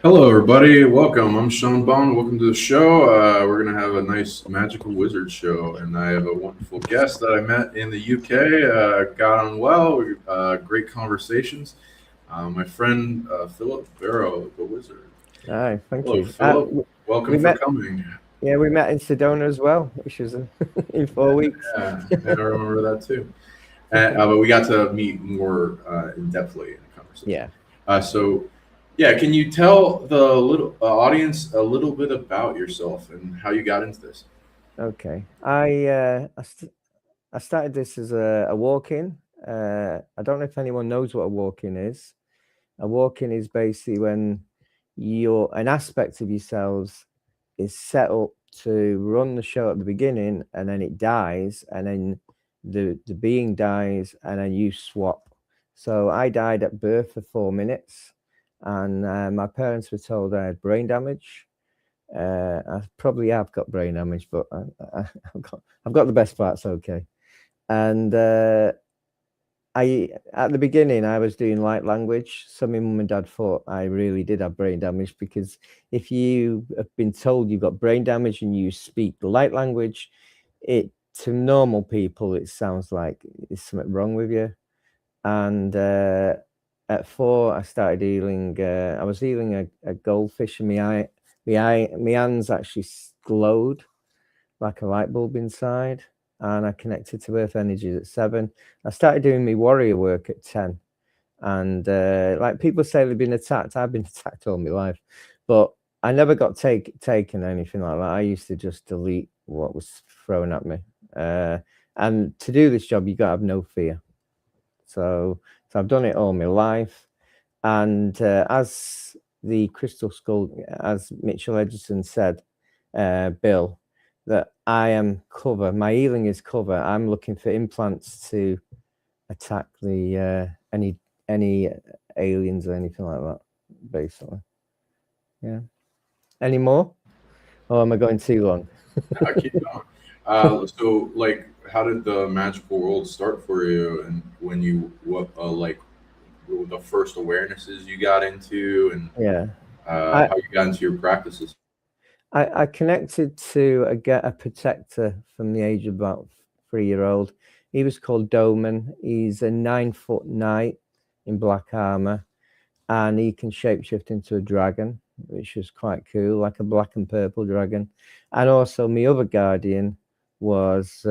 Hello, everybody. Welcome. I'm Sean Bond. Welcome to the show. We're going to have a nice magical wizard show, and I have a wonderful guest that I met in the UK. Got on well. Great conversations. My friend Philip Barrow, the wizard. Aye, thank Hello, you. Philip. We Welcome for met, coming. yeah, we met in Sedona as well, which was in 4 weeks. Yeah, I remember that too. But we got to meet more in depthly in the conversation. Yeah. So, yeah, can you tell the little audience a little bit about yourself and how you got into this? Okay. I started this as a walk-in. I don't know if anyone knows what a walk-in is. A walk-in is basically when an aspect of yourselves is set up to run the show at the beginning, and then it dies, and then the being dies, and then you swap. So I died at birth for 4 minutes, and my parents were told I had brain damage. I probably have got brain damage, but I've got the best parts okay. And I at the beginning I was doing light language, so my mum and dad thought I really did have brain damage, because if you have been told you've got brain damage and you speak light language, it to normal people it sounds like there's something wrong with you. And at 4 I started healing. I was healing a goldfish, and my hands actually glowed like a light bulb inside, and I connected to earth energies at 7. I started doing my warrior work at 10. And like people say they've been attacked, I've been attacked all my life, but I never got taken anything like that. I used to just delete what was thrown at me. And to do this job, you got to have no fear. So I've done it all my life. And as the Crystal Skull, as Mitchell Edgerton said, Bill, that I am cover. My healing is cover. I'm looking for implants to attack the any aliens or anything like that. Basically, yeah. Any more? Or am I going too long? Keep going. So, like, how did the magical world start for you, and when you what what were the first awarenesses you got into, and Yeah, I how you got into your practices? I connected to a protector from the age of about 3 year old. He was called Doman. He's a 9 foot knight in black armor, and he can shapeshift into a dragon, which was quite cool, like a black and purple dragon. And also, my other guardian was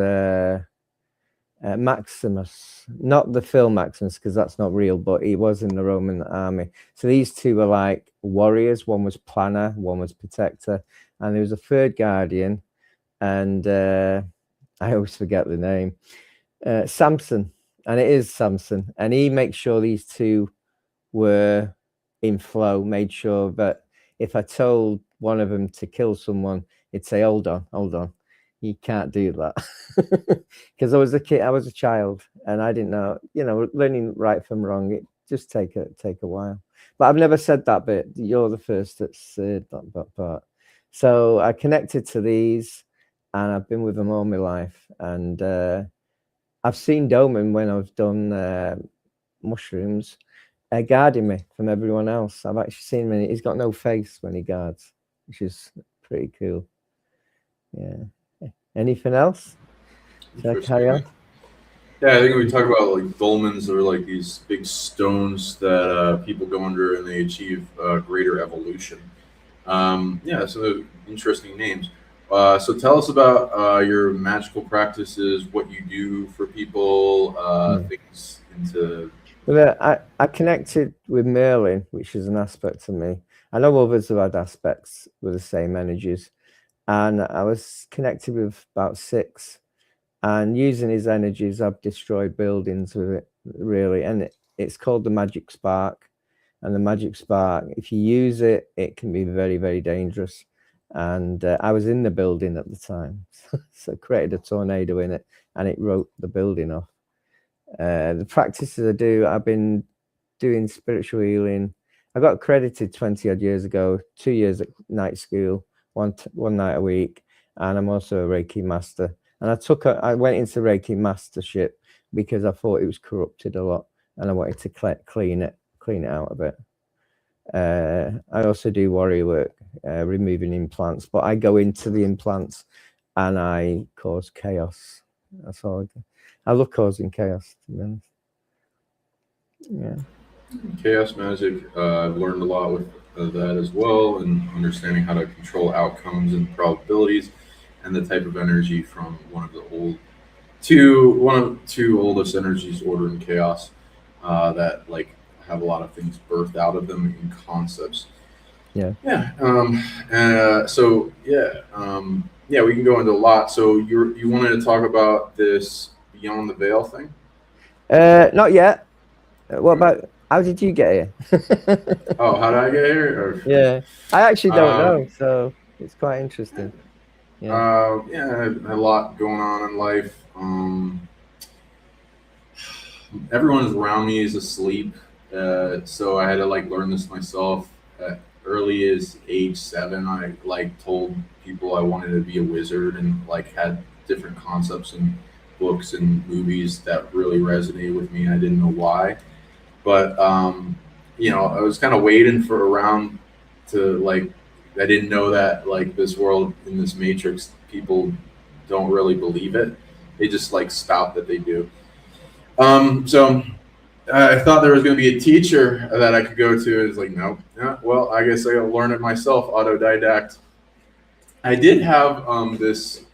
Maximus, not the film Maximus, because that's not real, but he was in the Roman army. So these two were like warriors. One was planner, one was protector, and there was a third guardian, and I always forget the name. Samson, and it is Samson, and he makes sure these two were in flow. Made sure that if I told one of them to kill someone, he'd say, hold on, you can't do that." Because I was a kid, I was a child, and I didn't know, learning right from wrong, it just take a while. But I've never said that bit. You're the first that said that part. So I connected to these, and I've been with them all my life. And I've seen Doman when I've done mushrooms, guarding me from everyone else. I've actually seen him. He's got no face when he guards, which is pretty cool. Yeah. Anything else? Should I carry Interesting. on? Yeah, I think we talk about like dolmens are like these big stones that people go under and they achieve greater evolution. Yeah, so they're interesting names. So tell us about your magical practices, what you do for people, Hmm. things into. Well, I connected with Merlin, which is an aspect of me. I know others have had aspects with the same energies, and I was connected with about 6. And using his energies, I've destroyed buildings with it, really. And it's called the magic spark. And the magic spark, if you use it, it can be very, very dangerous. And I was in the building at the time, so created a tornado in it, and it wrote the building off. The practices I do, I've been doing spiritual healing. I got accredited 20 odd years ago, 2 years at night school, one night a week, and I'm also a Reiki master. And I went into Reiki mastership because I thought it was corrupted a lot, and I wanted to clean it out a bit. I also do warrior work, removing implants, but I go into the implants and I cause chaos. That's all I do. I love causing chaos, to be honest. Yeah. Chaos magic. I've learned a lot with that as well, and understanding how to control outcomes and probabilities, and the type of energy from one of two oldest energies, order and chaos, that like have a lot of things birthed out of them in concepts. Yeah. Yeah. So yeah. Yeah, we can go into a lot. So you wanted to talk about this Beyond the Veil thing? Not yet. What about, how did you get here? Oh, how did I get here? Yeah, I actually don't Um, know, so it's quite interesting. Yeah. yeah, I had a lot going on in life. Everyone around me is asleep, so I had to like learn this myself. At early as age 7, I like told people I wanted to be a wizard, and like had different concepts and books and movies that really resonated with me. I didn't know why, but I was kind of waiting for around to like. I didn't know that like this world in this matrix, people don't really believe it. They just like spout that they do. So I thought there was going to be a teacher that I could go to. It's like, no, yeah, well, I guess I got to learn it myself, autodidact. I did have this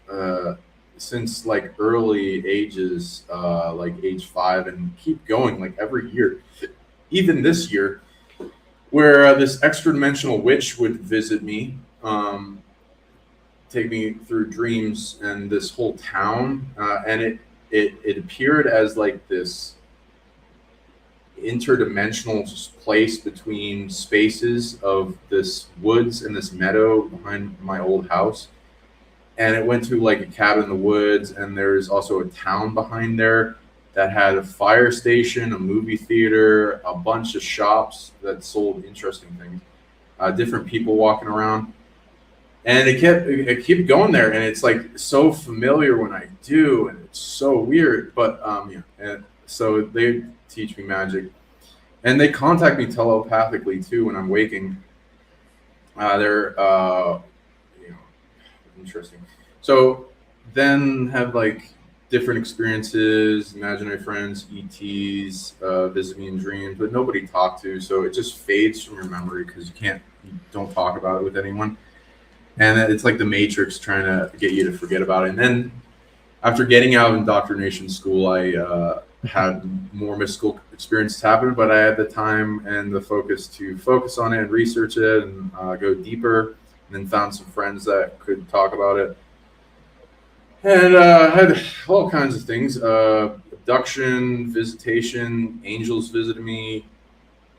since like early ages, like age 5, and keep going like every year, even this year, where this extra dimensional witch would visit me, take me through dreams and this whole town, and it appeared as like this interdimensional place between spaces of this woods and this meadow behind my old house. And it went to like a cabin in the woods, and there's also a town behind there that had a fire station, a movie theater, a bunch of shops that sold interesting things, different people walking around. And it kept going there, and it's like so familiar when I do, and it's so weird. But yeah, and so they teach me magic, and they contact me telepathically too when I'm waking. They're you know interesting. So then have like different experiences, imaginary friends, ETs, visit me in dreams, but nobody talk to. So it just fades from your memory because you don't talk about it with anyone, and it's like the Matrix trying to get you to forget about it. And then after getting out of indoctrination school, I had more mystical experiences happen, but I had the time and the focus to focus on it and research it and go deeper. And then found some friends that could talk about it, and had all kinds of things: abduction, visitation, angels visiting me,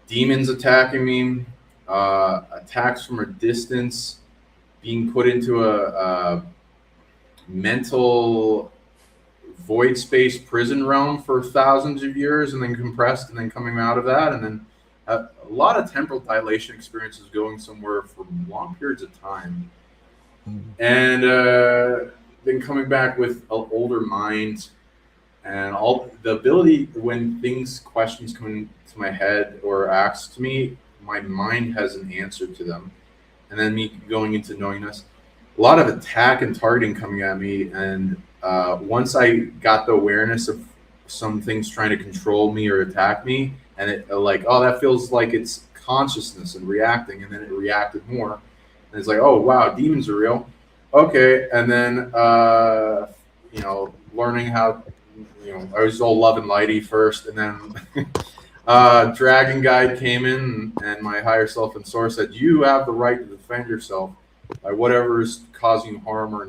demons attacking me, attacks from a distance, being put into a mental void space prison realm for thousands of years, and then compressed, and then coming out of that, and then a lot of temporal dilation experiences, going somewhere for long periods of time, and then coming back with an older mind, and all the ability when questions come into my head or asked to me, my mind has an answer to them, and then me going into knowingness, a lot of attack and targeting coming at me. And once I got the awareness of some things trying to control me or attack me, and it like, oh, that feels like it's consciousness and reacting, and then it reacted more, and it's like, oh wow, demons are real, okay. And then learning how, I was all love and lighty first, and then Dragon Guide came in, and my higher self and source said, you have the right to defend yourself by whatever is causing you harm or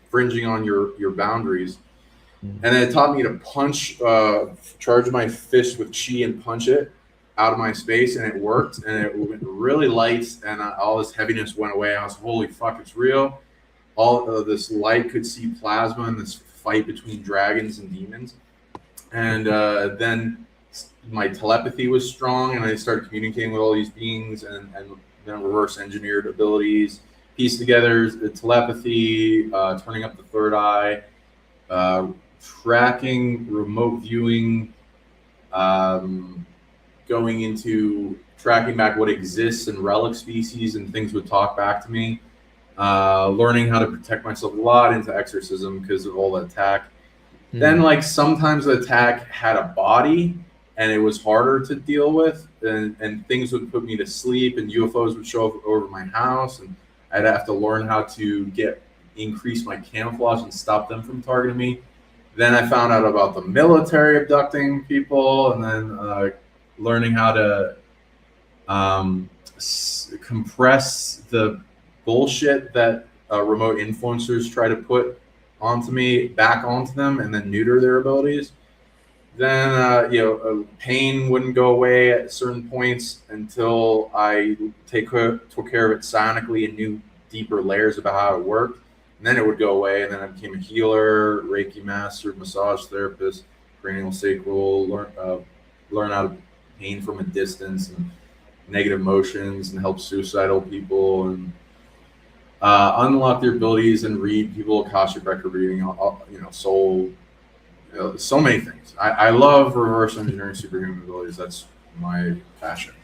infringing on your boundaries. And then it taught me to charge my fist with chi and punch it out of my space, and it worked, and it went really light, and all this heaviness went away. I was, holy fuck, it's real. All of this light could see plasma in this fight between dragons and demons. And then my telepathy was strong, and I started communicating with all these beings, and then reverse engineered abilities, piece together the telepathy, turning up the third eye, tracking, remote viewing, going into tracking back what exists in relic species, and things would talk back to me. Learning how to protect myself a lot into exorcism because of all the attack. Then, like, sometimes the attack had a body and it was harder to deal with, and things would put me to sleep, and UFOs would show up over my house, and I'd have to learn how to increase my camouflage and stop them from targeting me. Then I found out about the military abducting people, and then learning how to compress the bullshit that remote influencers try to put onto me back onto them, and then neuter their abilities. Then pain wouldn't go away at certain points until I took care of it sonically and knew deeper layers about how it worked. And then it would go away, and then I became a healer, Reiki master, massage therapist, cranial sacral, learn how to pain from a distance and negative emotions, and help suicidal people, and unlock their abilities and read people, Akashic record reading, soul, so many things. I love reverse engineering superhuman abilities. That's my passion.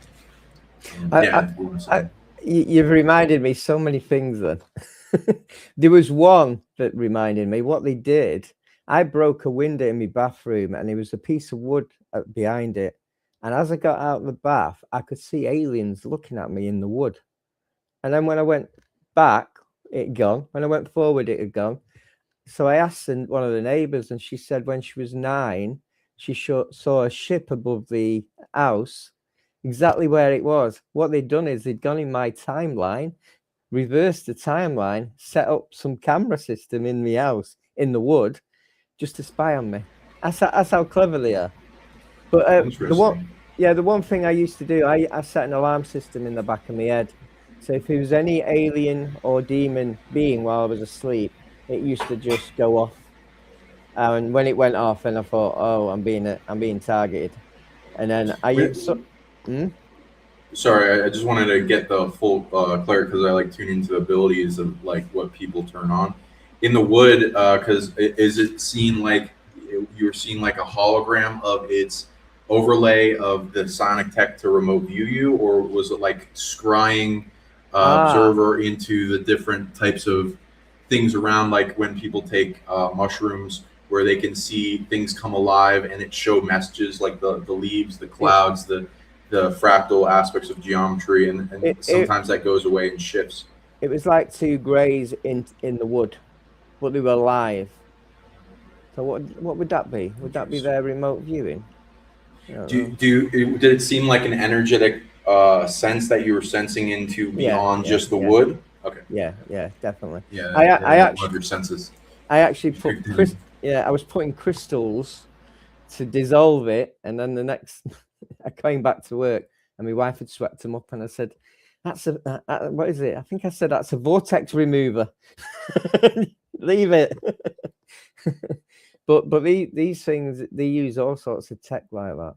You've reminded me so many things then. There was one that reminded me what they did. I broke a window in my bathroom, and there was a piece of wood behind it. And as I got out of the bath, I could see aliens looking at me in the wood. And then when I went back, it had gone. When I went forward, it had gone. So I asked one of the neighbors, and she said when she was 9, she saw a ship above the house, exactly where it was. What they'd done is they'd gone in my timeline, reversed the timeline, set up some camera system in the house, in the wood, just to spy on me. That's how clever they are. But the one thing I used to do, I set an alarm system in the back of my head. So if there was any alien or demon being while I was asleep, it used to just go off. And when it went off, and I thought, oh, I'm being targeted. And then Sorry, I just wanted to get the full clarity, because I like tuning into the abilities of like what people turn on in the wood. Because is it seen like you're seeing like a hologram of its overlay of the sonic tech to remote view you, or was it like scrying observer into the different types of things around, like when people take mushrooms, where they can see things come alive and it show messages like the leaves, the clouds, the fractal aspects of geometry, and sometimes that goes away and shifts. It was like 2 greys in the wood, but they were alive. So what would that be? Would that be their remote viewing? Did it seem like an energetic sense that you were sensing into beyond just the wood? Okay. Yeah, definitely. Yeah, I love your senses. I actually put I was putting crystals to dissolve it, and then the next I came back to work, and my wife had swept them up, and I said, "That's what is it?" I think I said that's a vortex remover. Leave it. But these things, they use all sorts of tech like that.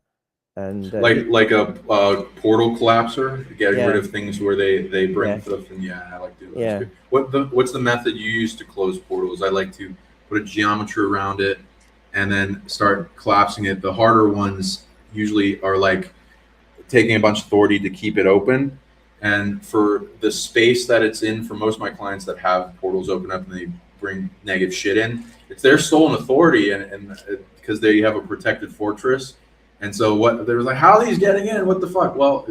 And like a portal collapser, getting rid of things where they bring stuff. And I like doing that. What's the method you use to close portals? I like to put a geometry around it and then start collapsing it. The harder ones usually are like taking a bunch of authority to keep it open. And for the space that it's in, for most of my clients that have portals open up and they bring negative shit in, it's their stolen authority, and because they have a protected fortress. And so what they was like, how are these getting in? What the fuck? Well,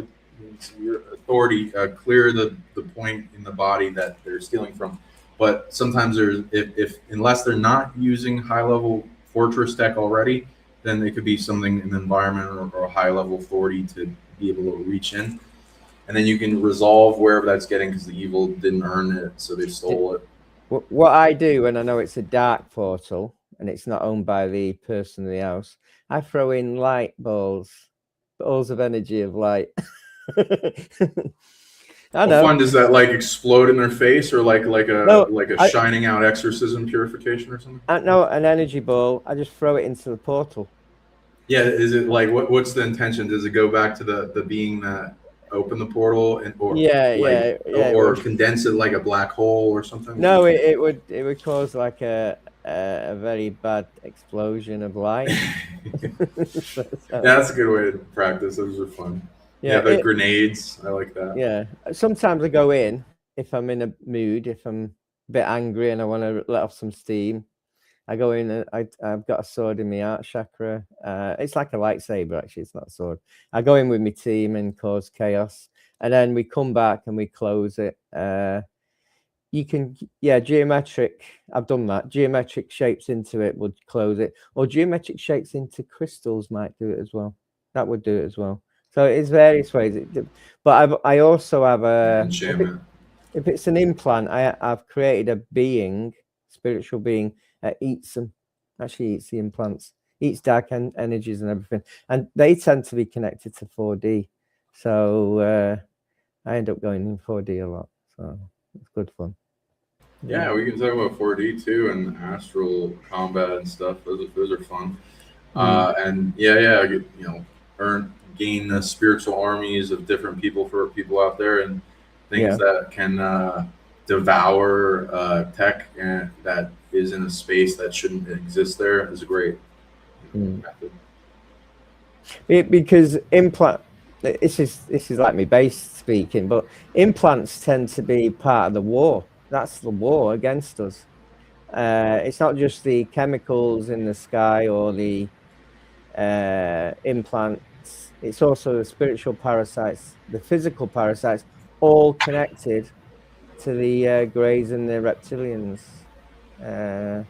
it's your authority, clear the point in the body that they're stealing from. But sometimes there's if unless they're not using high level fortress tech already, then it could be something in the environment or a high level authority to be able to reach in. And then you can resolve wherever that's getting, because the evil didn't earn it, so they stole it. What I do when I know it's a dark portal and it's not owned by the person in the house, I throw in light balls of energy of light. I know. How fun does that like explode in their face, or like a shining out exorcism purification or something? No, an energy ball. I just throw it into the portal. Yeah, is it like what's the intention? Does it go back to the being that opened the portal, or condense it like a black hole or something? No, it would cause like a very bad explosion of light. That's a good way to practice. Those are fun. Yeah, the grenades. I like that. Yeah. Sometimes I go in if I'm in a mood, if I'm a bit angry and I want to let off some steam. I go in and I've got a sword in my heart chakra. It's like a lightsaber, actually. It's not a sword. I go in with my team and cause chaos. And then we come back and we close it. You can, geometric. I've done that. Geometric shapes into it would close it. Or geometric shapes into crystals might do it as well. That would do it as well. So it's various ways. But I also have if it's an implant, I've created a being, spiritual being, eats them, actually eats the implants, eats dark energies and everything. And they tend to be connected to 4D. So I end up going in 4D a lot. So it's good fun. Yeah, we can talk about 4D too and astral combat and stuff. Those are fun. And gain spiritual armies of different people for people out there and things that can devour tech and that is in a space that shouldn't exist there is a great method. Because this is like me base speaking, but implants tend to be part of the war. That's the war against us. It's not just the chemicals in the sky or the implants. It's also the spiritual parasites, the physical parasites, all connected to the Greys and the reptilians, and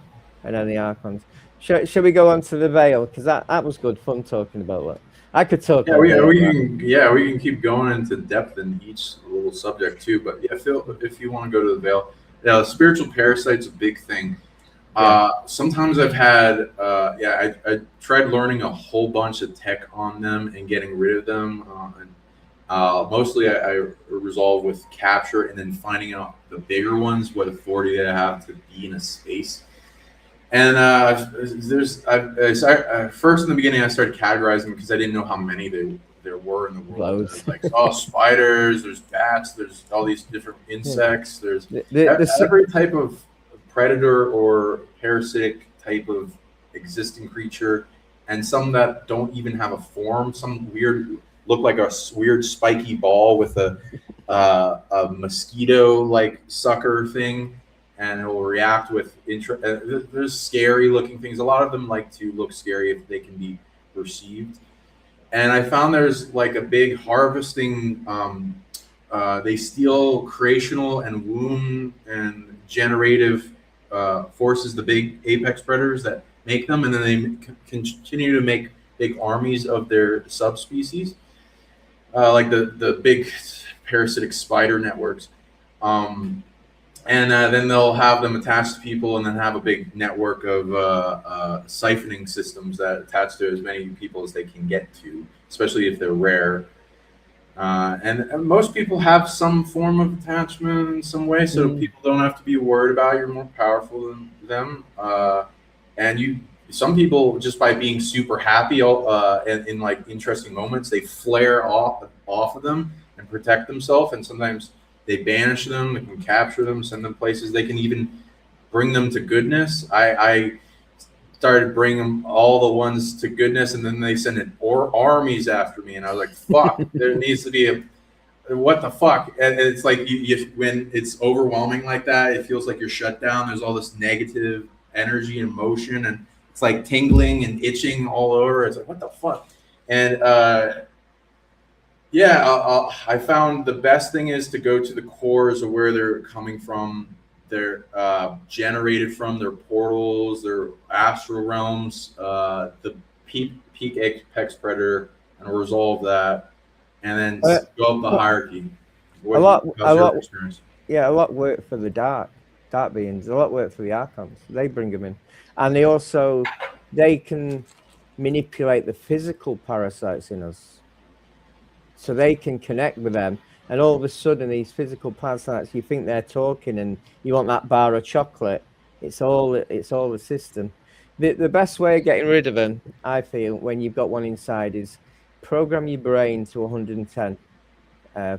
then the Archons. Shall we go on to the Veil? Because that was good fun talking about that. I could talk. We can keep going into depth in each little subject too. But yeah, Phil, if you want to go to the Veil, spiritual parasite's a big thing. Sometimes I've had, I tried learning a whole bunch of tech on them and getting rid of them. Mostly I resolve with capture and then finding out the bigger ones, what authority they have to be in a space. And first in the beginning I started categorizing because I didn't know how many there were in the world. Like spiders, there's bats, there's all these different insects, there's every type of predator or parasitic type of existing creature, and some that don't even have a form. Some look like a weird spiky ball with a mosquito like sucker thing, and it will react with there's scary looking things. A lot of them like to look scary if they can be perceived. And I found there's like a big harvesting. They steal creational and womb and generative forces, the big apex predators that make them, and then they continue to make big armies of their subspecies, like the big parasitic spider networks. And then they'll have them attached to people and then have a big network of siphoning systems that attach to as many people as they can get to, especially if they're rare. And most people have some form of attachment in some way, so people don't have to be worried about it. You're more powerful than them. Some people, just by being super happy in like interesting moments, they flare off of them and protect themselves, and sometimes they banish them, they can capture them, send them places. They can even bring them to goodness. I started bringing all the ones to goodness, and then they sent armies after me, and I was like, fuck, there needs to be what the fuck? And it's like when it's overwhelming like that, it feels like you're shut down. There's all this negative energy and emotion, and it's like tingling and itching all over. It's like, what the fuck? And I found the best thing is to go to the cores of where they're coming from. They're generated from their portals, their astral realms, the peak apex predator, and resolve that, and then go up the hierarchy. A lot work for the dark beings. A lot work for the archons. They bring them in, and they can manipulate the physical parasites in us, so they can connect with them. And all of a sudden, these physical parasites, you think they're talking, and you want that bar of chocolate. It's all the system. The best way of getting rid of them, I feel, when you've got one inside, is program your brain to 110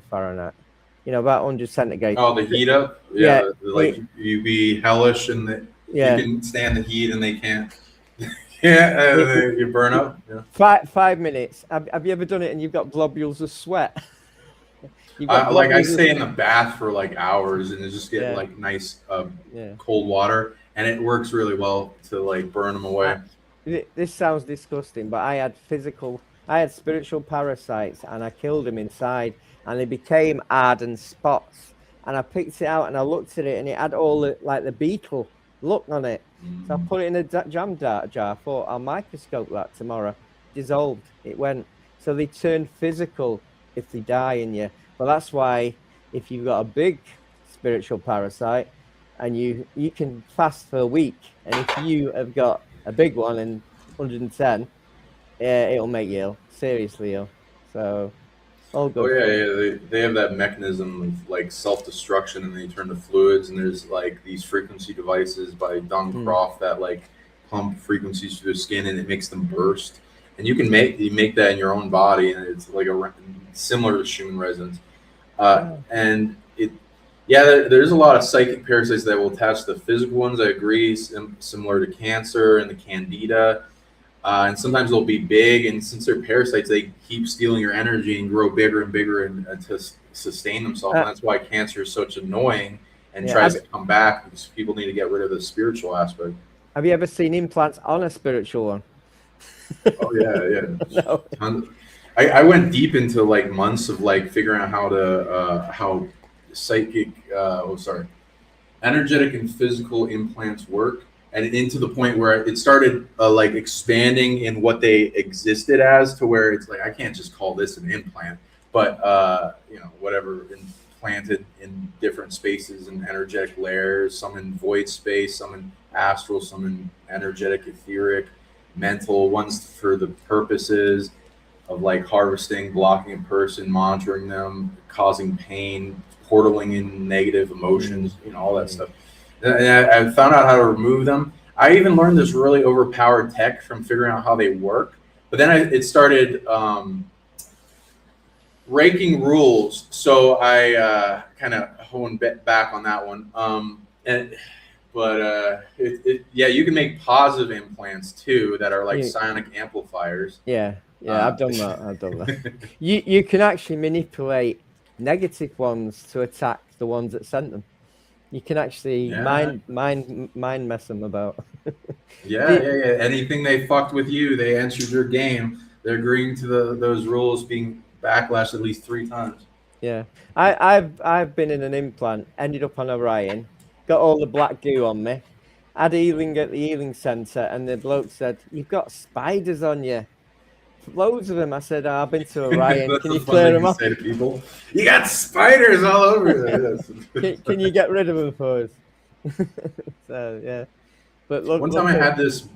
Fahrenheit. About 100 centigrade. Oh, the heat up? Yeah, like you be hellish, and you can stand the heat, and they can't. Yeah, It- you burn up. Yeah. 5 minutes. Have you ever done it and you've got globules of sweat? You've got I globules of stay in the bath for like hours and just get yeah, like nice yeah. cold water, and it works really well to like burn them I, away. this sounds disgusting, but I had spiritual parasites and I killed them inside and they became ardent spots. And I picked it out and I looked at it and it had all the, like the beetle look on it. So I Mm. put it in a jam jar, thought I'll microscope that tomorrow. Dissolved. It went. So they turn physical if they die in you. But that's why if you've got a big spiritual parasite and you can fast for a week, and if you have got a big one and 110, it'll make you ill, seriously ill. So all Oh good yeah, fun. yeah. They have that mechanism of like self destruction, and they turn to fluids. And there's like these frequency devices by Don Mm. Croft that like pump frequencies through the skin, and it makes them burst. And you make that in your own body, and it's like similar to Schumann resonance. Oh, And it, yeah, there's a lot of psychic parasites that will attach the physical ones. I agree, similar to cancer and the candida. And sometimes they'll be big, and since they're parasites, they keep stealing your energy and grow bigger and bigger and to sustain themselves. uh, And that's why cancer is such annoying and yeah. tries to come back because people need to get rid of the spiritual aspect. Have you ever seen implants on a spiritual one? Oh yeah, yeah. No. I went deep into like months of like figuring out how psychic energetic and physical implants work, and into the point where it started like expanding in what they existed as, to where it's like I can't just call this an implant, but whatever, implanted in different spaces and energetic layers, some in void space, some in astral, some in energetic, etheric, mental, ones for the purposes of like harvesting, blocking a person, monitoring them, causing pain, portaling in negative emotions, all that stuff. And I found out how to remove them. I even learned this really overpowered tech from figuring out how they work. But then it started breaking rules, so I kind of honed back on that one. Yeah, you can make positive implants too that are like You, sonic amplifiers. yeah, Uh, I've done that. I've done that. You can actually manipulate negative ones to attack the ones that sent them. You can actually yeah, mind mess them about. yeah, The, yeah, yeah. Anything they fucked with you, they entered your game. They're agreeing to those rules being backlashed at least 3 times. yeah, I've been in an implant, ended up on Orion, got all the black goo on me, had healing at the healing center, and the bloke said, "You've got spiders on you, loads of them." I said, "Oh, I've been to Orion. That's Can a you fun clear thing them to off? say to people. You got spiders all over there. Can you get rid of them for us?" So yeah, but One time look I at had this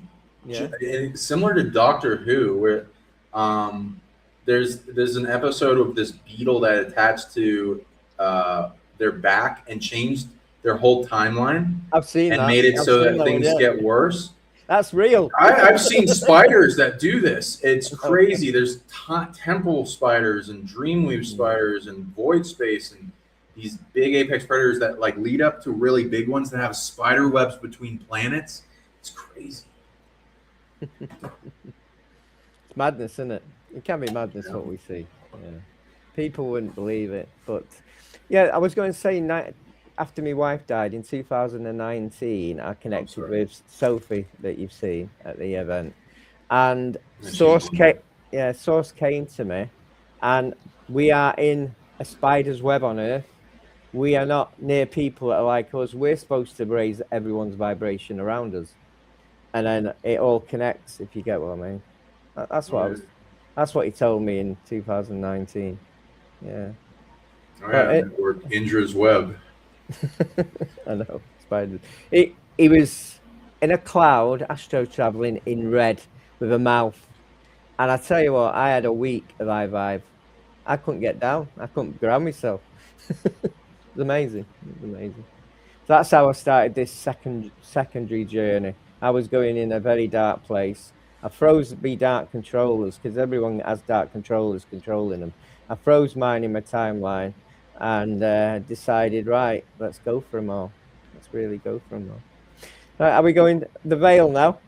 yeah. similar to Doctor Who, where um, there's an episode of this beetle that attached to their back and changed their whole timeline I've seen and that. made it I've so seen that that one. things Yeah, get worse. that's real. I've seen spiders that do this. It's crazy. There's temple spiders and dreamweave spiders and void space and these big apex predators that like lead up to really big ones that have spider webs between planets. It's crazy. It's madness, isn't it? It can be madness Yeah. what we see. Yeah. People wouldn't believe it. But yeah, I was going to say, after my wife died in 2019, I I'm connected sorry. with Sophie that you've seen at the event. And And she's Source came to me, and we are in a spider's web on Earth. We are not near people that are like us. We're supposed to raise everyone's vibration around us. And then it all connects, if you get what I mean. That's what he told me in 2019. Yeah. Oh But yeah, network Indra's web. I know, spiders. He was in a cloud, astro traveling in red with a mouth. And I tell you what, I had a week of high vibe. I couldn't get down. I couldn't ground myself. It was amazing. It was amazing. So that's how I started this secondary journey. I was going in a very dark place. I froze the dark controllers because everyone has dark controllers controlling them. I froze mine in my timeline and decided, right, let's go for them all. Let's really go for them all. Right, are we going the Vail now?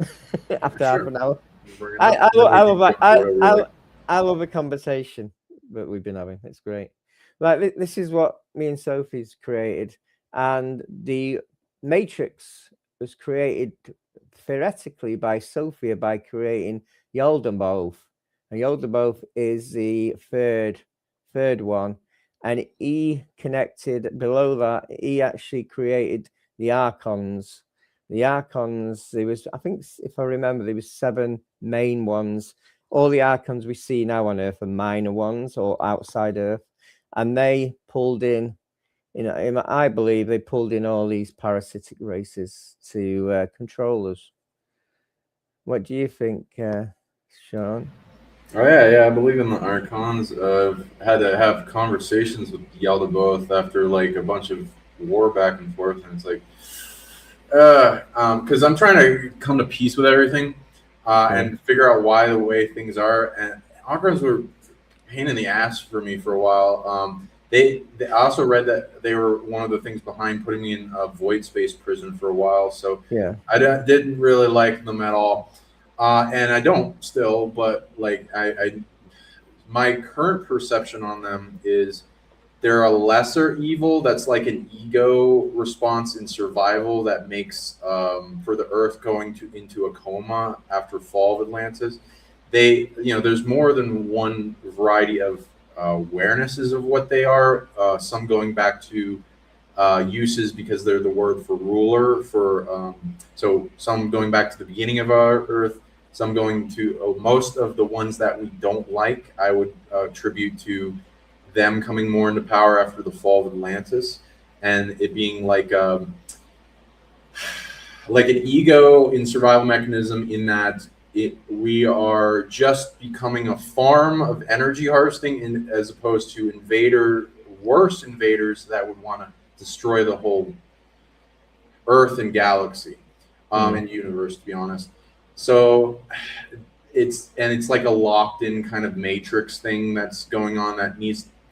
After half Sure. an hour. Bring it I, up, I, and then lo- we I can love go into whatever we like. I love a conversation that we've been having. It's great. Like this is what me and Sophie's created, and the Matrix was created theoretically by Sophia by creating Yaldabaoth, and Yaldabaoth is the third one, and he connected below that. He actually created the Archons. The Archons, there was, I think, if I remember, there was 7 main ones. All the Archons we see now on Earth are minor ones or outside Earth, and they pulled in, I believe they pulled in all these parasitic races to control us. What do you think, Sean? Oh yeah, I believe in the Archons. I've had to have conversations with Yaldabaoth after like a bunch of war back and forth, and it's like, because I'm trying to come to peace with everything, and figure out why the way things are. And Archons were a pain in the ass for me for a while. I also read that they were one of the things behind putting me in a void space prison for a while. So Yeah, didn't really like them at all. And I don't still, but like my current perception on them is they're a lesser evil that's like an ego response in survival that makes for the Earth going into a coma after fall of Atlantis. There's more than one variety of awarenesses of what they are. Some going back to uses because they're the word for ruler for so some going back to the beginning of our Earth, some going to most of the ones that we don't like I would attribute to them coming more into power after the fall of Atlantis, and it being like an ego in survival mechanism in that we are just becoming a farm of energy harvesting as opposed to worse invaders that would want to destroy the whole Earth and galaxy, and universe, to be honest. So it's like a locked in kind of matrix thing that's going on that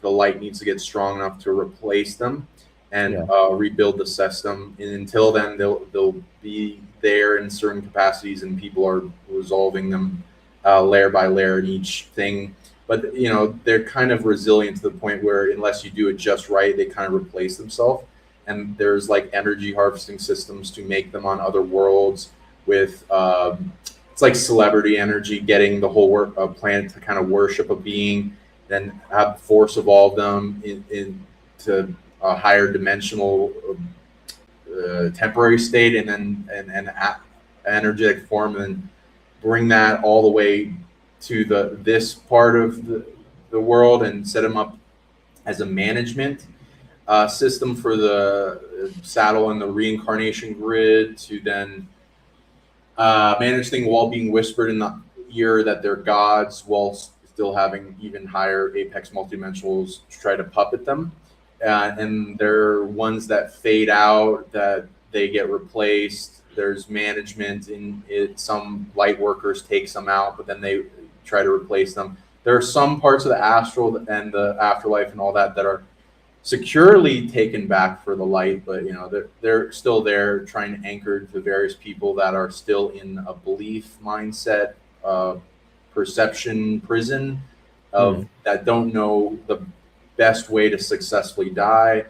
the light needs to get strong enough to replace them and rebuild the system. And until then, they'll be there in certain capacities, and people are resolving them layer by layer in each thing. But they're kind of resilient to the point where unless you do it just right, they kind of replace themselves. And there's like energy harvesting systems to make them on other worlds with it's like celebrity energy, getting the whole planet to kind of worship a being, then have force evolve them into a higher dimensional temporary state, and then an energetic form, and then bring that all the way to this part of the world and set them up as a management system for the saddle and the reincarnation grid to then manage things while being whispered in the ear that they're gods, while still having even higher apex multidimensionals to try to puppet them. And they're ones that fade out, that they get replaced. There's management in it. Some light workers take some out, but then they try to replace them. There are some parts of the astral and the afterlife and all that are securely taken back for the light, but they're still there, trying to anchor to various people that are still in a belief mindset, perception prison of that don't know the best way to successfully die.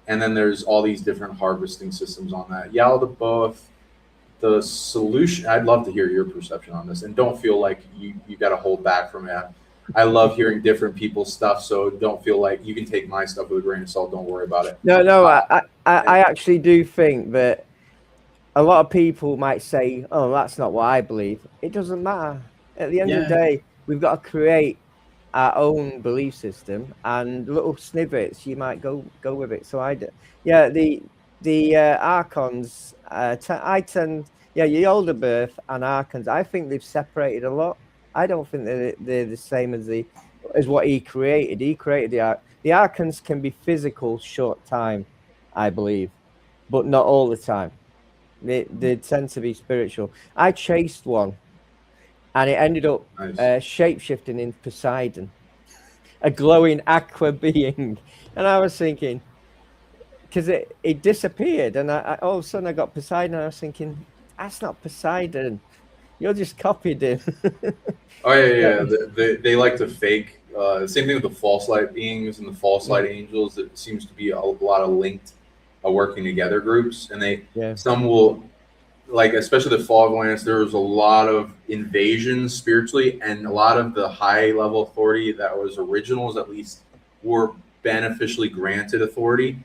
And then there's all these different harvesting systems on that. Yaldabaoth, the solution. I'd love to hear your perception on this, and don't feel like you got to hold back from it. I love hearing different people's stuff, so don't feel like you can take my stuff with a grain of salt. Don't worry about it. No, I actually do think that a lot of people might say, "Oh, that's not what I believe." It doesn't matter. At the end of the day, we've got to create our own belief system, and little snippets you might go with it. So the Archons, your older birth and Archons, I think they've separated a lot. I don't think they're the same as what he created. He created the Archons can be physical short time, I believe, but not all the time. They tend to be spiritual. I chased one, and it ended up shape-shifting in Poseidon, a glowing aqua being. And I was thinking, because it disappeared, and I all of a sudden I got Poseidon, and I was thinking, That's not Poseidon. You're just copied him. Oh yeah. They like to fake. Same thing with the false light beings and the false light angels. It seems to be a lot of linked, working together groups, and Yeah. some will, like, especially the fall of Atlantis. There was a lot of invasions spiritually, and a lot of the high level authority that was originals, at least, were beneficially granted authority.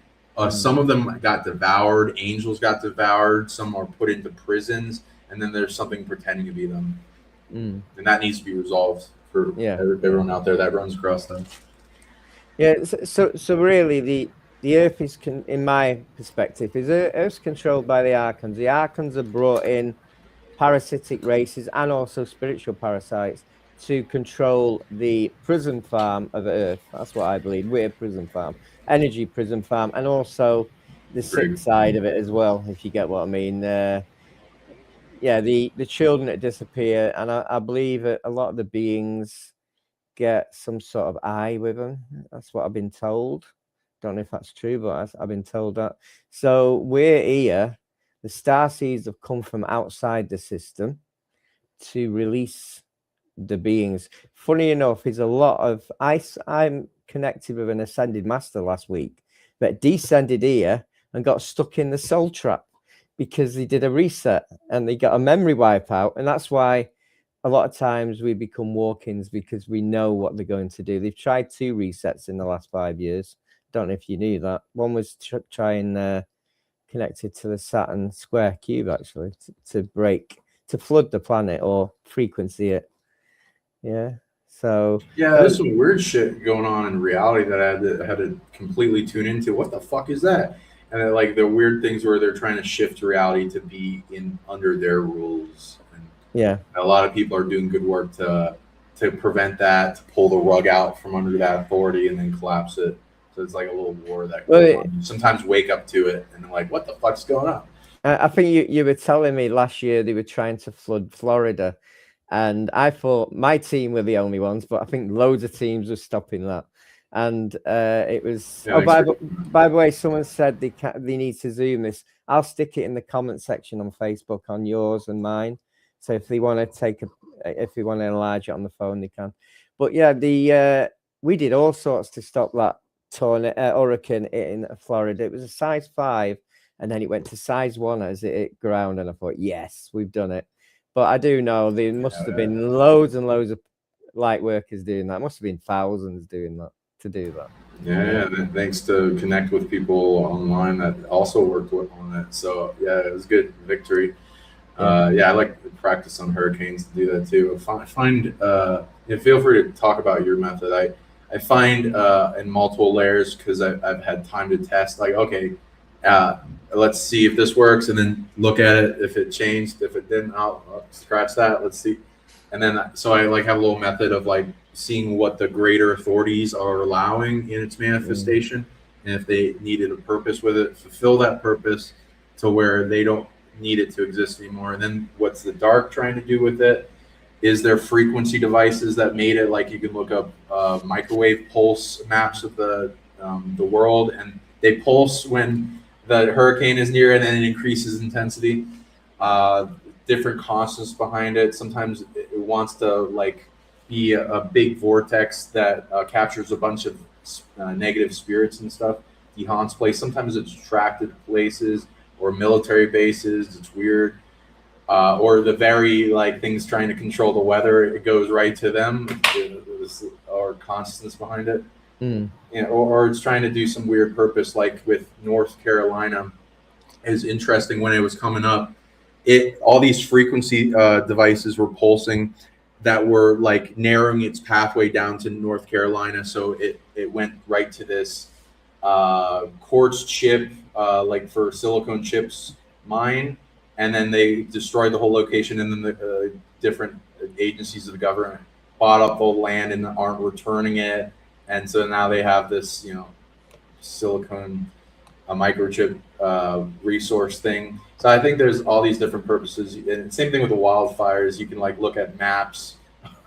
Some of them got devoured. Angels got devoured. Some are put into prisons, and then there's something pretending to be them, and that needs to be resolved for everyone out there that runs across them. Yeah. So really, the Earth is, in my perspective, is Earth's controlled by the Archons. The Archons are brought in parasitic races and also spiritual parasites to control the prison farm of Earth. That's what I believe. We're a prison farm, energy prison farm, and also the sick side of it as well, if you get what I mean. Yeah, the children that disappear, and I believe a lot of the beings get some sort of eye with them. That's what I've been told. Don't know if that's true, but I've been told that. So we're here. The star seeds have come from outside the system to release the beings. Funny enough, is a lot of I'm connected with an ascended master last week that descended here and got stuck in the soul trap because he did a reset and they got a memory wipe out, and that's why a lot of times we become walk-ins, because we know what they're going to do. They've tried 2 resets in the last 5 years. Don't know if you knew that. One was trying connected to the Saturn square cube, actually, to flood the planet or frequency it. Yeah. So yeah, there's some weird shit going on in reality that I had to completely tune into. What the fuck is that? And then, like, the weird things where they're trying to shift reality to be in under their rules. And yeah, a lot of people are doing good work to prevent that, to pull the rug out from under that authority and then collapse it. So it's like a little war that goes on. You sometimes wake up to it and like, what the fuck's going on? I think you were telling me last year they were trying to flood Florida, and I thought my team were the only ones, but I think loads of teams were stopping that. And it was. Yeah, by the way, someone said they need to zoom this. I'll stick it in the comment section on Facebook, on yours and mine. So if they want to if they want to enlarge it on the phone, they can. But yeah, we did all sorts to stop that hurricane in Florida. It was a size 5, and then it went to size 1 as it hit ground, and I thought, yes, we've done it. But I do know there must have been loads and loads of light workers doing that. Must have been thousands doing that to do that. Yeah, thanks to connect with people online that also worked on it. So yeah, it was good victory. I like to practice on hurricanes to do that too. Feel free to talk about your method. I find in multiple layers, because I've had time to test. Like, okay, let's see if this works, and then look at it. If it changed, if it didn't, I'll scratch that. Let's see, and then so I like have a little method of like seeing what the greater authorities are allowing in its manifestation, and if they needed a purpose with it, fulfill that purpose to where they don't need it to exist anymore. And then what's the dark trying to do with it? Is there frequency devices that made it, like you can look up microwave pulse maps of the world, and they pulse when the hurricane is near, and then it increases intensity. Different constants behind it. Sometimes it wants to like be a big vortex that captures a bunch of negative spirits and stuff. The haunts place. Sometimes it's attracted places or military bases. It's weird. Or the very like things trying to control the weather, it goes right to them, or constants behind it. Or it's trying to do some weird purpose, like with North Carolina. Is interesting when it was coming up. All these frequency devices were pulsing that were like narrowing its pathway down to North Carolina, so it went right to this quartz chip, like for silicone chips mine, and then they destroyed the whole location, and then the different agencies of the government bought up the land and aren't returning it, and so now they have this silicone microchip resource thing. So I think there's all these different purposes, and same thing with the wildfires. You can like look at maps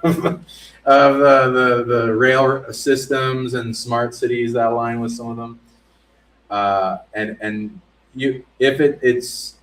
of the rail systems and smart cities that align with some of them, and you if it's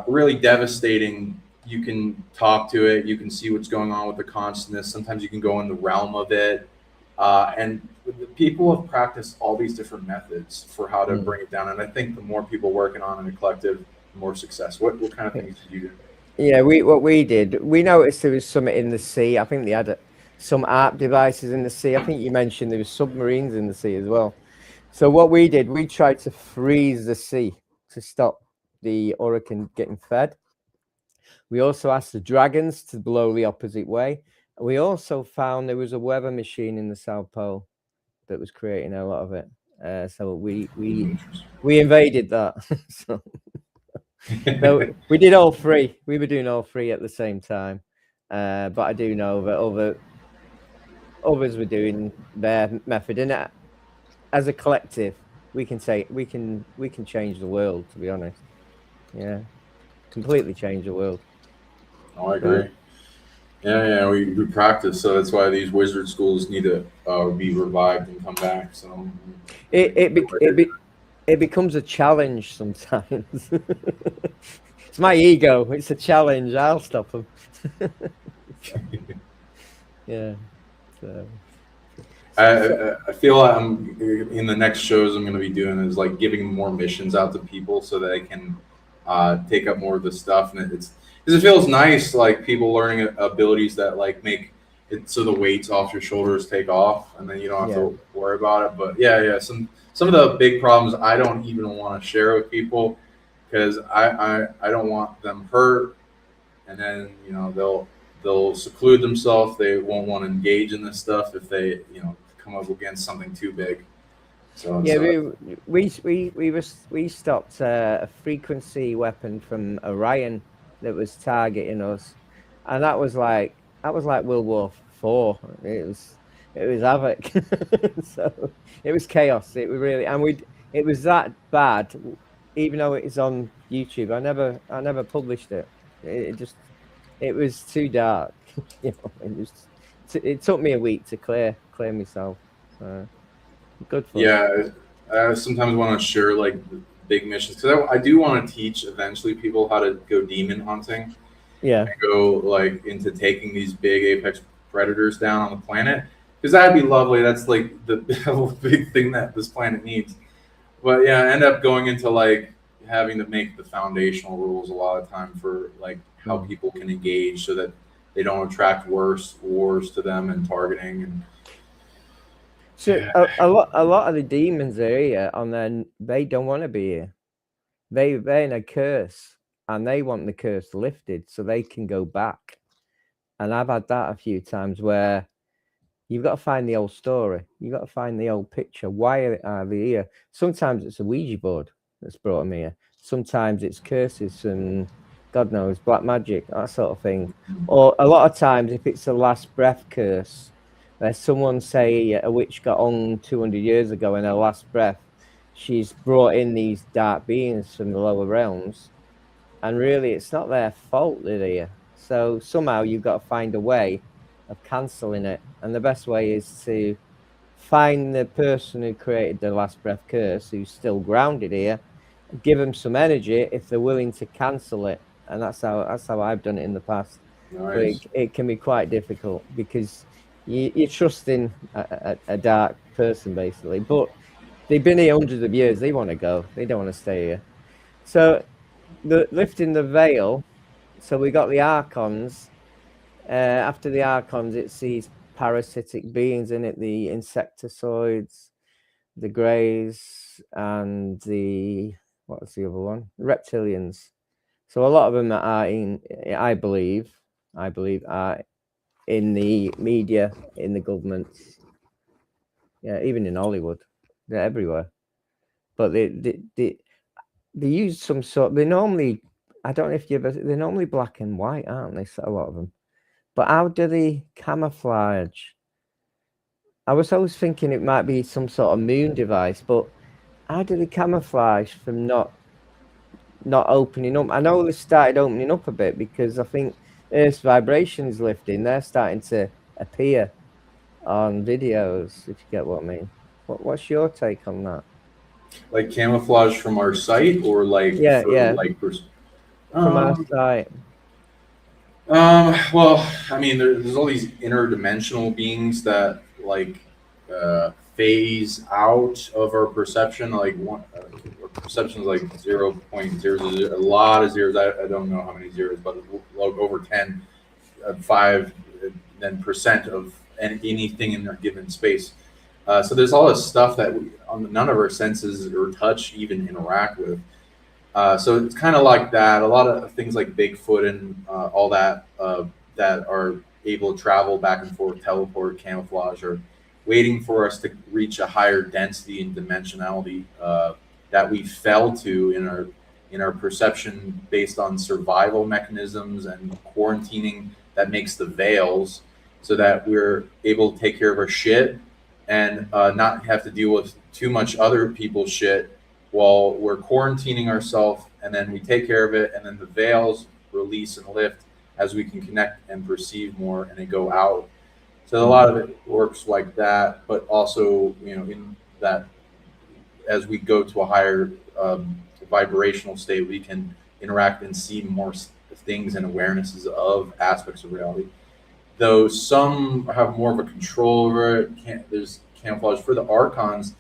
really devastating. You can talk to it. You can see what's going on with the consciousness. Sometimes you can go in the realm of it. And people have practiced all these different methods for how to Mm. bring it down. And I think the more people working on it in a collective, the more success. What kind of things did you do? Yeah, what we did, we noticed there was something in the sea. I think they had some ARP devices in the sea. I think you mentioned there was submarines in the sea as well. So what we did, we tried to freeze the sea to stop the hurricane getting fed. We also asked the dragons to blow the opposite way. We also found there was a weather machine in the South Pole that was creating a lot of it. So we invaded that. So we did all three. We were doing all three at the same time. But I do know that others were doing their method, and as a collective, we can say we can change the world. To be honest, yeah, completely change the world. Oh, I agree. Yeah, we practice, so that's why these wizard schools need to be revived and come back. So It becomes a challenge sometimes. It's my ego. It's a challenge. I'll stop them. Yeah. So. I feel like I'm in the next shows I'm going to be doing is like giving more missions out to people so that they can take up more of the stuff, and it's because it feels nice, like people learning abilities that like make it so the weights off your shoulders take off, and then you don't have to worry about it. But yeah, some of the big problems I don't even want to share with people because I don't want them hurt, and then they'll seclude themselves. They won't want to engage in this stuff if they come up against something too big. So yeah, we stopped a frequency weapon from Orion that was targeting us, and that was like World War IV. It was havoc. So it was chaos. It was really, and it was that bad. Even though it's on YouTube, I never published it. It was too dark. It took me a week to clear myself. So good fun. Yeah, I sometimes want to share like big missions because I do want to teach eventually people how to go demon hunting. Yeah. And go like into taking these big apex predators down on the planet because that'd be lovely. That's like the big thing that this planet needs. But yeah, I end up going into like having to make the foundational rules a lot of time for like how people can engage so that they don't attract worse wars to them and targeting and. So a lot of the demons are here, and then they don't want to be here. They're in a curse, and they want the curse lifted so they can go back. And I've had that a few times where you've got to find the old story. You've got to find the old picture. Why are they here? Sometimes it's a Ouija board that's brought them here. Sometimes it's curses and God knows, black magic, that sort of thing. Or a lot of times, if it's a last breath curse, there's someone say a witch got on 200 years ago in her last breath. She's brought in these dark beings from the lower realms. And really, it's not their fault they're here. So somehow you've got to find a way of cancelling it. And the best way is to find the person who created the last breath curse, who's still grounded here, give them some energy if they're willing to cancel it. And that's how I've done it in the past. Nice. But it can be quite difficult because you're trusting a dark person, basically. But they've been here hundreds of years. They want to go. They don't want to stay here. So lifting the veil, so we got the archons. After the archons, it's these parasitic beings in it, the insectoids, the greys, and what's the other one? Reptilians. So a lot of them are I believe, are in the media, in the governments. Yeah, even in Hollywood, they're everywhere. But they use some sort. They normally, I don't know if you ever. They're normally black and white, aren't they? So a lot of them. But how do they camouflage? I was always thinking it might be some sort of moon device, but how do they camouflage from not opening up? I know they started opening up a bit because I think Earth's vibration is lifting. They're starting to appear on videos, if you get what I mean. What's your take on that? Like camouflage from our site, or like Yeah. from our Um, side? Well, I mean, there's all these interdimensional beings that like phase out of our perception. Like our perception is like 0.000, a lot of zeros. I don't know how many zeros, but like over 10, 5, then percent of anything in a given space. So there's all this stuff that none of our senses or touch even interact with. So it's kind of like that. A lot of things like Bigfoot and all that that are able to travel back and forth, teleport, camouflage, are waiting for us to reach a higher density and dimensionality that we fell to in our perception based on survival mechanisms and quarantining that makes the veils, so that we're able to take care of our shit and not have to deal with too much other people's shit while we're quarantining ourselves, and then we take care of it, and then the veils release and lift as we can connect and perceive more, and they go out. So a lot of it works like that, but also, in that as we go to a higher vibrational state, we can interact and see more things and awarenesses of aspects of reality. Though some have more of a control over it, there's camouflage for the archons.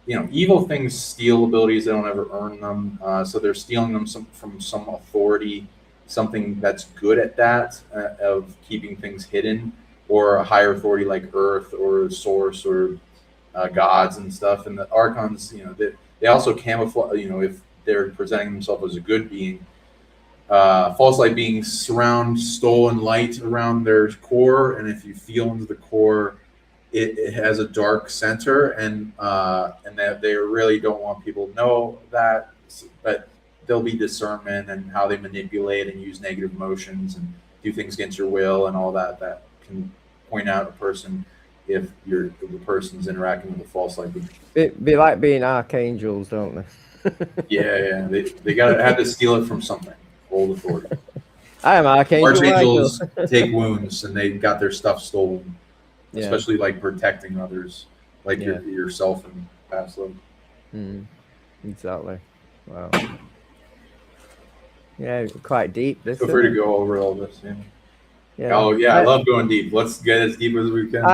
Evil things steal abilities; they don't ever earn them. So they're stealing them from some authority, something that's good at that of keeping things hidden, or a higher authority like Earth or Source or gods and stuff. And the archons, they also camouflage. If they're presenting themselves as a good being, false light beings surround stolen light around their core, and if you feel into the core, it has a dark center, and that they really don't want people to know that, but there'll be discernment and how they manipulate and use negative emotions and do things against your will and all that can point out a person if the person's interacting with a false light being. Be like being archangels, don't they? Yeah, they gotta have to steal it from something. Old authority. I am Archangel Michael. Archangels take wounds and they got their stuff stolen, Yeah. especially like protecting others, like Yeah. yourself in past life. Exactly. Wow. Yeah, quite deep. This. Feel free to go over all this. Yeah. Oh yeah, I love going deep. Let's get as deep as we can.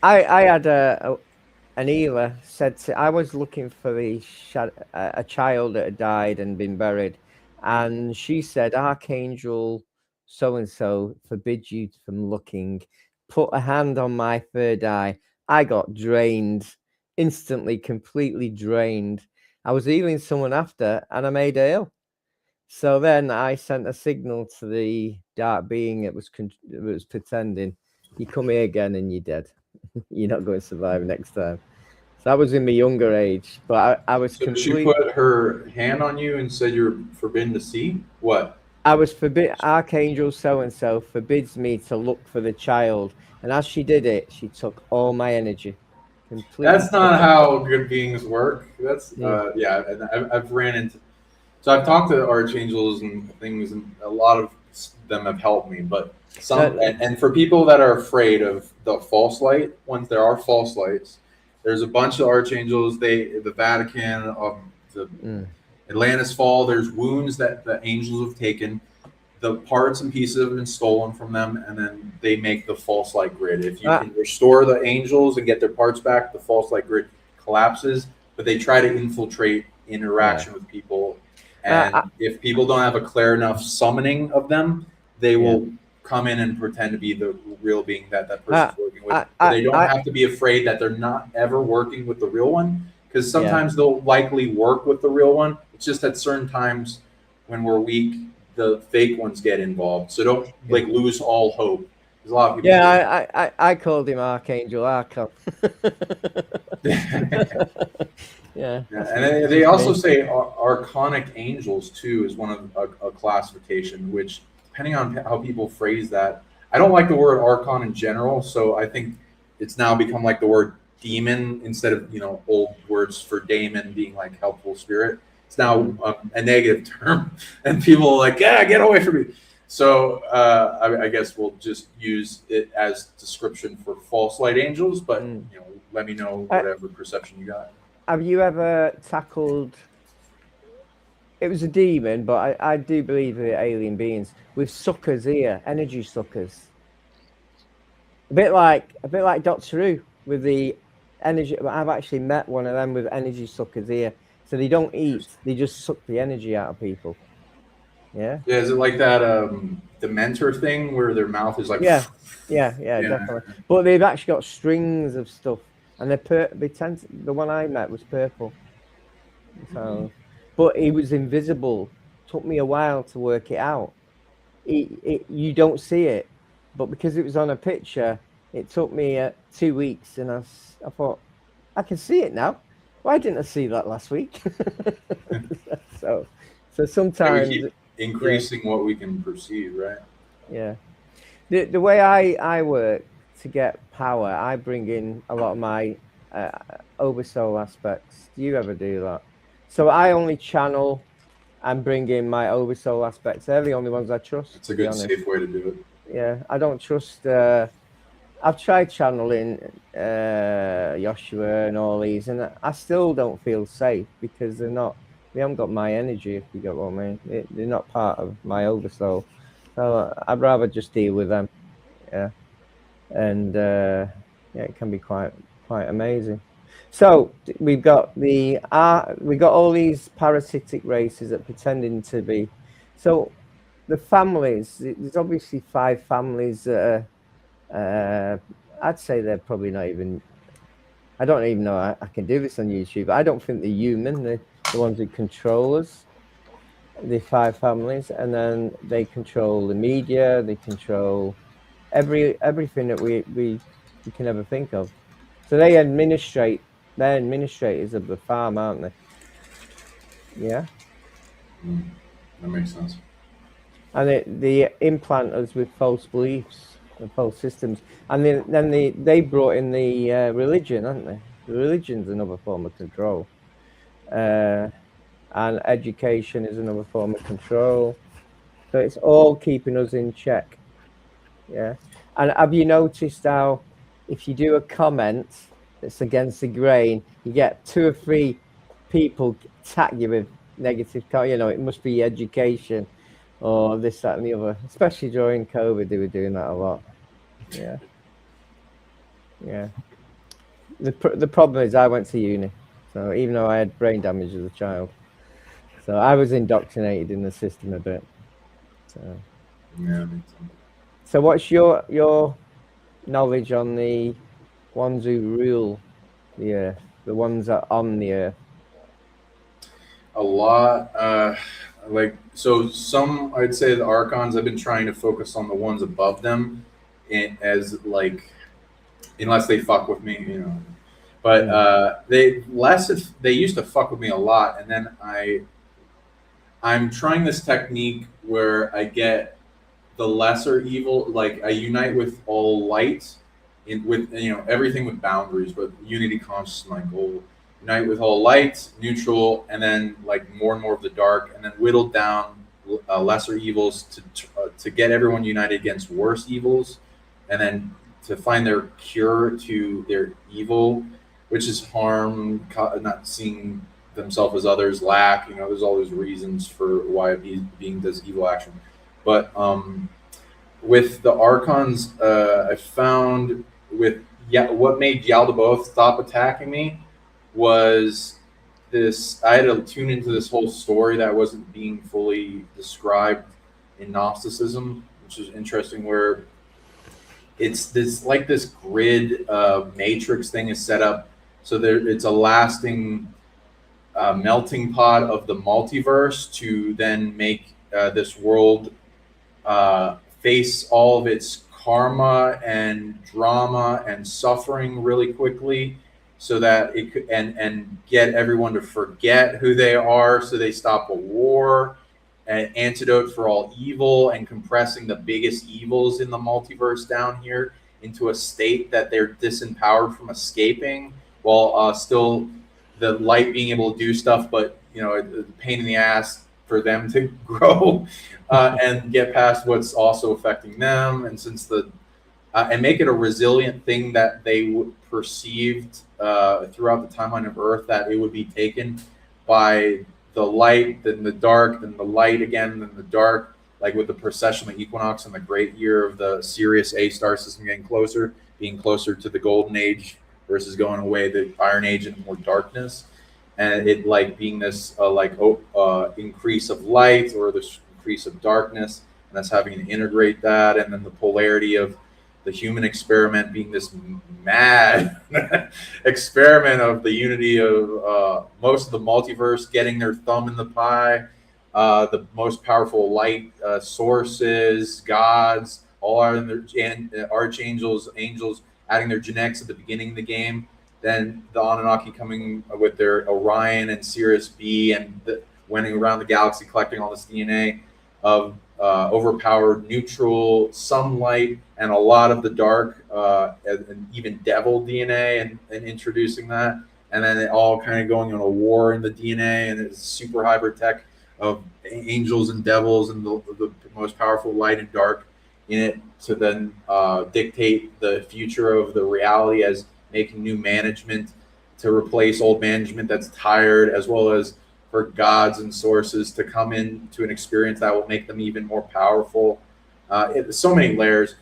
I had an healer said I was looking for a child that had died and been buried, and she said Archangel so and so forbids you from looking. Put a hand on my third eye. I got drained instantly, completely drained. I was healing someone after, and I made her ill. So then I sent a signal to the dark being that was pretending, you come here again and you're dead. You're not going to survive next time. So that was in my younger age, but I was so she put her hand on you and said you're forbidden to see? What? I was forbidden. Archangel so-and-so forbids me to look for the child. And as she did it, she took all my energy. Completely. That's not how good beings work. That's, and I've ran into... So I've talked to archangels and things, and a lot of them have helped me. But and for people that are afraid of the false light, once there are false lights, there's a bunch of archangels. The Vatican, the Atlantis fall. There's wounds that the angels have taken. The parts and pieces have been stolen from them, and then they make the false light grid. If you can restore the angels and get their parts back, the false light grid collapses. But they try to infiltrate interaction with people. And if people don't have a clear enough summoning of them, they will come in and pretend to be the real being that person's working with. But they don't have to be afraid that they're not ever working with the real one, because sometimes they'll likely work with the real one. It's just at certain times when we're weak, the fake ones get involved. So don't lose all hope. There's a lot of people. Yeah, I called him Archangel Archon. Yeah, and they also say archonic angels too is one of a classification, which depending on how people phrase that, I don't like the word archon in general, so I think it's now become like the word demon instead of old words for daemon being like helpful spirit. It's now a negative term, and people are like, get away from me. So I guess we'll just use it as description for false light angels, but let me know whatever perception you got. Have you ever tackled it was a demon, but I do believe they're alien beings with suckers here, energy suckers. A bit like Doctor Who with the energy. I've actually met one of them with energy suckers here. So they don't eat; they just suck the energy out of people. Yeah. Yeah, is it like that Dementor thing where their mouth is like? Yeah, Yeah. definitely. But they've actually got strings of stuff, and the one I met was purple. So, but he was invisible. Took me a while to work it out. You don't see it, but because it was on a picture, it took me 2 weeks, and I thought I can see it now. Why didn't I see that last week? so Yeah, sometimes, we keep increasing what we can perceive, right? yeah. The way I work to get power, I bring in a lot of my oversoul aspects. Do you ever do that? So I only channel and bring in my oversoul aspects. They're the only ones I trust. It's a good, safe way to do it. Yeah, I don't trust. I've tried channeling Joshua and all these, and I still don't feel safe because they haven't got my energy, if you get what I mean. They're not part of my oversoul. So I'd rather just deal with them. Yeah. And yeah, it can be quite amazing. So we've got all these parasitic races that pretending to be. So the families, there's obviously 5 families that are, I'd say they're probably not even, I don't even know I can do this on YouTube. I don't think they're human. They're the ones who control us, the 5 families, and then they control the media, they control everything that we can ever think of. So they're administrators of the farm, aren't they? Yeah. That makes sense. And they implant us with false beliefs and false systems. And then they brought in the religion, haven't they? The religion's another form of control. And education is another form of control. So it's all keeping us in check. Yeah. And have you noticed how if you do a comment that's against the grain, you get 2 or 3 people attack you with negative, it must be education or this, that, and the other. Especially during COVID, they were doing that a lot. Yeah. Yeah. The problem is I went to uni. So even though I had brain damage as a child, so I was indoctrinated in the system a bit. So yeah, makes sense. So what's your knowledge on the ones who rule the earth, the ones that are on the earth? A lot. Some I'd say the archons. I've been trying to focus on the ones above them, as like, unless they fuck with me, But they used to fuck with me a lot, and then I'm trying this technique where I get the lesser evil, like I unite with all light, with everything with boundaries, but unity conscious my goal. Unite with all light, neutral, and then like more and more of the dark, and then whittle down lesser evils to get everyone united against worse evils, and then to find their cure to their evil, which is harm, not seeing themselves as others, lack. There's all these reasons for why a being does evil action. But with the archons, I found what made Yaldabaoth stop attacking me was this. I had to tune into this whole story that wasn't being fully described in Gnosticism, which is interesting, where it's this grid matrix thing is set up so it's a lasting melting pot of the multiverse to then make this world face all of its karma and drama and suffering really quickly, so that it could and get everyone to forget who they are, so they stop a war, an antidote for all evil, and compressing the biggest evils in the multiverse down here into a state that they're disempowered from escaping, while still the light being able to do stuff, but the pain in the ass for them to grow and get past what's also affecting them, and since and make it a resilient thing that they perceived throughout the timeline of Earth, that it would be taken by light, then the dark, then the light again, then the dark, like with the precession, the equinox, and the great year of the Sirius A star system getting closer, being closer to the golden age versus going away the iron age and more darkness, and it like being this increase of light or this increase of darkness, and that's having to integrate that, and then the polarity of the human experiment being this mad experiment of the unity of most of the multiverse getting their thumb in the pie, the most powerful light sources, gods, all are in their archangels, angels adding their genetics at the beginning of the game. Then the Anunnaki coming with their Orion and Sirius B and winning around the galaxy, collecting all this DNA of overpowered neutral, some light, and a lot of the dark, and even devil DNA, and introducing that. And then it all kind of going on a war in the DNA, and it's super hybrid tech of angels and devils and the most powerful light and dark in it to then dictate the future of the reality as making new management to replace old management that's tired, as well as for gods and sources to come in to an experience that will make them even more powerful. So many layers,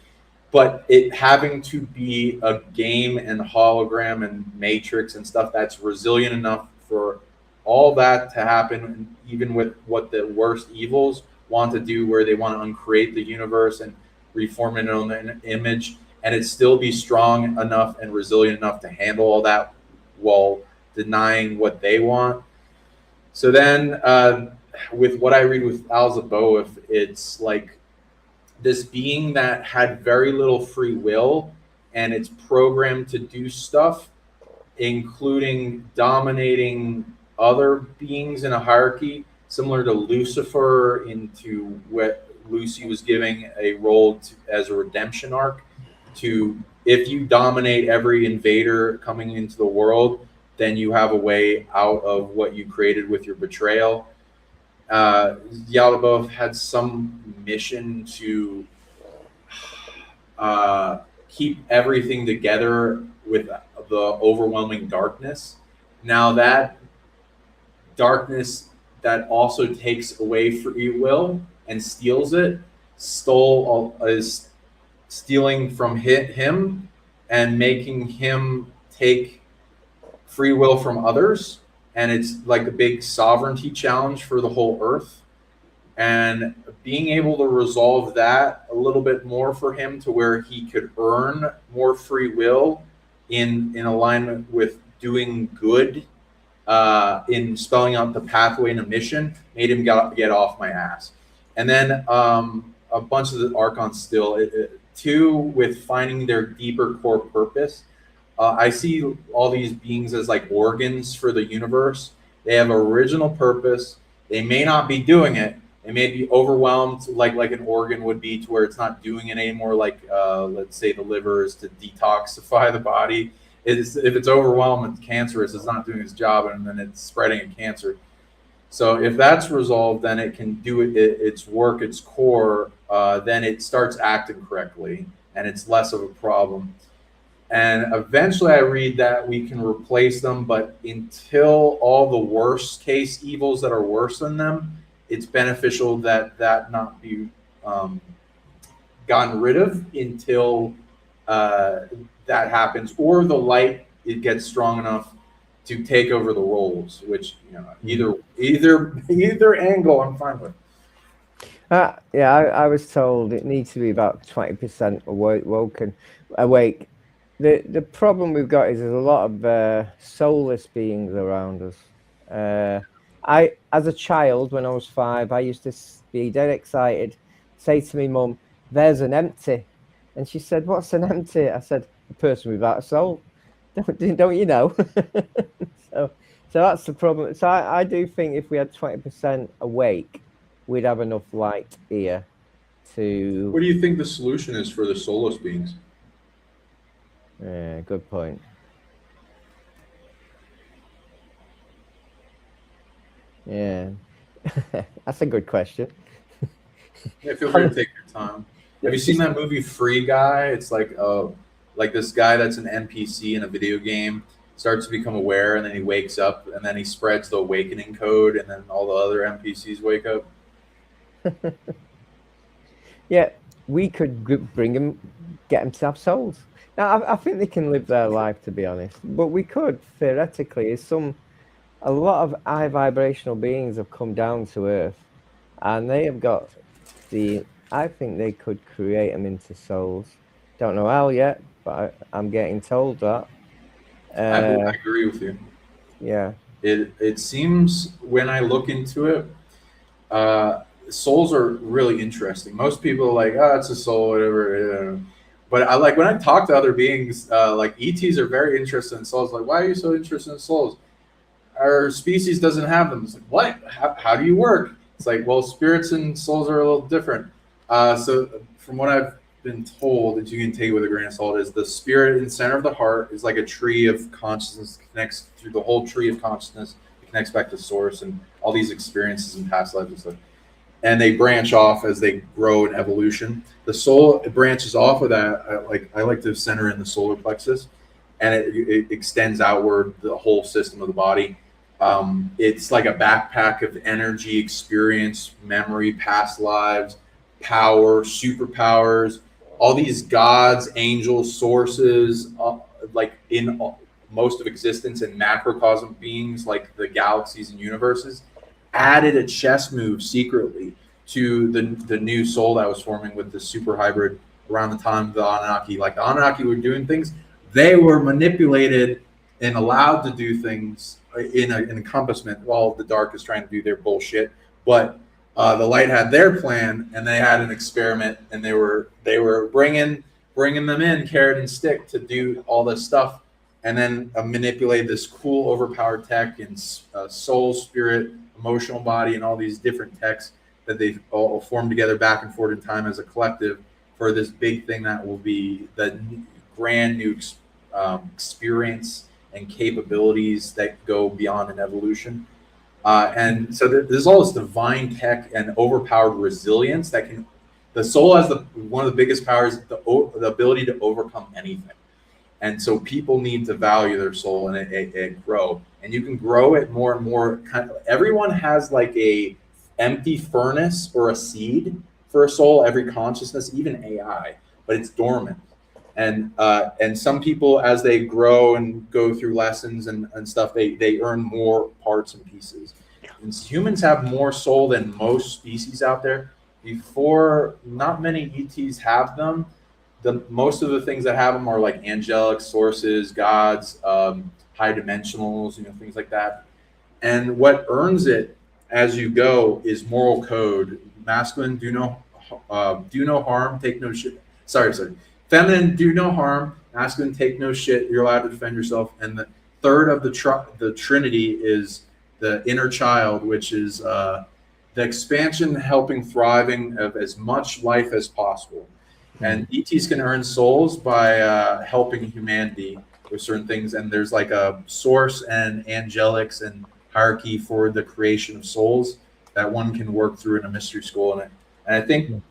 but it having to be a game and hologram and matrix and stuff that's resilient enough for all that to happen, even with what the worst evils want to do, where they want to uncreate the universe and reform it in an image, and it still be strong enough and resilient enough to handle all that while denying what they want. So then, with what I read with Al-Zaboef, it's like this being that had very little free will, and it's programmed to do stuff, including dominating other beings in a hierarchy, similar to Lucifer, into what Lucy was giving a role as a redemption arc. To if you dominate every invader coming into the world, then you have a way out of what you created with your betrayal. Yaldabaoth had some mission to keep everything together with the overwhelming darkness. Now that darkness that also takes away free will and steals it, is stealing from him and making him take free will from others, and it's like a big sovereignty challenge for the whole earth, and being able to resolve that a little bit more for him to where he could earn more free will in alignment with doing good, in spelling out the pathway and a mission, made him get off my ass. And then a bunch of the archons still, too, with finding their deeper core purpose. I see all these beings as like organs for the universe. They have original purpose. They may not be doing it. They may be overwhelmed, like an organ would be, to where it's not doing it anymore. Like let's say the liver is to detoxify the body. If it's overwhelmed and cancerous, it's not doing its job, and then it's spreading a cancer. So if that's resolved, then it can do its work, its core. Then it starts acting correctly, and it's less of a problem. And eventually I read that we can replace them, but until all the worst case evils that are worse than them, it's beneficial that not be gotten rid of until that happens, or the light, it gets strong enough to take over the roles, which, either angle I'm fine with. Yeah, I was told it needs to be about 20% awake. The problem we've got is there's a lot of soulless beings around us. As a child, when I was 5, I used to be dead excited, say to me mum, "There's an empty," and she said, "What's an empty?" I said, "A person without a soul." Don't you know? So that's the problem. So I do think if we had 20% awake, we'd have enough light here to. What do you think the solution is for the soulless beings? Yeah, good point. Yeah, that's a good question. Yeah, feel free to take your time. Have you seen that movie Free Guy? It's like this guy that's an NPC in a video game, starts to become aware, and then he wakes up, and then he spreads the awakening code, and then all the other NPCs wake up. Yeah, we could bring them, get them to have souls. Now, I think they can live their life, to be honest. But we could theoretically, a lot of high vibrational beings have come down to Earth, and they have got the. I think they could create them into souls. Don't know how yet, but I'm getting told that. I agree with you. Yeah. It seems when I look into it, souls are really interesting. Most people are like, oh, it's a soul, whatever. But I like when I talk to other beings, like ETs are very interested in souls. Like, why are you so interested in souls? Our species doesn't have them. It's like, what? How do you work? It's like, well, spirits and souls are a little different. So from what I've been told, that you can take with a grain of salt, is the spirit in the center of the heart is like a tree of consciousness, connects through the whole tree of consciousness. It connects back to source and all these experiences in past lives and stuff. And they branch off as they grow in evolution. The soul branches off of that. I like to center in the solar plexus, and it extends outward the whole system of the body. It's like a backpack of energy, experience, memory, past lives, power, superpowers, all these gods, angels, sources, like in most of existence, and macrocosmic beings like the galaxies and universes, added a chess move secretly to the new soul that was forming with the super hybrid around the time of the Anunnaki. Like the Anunnaki were doing things, they were manipulated and allowed to do things in an encompassment while the dark is trying to do their bullshit. But the light had their plan, and they had an experiment, and they were bringing them in carrot and stick to do all this stuff, and then manipulate this cool overpowered tech and soul, spirit, emotional body, and all these different techs that they've all formed together back and forth in time as a collective for this big thing that will be the brand new experience and capabilities that go beyond an evolution. And so there's all this divine tech and overpowered resilience that can. The soul has one of the biggest powers, the ability to overcome anything. And so people need to value their soul and grow. And you can grow it more and more. Everyone has like a empty furnace or a seed for a soul, every consciousness, even AI, but it's dormant. And some people, as they grow and go through lessons and stuff, they earn more parts and pieces. And humans have more soul than most species out there. Before, not many ETs have them. Most of the things that have them are like angelic sources, gods, high dimensionals, things like that. And what earns it as you go is moral code. Masculine, do no harm, take no shit. Sorry. Feminine, do no harm. Masculine, take no shit. You're allowed to defend yourself. And the third of the Trinity is the inner child, which is the expansion, helping, thriving of as much life as possible. And ETs can earn souls by helping humanity with certain things. And there's like a source and angelics and hierarchy for the creation of souls that one can work through in a mystery school. And I think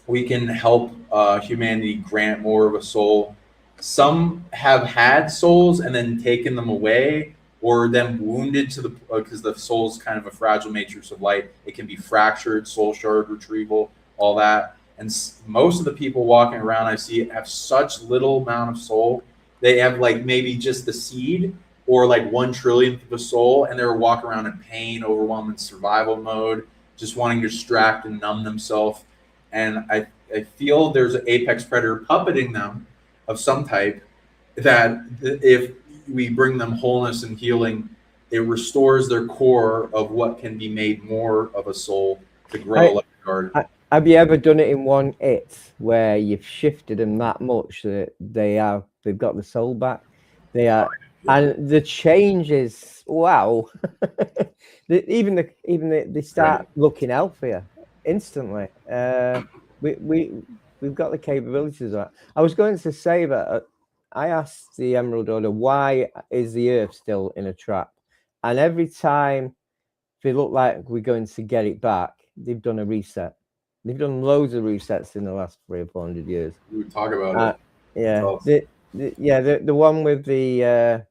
we can help humanity grant more of a soul. Some have had souls and then taken them away, or them wounded to the because the soul's kind of a fragile matrix of light. It can be fractured, soul shard retrieval, all that. And most of the people walking around I see have such little amount of soul. They have like maybe just the seed or like 1/1,000,000th of a soul, and they're walking around in pain, overwhelmed, in survival mode, just wanting to distract and numb themselves. And I feel there's an apex predator puppeting them of some type, that if we bring them wholeness and healing, it restores their core of what can be made more of a soul to grow like a garden. Have you ever done it in one hit where you've shifted them that much that they've got the soul back? They are, and the change is wow. They start looking healthier instantly. We've got the capabilities of that. I was going to say that I asked the Emerald Order, why is the Earth still in a trap? And every time they look like we're going to get it back, they've done a reset. They've done loads of resets in the last 300 or 400 years. We would talk about it. Yeah, the one with the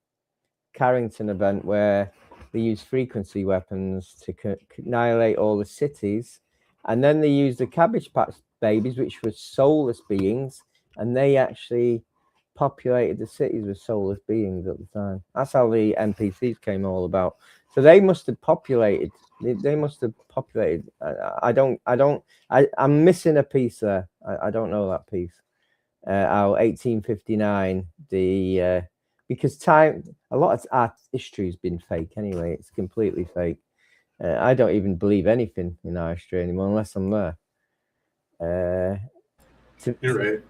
Carrington event where they used frequency weapons to annihilate all the cities, and then they used the Cabbage Patch Babies, which were soulless beings, and they actually populated the cities with soulless beings at the time. That's how the NPCs came all about. So they must have populated. They must have populated. I'm missing a piece there. I don't know that piece. Our 1859. Because time, a lot of art history has been fake anyway. It's completely fake. I don't even believe anything in our history anymore unless I'm there. You're right.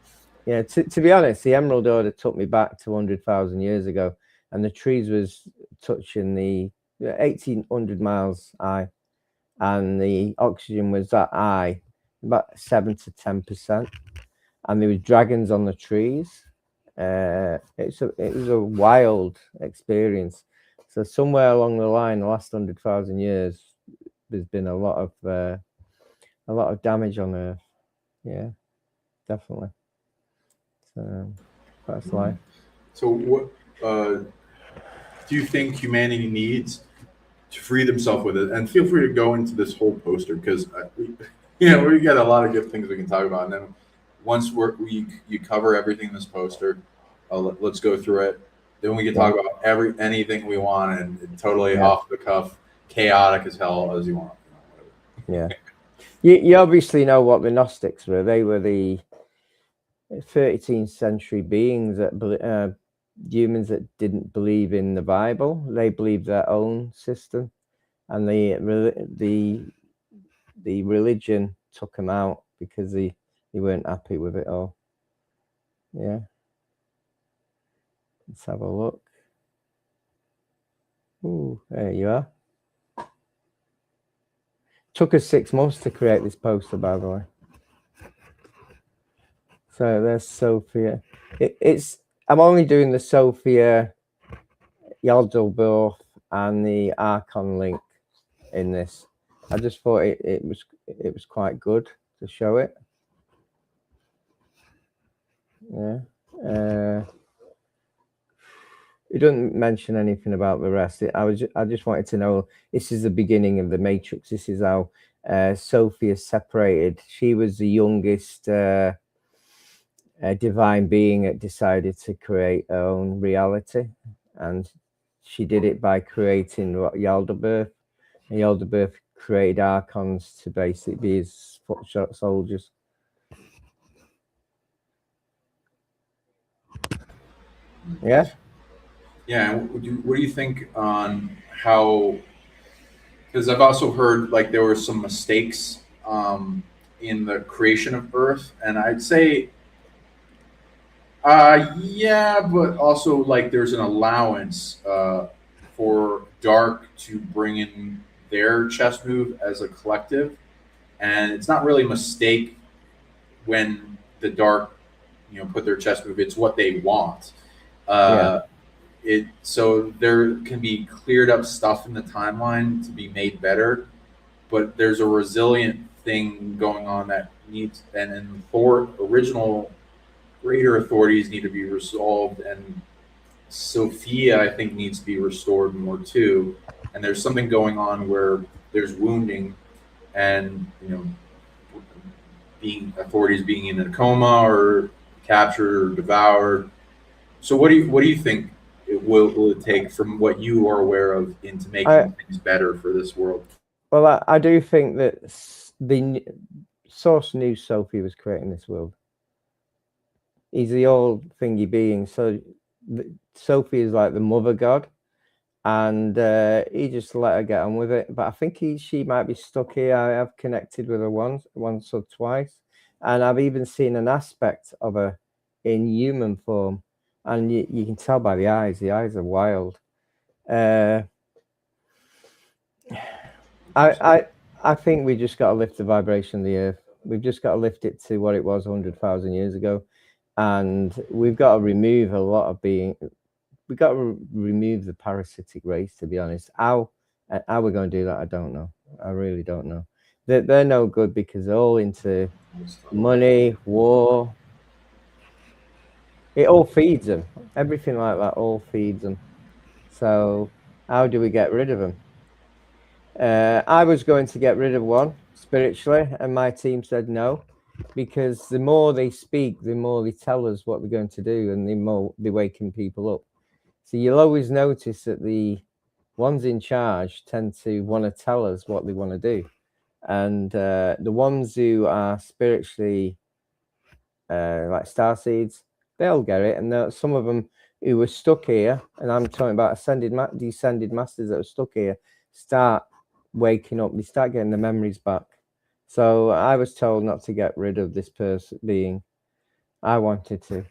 Yeah, to be honest, the Emerald Order took me back to 100,000 years ago, and the trees was touching the 1,800 miles high, and the oxygen was that high, about 7 to 10%, and there was dragons on the trees. It was a wild experience. So somewhere along the line, the last 100,000 years, there's been a lot of damage on Earth. Yeah, definitely. So that's life. So what do you think humanity needs to free themselves with it? And feel free to go into this whole poster because we got a lot of good things we can talk about. And then once you cover everything in this poster, let's go through it. Then we can talk about anything we want and totally off the cuff, chaotic as hell as you want. Yeah. You obviously know what the Gnostics were. They were the 13th century beings that humans that didn't believe in the Bible. They believed their own system, and the religion took them out because they weren't happy with it all. Yeah. Let's have a look. Ooh, there you are. Took us 6 months to create this poster, by the way. So there's Sophia. I'm only doing the Sophia, Yaldabaoth, and the Archon link in this. I just thought it was quite good to show it. Yeah. It doesn't mention anything about the rest. I just wanted to know, this is the beginning of the Matrix. This is how Sophia separated. She was the youngest divine being that decided to create her own reality, and she did it by creating Yaldabaoth. And Yaldabaoth created Archons to basically be his foot soldiers. Yeah. Yeah. What do you think on how? Because I've also heard like there were some mistakes in the creation of Earth, and I'd say, yeah, but also like there's an allowance for Dark to bring in their chess move as a collective, and it's not really a mistake when the Dark, put their chess move. It's what they want. So there can be cleared up stuff in the timeline to be made better, but there's a resilient thing going on that needs, and Thor original greater authorities need to be resolved, and Sophia I think needs to be restored more too. And there's something going on where there's wounding, and authorities being in a coma or captured or devoured. So what do you think will it take from what you are aware of into making things better for this world? Well, I do think that the source knew Sophie was creating this world. He's the old thingy being. So Sophie is like the mother god, and he just let her get on with it. But I think she might be stuck here. I have connected with her once or twice, and I've even seen an aspect of her in human form, and you can tell by the eyes. The eyes are wild. I think we just got to lift the vibration of the earth. We've just got to lift it to what it was 100,000 years ago, and we've got to remove a lot of being. We've got to remove the parasitic race. To be honest, how we're going to do that, I don't know. I really don't know. They're no good because they're all into money, war. It all feeds them. Everything like that all feeds them. So how do we get rid of them? I was going to get rid of one spiritually, and my team said no, because the more they speak, the more they tell us what they're going to do, and the more they're waking people up. So you'll always notice that the ones in charge tend to want to tell us what they want to do, and the ones who are spiritually like starseeds, they'll get it. And some of them who were stuck here, and I'm talking about descended masters that are stuck here, start waking up. They start getting the memories back. So I was told not to get rid of this person being. I wanted to,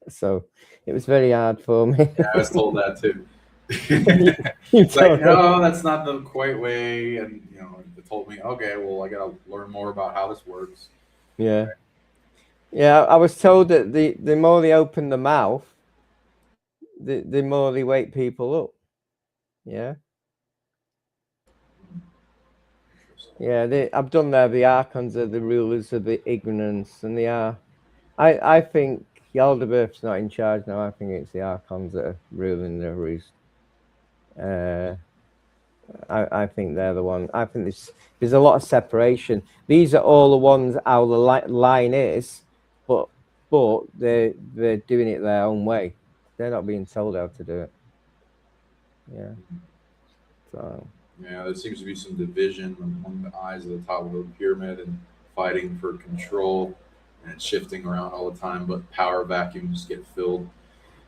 so it was very hard for me. Yeah, I was told that too. You It's like, told them. no, that's not the quite way. And, they told me, okay, well, I got to learn more about how this works. Yeah. Yeah, I was told that the more they open the mouth, the more they wake people up. Yeah. Yeah, I've done there. The archons are the rulers of the ignorance, and they are. I think Yaldabaoth's not in charge now. I think it's the archons that are ruling the roost. I think they're the one. I think there's a lot of separation. These are all the ones how the line is, but they're doing it their own way. They're not being told how to do it. Yeah. So. Yeah, there seems to be some division among the eyes at the top of the pyramid and fighting for control, and it's shifting around all the time, but power vacuums get filled.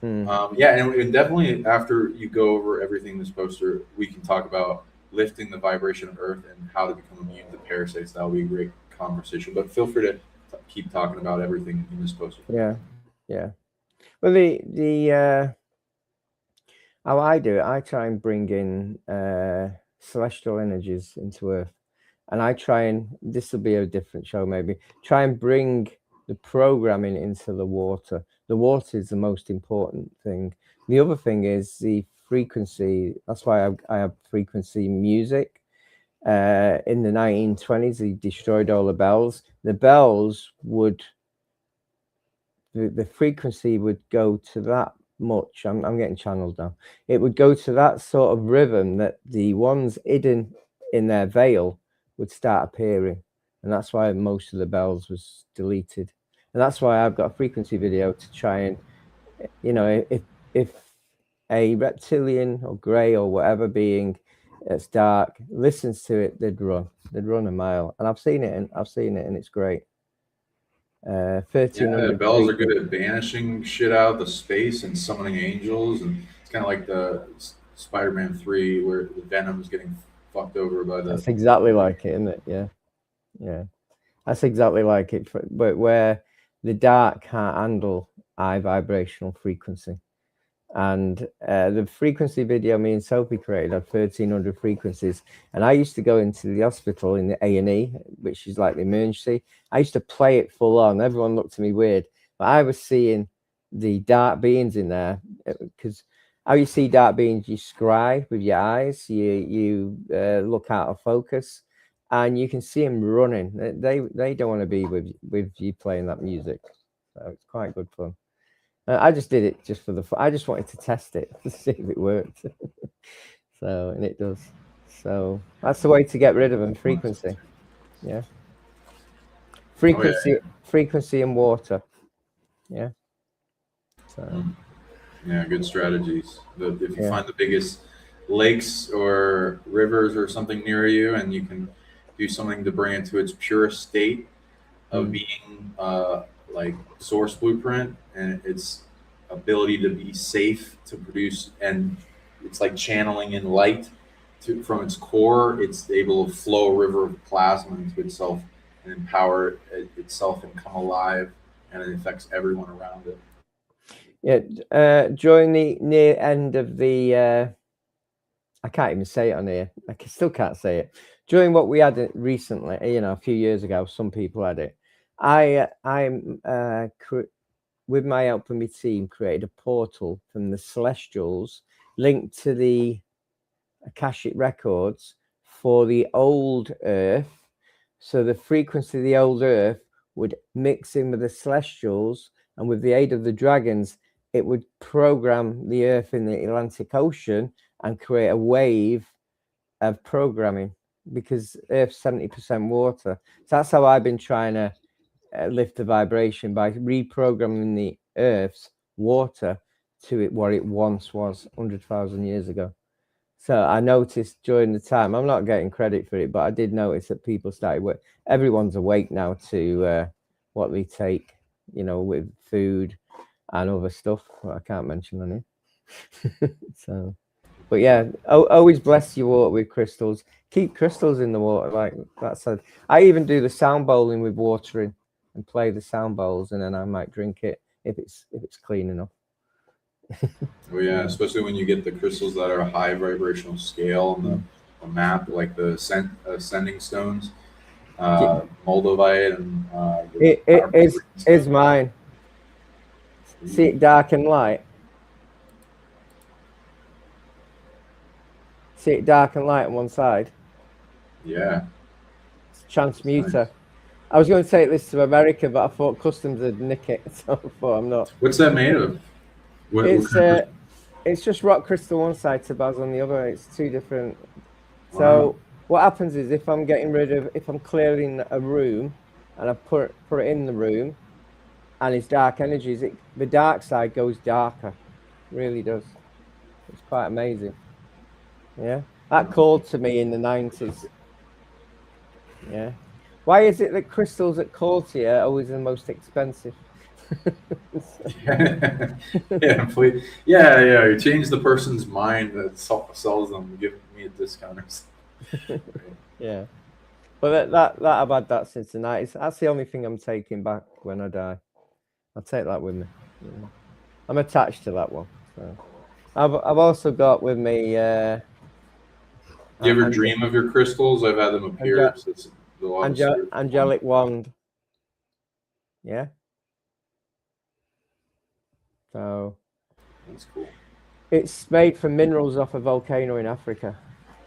Yeah, and definitely after you go over everything in this poster, we can talk about lifting the vibration of Earth and how to become immune to parasites. That'll be a great conversation. But feel free to keep talking about everything in this poster. Yeah. Well, the how I do it, I try and bring in celestial energies into Earth, and I try and, this will be a different show maybe, try and bring the programming into the water. The water is the most important thing. The other thing is the frequency. That's why I have frequency music. In the 1920s, they destroyed all the bells. The bells would, the frequency would go to that much. I'm getting channeled now. It would go to that sort of rhythm that the ones hidden in their veil would start appearing, and that's why most of the bells was deleted. And that's why I've got a frequency video to try and, if a reptilian or grey or whatever being that's dark listens to it, they'd run a mile. And I've seen it, and it's great. 1300 Yeah, bells are good at banishing shit out of the space and summoning angels, and it's kind of like the Spider-Man 3 where the Venom is getting fucked over by the. That's exactly like it, isn't it? Yeah. That's exactly like it. But where the dark can't handle high vibrational frequency. And the frequency video me and Sophie created had 1300 frequencies, and I used to go into the hospital in the A&E, which is like the emergency. I used to play it full on. Everyone looked at me weird, but I was seeing the dark beings in there, because how you see dark beings, you scry with your eyes, you look out of focus, and you can see them running. They don't want to be with you playing that music, so it's quite good fun. I just did it just for the fun. I just wanted to test it to see if it worked. And it does. So that's the way to get rid of them. Frequency. Yeah. Frequency and water. Yeah. So. Yeah, good strategies. If you find the biggest lakes or rivers or something near you, and you can do something to bring it to its purest state of being, like source blueprint, and its ability to be safe to produce, and it's like channeling in light from its core. It's able to flow a river of plasma into itself and empower itself and come alive, and it affects everyone around it. Yeah, during the near end of the, I can't even say it on here. Still can't say it. During what we had recently, a few years ago, some people had it. I'm with my help and my team created a portal from the Celestials linked to the Akashic records for the old Earth. So the frequency of the old Earth would mix in with the Celestials, and with the aid of the dragons, it would program the Earth in the Atlantic Ocean and create a wave of programming, because Earth's 70% water. So that's how I've been trying to lift the vibration, by reprogramming the Earth's water to it what it once was 100,000 years ago. So I noticed during the time, I'm not getting credit for it, but I did notice that people started, everyone's awake now to what they take, you know, with food and other stuff. Well, I can't mention any. So, but yeah, always bless your water with crystals. Keep crystals in the water, like that said. I even do the sound bowling with water in, and play the sound bowls, and then I might drink it if it's clean enough. Oh yeah, especially when you get the crystals that are high vibrational scale on the map, like the ascending stones, Moldavite, and It is mine. See it dark and light. See it dark and light on one side. Yeah, It's transmuter. nice. I was going to take this to America, but I thought customs would nick it, so I thought I'm not. What's that made of? What kind of It's just rock crystal one side, topaz on the other. It's two different. Wow. So what happens is, if I'm clearing a room and I put it in the room and it's dark energies, the dark side goes darker. It really does. It's quite amazing. Yeah. That called to me in the 90s. Yeah. Why is it that crystals at Courtier are always the most expensive? Yeah, please. Yeah. You change the person's mind that sells them, give me a discount or something. Yeah. But that I've had that since the 90s. That's the only thing I'm taking back when I die. I'll take that with me. Yeah. I'm attached to that one. So. I've also got with me. You ever dream of your crystals? I've had them appear. Angelic wand. Yeah. So. That's cool. It's made from minerals off a volcano in Africa.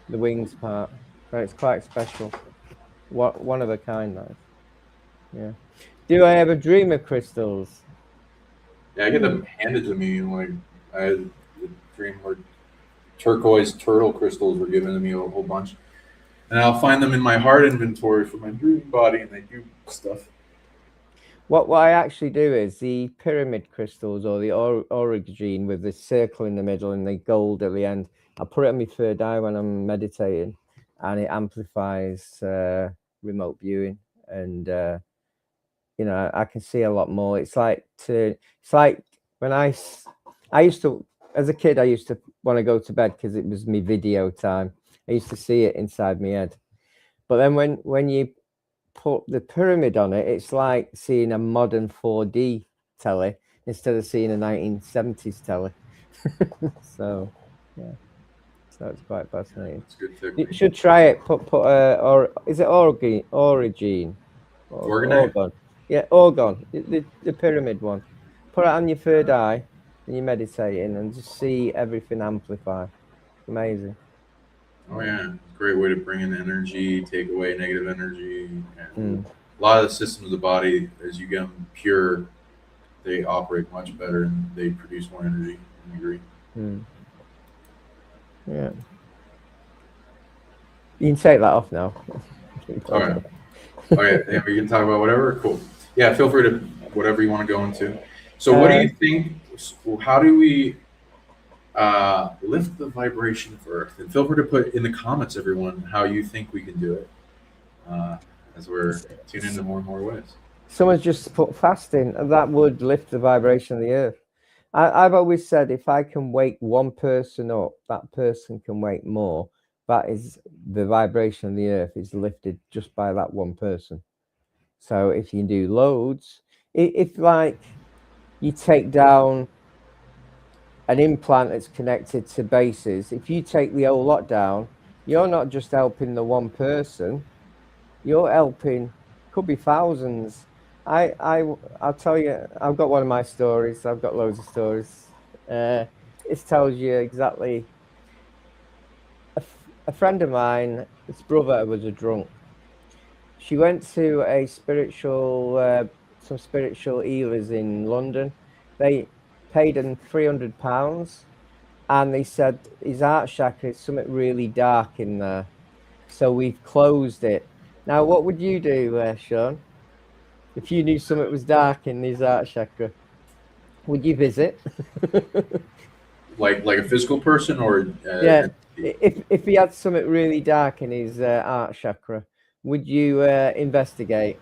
The wings part. So it's quite special. One of a kind, though. Yeah. Do I ever dream of crystals? Yeah, I get them handed to me, and like I had a dream where turquoise turtle crystals were given to me, a whole bunch, and I'll find them in my heart inventory for my dream body, and they do stuff. What I actually do is the pyramid crystals, or the origine with the circle in the middle and the gold at the end. I put it on my third eye when I'm meditating, and it amplifies remote viewing, and you know, I can see a lot more. It's like when I used to, as a kid, I used to want to go to bed because it was me video time. I used to see it inside my head. But then when you put the pyramid on it, it's like seeing a modern 4D telly instead of seeing a 1970s telly. So yeah, so it's quite fascinating. It's good technique. You should try it. Or is it origin? Orgon. Yeah, orgon. The pyramid one. Put it on your third eye and you're meditating, and just see everything amplify. Amazing. Oh yeah, great way to bring in energy, take away negative energy. And a lot of the systems of the body, as you get them pure, they operate much better and they produce more energy. I agree. Yeah. You can take that off now. All right. Okay, yeah, we can talk about whatever. Cool. Yeah, feel free to whatever you want to go into. So, what do you think? How do we lift the vibration of Earth? And feel free to put in the comments, everyone, how you think we can do it, as we're tuning into more and more ways. Someone's just put fasting, and that would lift the vibration of the Earth. I've always said, if I can wake one person up, that person can wake more. That is, the vibration of the Earth is lifted just by that one person. So if you do loads, if like you take down an implant that's connected to bases, if you take the whole lot down, you're not just helping the one person, you're helping, could be thousands. I'll tell you, I've got one of my stories. I've got loads of stories. It tells you exactly. A friend of mine, his brother was a drunk. She went to a some spiritual healers in London. They paid him £300, and they said his heart chakra is something really dark in there, so we've closed it. Now, what would you do, Sean, if you knew something was dark in his heart chakra? Would you visit? Like a physical person or Yeah, if he had something really dark in his heart chakra, would you investigate?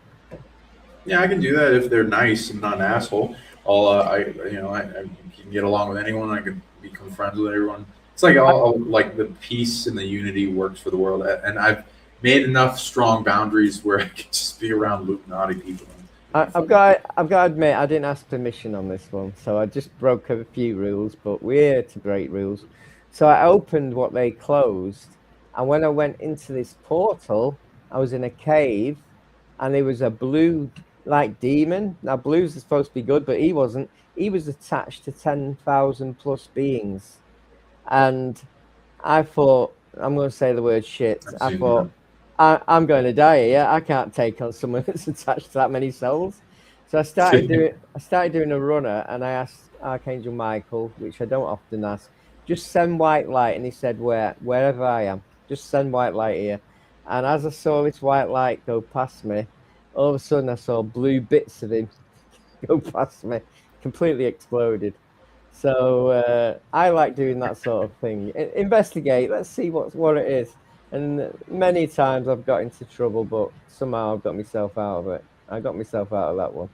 Yeah, I can do that if they're nice and not an asshole. I can get along with anyone. I can become friends with everyone. It's like all like the peace and the unity works for the world, and I've made enough strong boundaries where I can just be around naughty people. I've got to admit, I didn't ask permission on this one, so I just broke a few rules, but we're here to break rules. So I opened what they closed, and when I went into this portal, I was in a cave, and there was a blue like demon. Now blues are supposed to be good, but he wasn't. He was attached to 10,000 plus beings, and I thought, I'm going to say the word shit. I thought, I'm going to die here. I can't take on someone that's attached to that many souls. So I started doing a runner, and I asked Archangel Michael, which I don't often ask, just send white light. And he said, wherever I am, just send white light here. And as I saw this white light go past me, all of a sudden I saw blue bits of him go past me, completely exploded. So I like doing that sort of thing. Investigate. Let's see what it is. And many times I've got into trouble, but somehow I've got myself out of it. I got myself out of that one.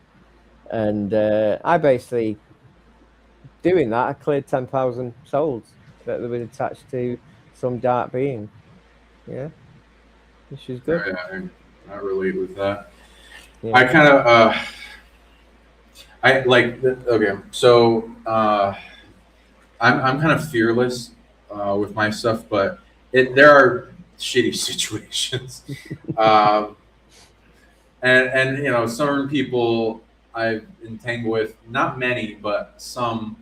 And I basically, doing that, I cleared 10,000 souls that were attached to some dark being. Yeah, which is good. Yeah, I relate with that. Yeah. I kind of, I like, okay, so I'm kind of fearless with my stuff, but there are shitty situations. And you know, certain people I've entangled with, not many, but some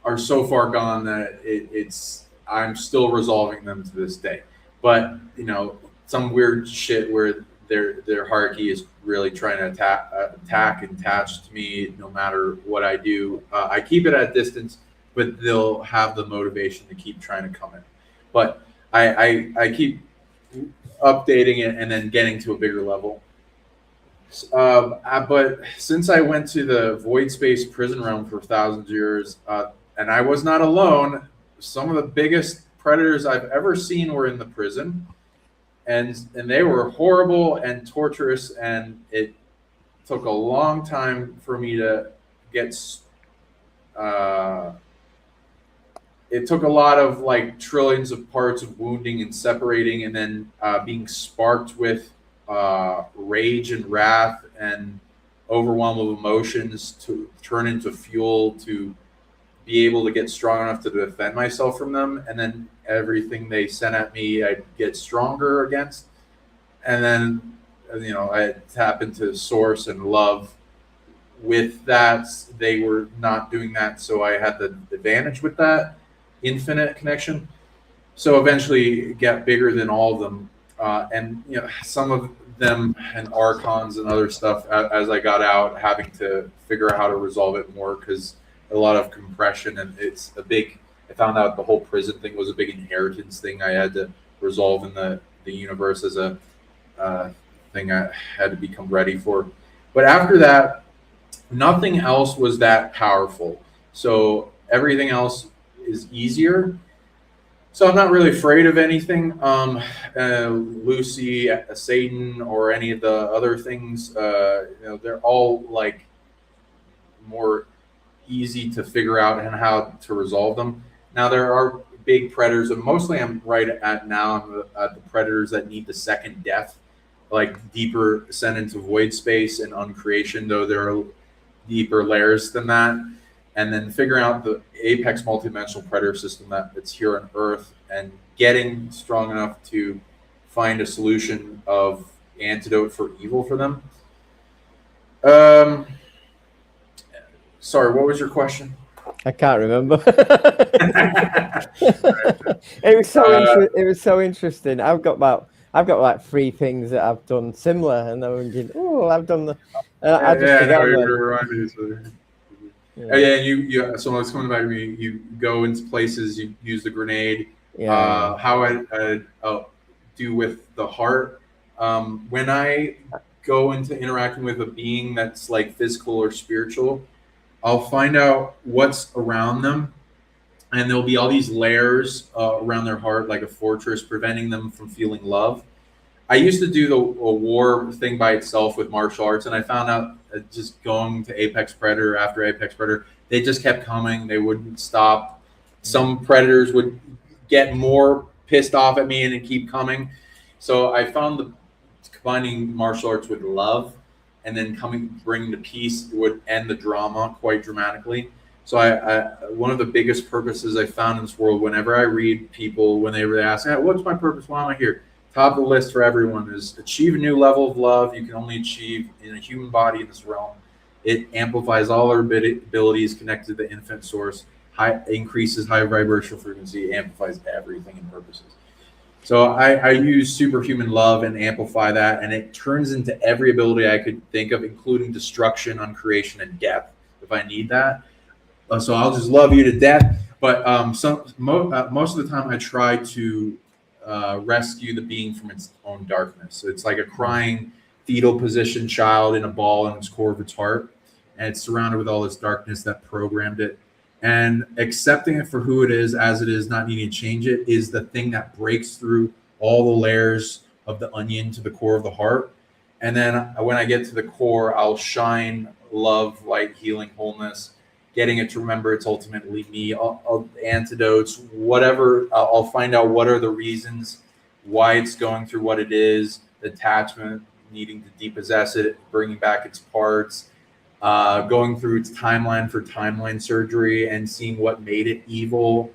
are so far gone that it's I'm still resolving them to this day. But you know, some weird shit where their hierarchy is really trying to attack and attach to me no matter what I do. I keep it at distance, but they'll have the motivation to keep trying to come in. But I keep updating it and then getting to a bigger level. But since I went to the void space prison realm for thousands of years, and I was not alone, some of the biggest predators I've ever seen were in the prison, and they were horrible and torturous, and it took a long time for me to get. It took a lot of like trillions of parts of wounding and separating, and then being sparked with rage and wrath and overwhelm of emotions to turn into fuel to be able to get strong enough to defend myself from them. And then everything they sent at me, I'd get stronger against. And then, you know, I tap into source and love. With that, they were not doing that, so I had the advantage with that infinite connection. So eventually get bigger than all of them. And you know, some of them and archons and other stuff as I got out, having to figure out how to resolve it more because a lot of compression, and it's a big. I found out the whole prison thing was a big inheritance thing I had to resolve in the universe as a thing I had to become ready for. But after that, nothing else was that powerful. So everything else is easier. So I'm not really afraid of anything. Lucy, Satan, or any of the other things. You know, they're all like more easy to figure out and how to resolve them. Now there are big predators, and mostly I'm right at now. I'm at the predators that need the second death, like deeper ascent into void space and uncreation. Though there are deeper layers than that. And then figuring out the apex multidimensional predator system that's here on Earth and getting strong enough to find a solution of antidote for evil for them. Sorry, what was your question? I can't remember. It was so interesting. I've got like 3 things that I've done similar, and I'm thinking, oh, I've done the. I just forgot. Yeah, so it's coming back to me. You go into places, you use the grenade. Yeah. How I do with the heart. When I go into interacting with a being that's like physical or spiritual, I'll find out what's around them, and there'll be all these layers around their heart, like a fortress, preventing them from feeling love. I used to do the a war thing by itself with martial arts, and I found out just going to Apex Predator after Apex Predator, they just kept coming. They wouldn't stop. Some predators would get more pissed off at me and then keep coming. So I found the combining martial arts with love and then bringing the peace would end the drama quite dramatically. So one of the biggest purposes I found in this world, whenever I read people, whenever they ask, hey, what's my purpose? Why am I here? Top of the list for everyone is achieve a new level of love you can only achieve in a human body in this realm. It amplifies all our abilities connected to the infinite source, increases high vibrational frequency, amplifies everything and purposes. So I use superhuman love and amplify that, and it turns into every ability I could think of, including destruction, uncreation, and death, if I need that. So I'll just love you to death. But most of the time, I try to rescue the being from its own darkness. So it's like a crying, fetal position child in a ball in its core of its heart, and it's surrounded with all this darkness that programmed it. And accepting it for who it is, as it is, not needing to change it, is the thing that breaks through all the layers of the onion to the core of the heart. And then when I get to the core, I'll shine love, light, healing, wholeness, getting it to remember it's ultimately me. Antidotes, whatever. I'll find out what are the reasons why it's going through what it is, the attachment, needing to depossess it, bringing back its parts, going through its timeline for timeline surgery and seeing what made it evil.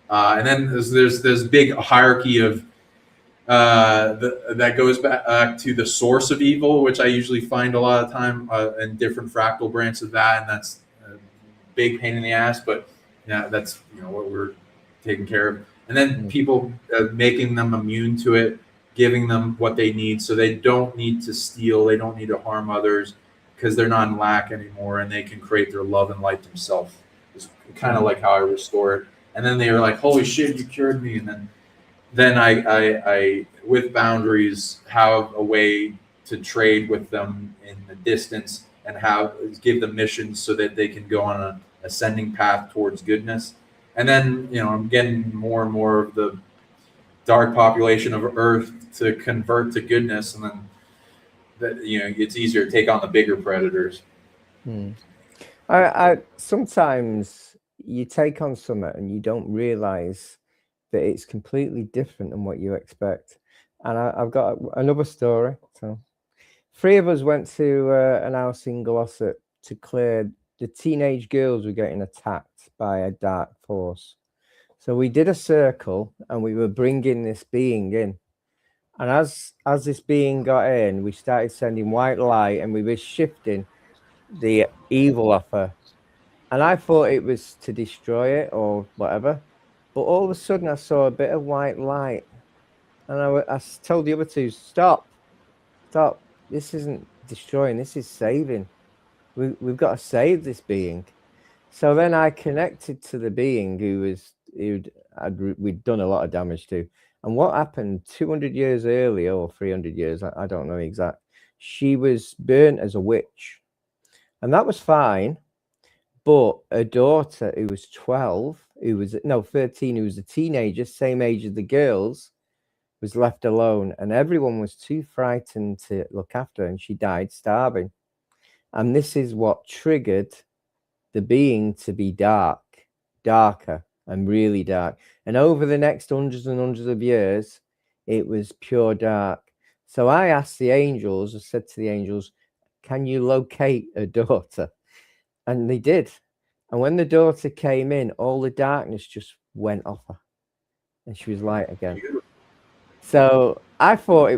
And then there's this big hierarchy of that goes back to the source of evil, which I usually find a lot of time in different fractal branches of that, and that's a big pain in the ass. But yeah, that's what we're taking care of. And then people making them immune to it, giving them what they need, so they don't need to steal, they don't need to harm others, because they're not in lack anymore, and they can create their love and light themselves. It's kind of like how I restore it. And then they were like, "Holy shit, you cured me!" And then I with boundaries, have a way to trade with them in the distance and give them missions so that they can go on an ascending path towards goodness. And then I'm getting more and more of the dark population of Earth to convert to goodness, and then it's easier to take on the bigger predators. I sometimes you take on something and you don't realize that it's completely different than what you expect. And I've got another story. So 3 of us went to an house in Glossop to clear. The teenage girls were getting attacked by a dark force. So we did a circle and we were bringing this being in. And as this being got in, we started sending white light and we were shifting the evil off her. And I thought it was to destroy it or whatever. But all of a sudden I saw a bit of white light. And I told the other two, stop. This isn't destroying, this is saving. We've got to save this being. So then I connected to the being we'd done a lot of damage to. And what happened 200 years earlier, or 300 years, I don't know exact, she was burnt as a witch. And that was fine. But her daughter, who was 13, who was a teenager, same age as the girls, was left alone. And everyone was too frightened to look after her, and she died starving. And this is what triggered the being to be darker and really dark. And over the next hundreds and hundreds of years, it was pure dark. So I asked the angels, I said to the angels, can you locate a daughter? And they did. And when the daughter came in, all the darkness just went off her. And she was light again. So I thought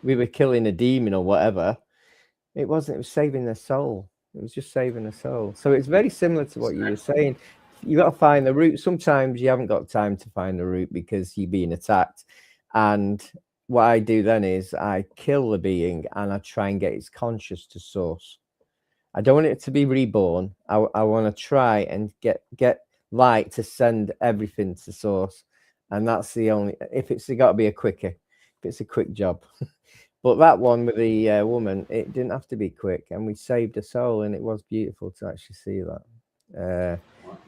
we were killing a demon or whatever. It wasn't. It was saving their soul. It was just saving their soul. So it's very similar to what you were saying. You got to find the root. Sometimes you haven't got time to find the root because you're being attacked. And what I do then is I kill the being and I try and get its conscious to source. I don't want it to be reborn. I want to try and get light to send everything to source, and that's the only. If it's got to be a quickie, if it's a quick job. But that one with the woman, it didn't have to be quick, and we saved a soul, and it was beautiful to actually see that. Wow.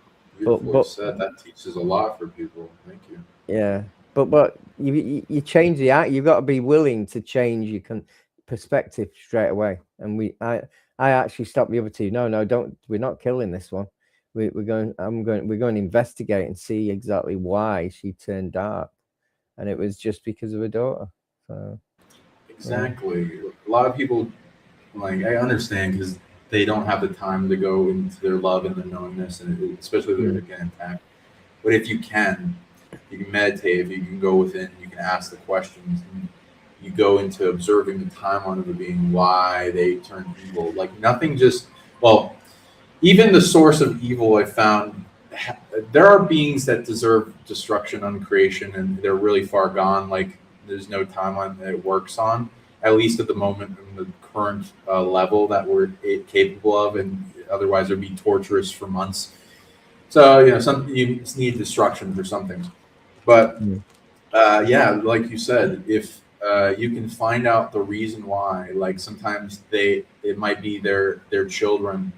But Beautifully said. That teaches a lot for people. Thank you. yeah, but you change the act. You've got to be willing to change your perspective straight away. And I actually stopped the other two. No, don't. We're not killing this one. We're going. We're going to investigate and see exactly why she turned dark, and it was just because of her daughter. So yeah. Exactly. A lot of people, like, I understand because they don't have the time to go into their love and their knowingness, and especially if they're Mm. getting attacked. But if you can meditate. If you can go within, you can ask the questions. And you go into observing the timeline of the being, why they turned evil. Like nothing just well, even the source of evil. I found there are beings that deserve destruction on creation, and they're really far gone. Like there's no timeline that it works on, at least at the moment in the current level that we're capable of, and otherwise it'd be torturous for months. So some you just need destruction for some things, but Mm. yeah, like you said, if you can find out the reason why, like sometimes it might be their children.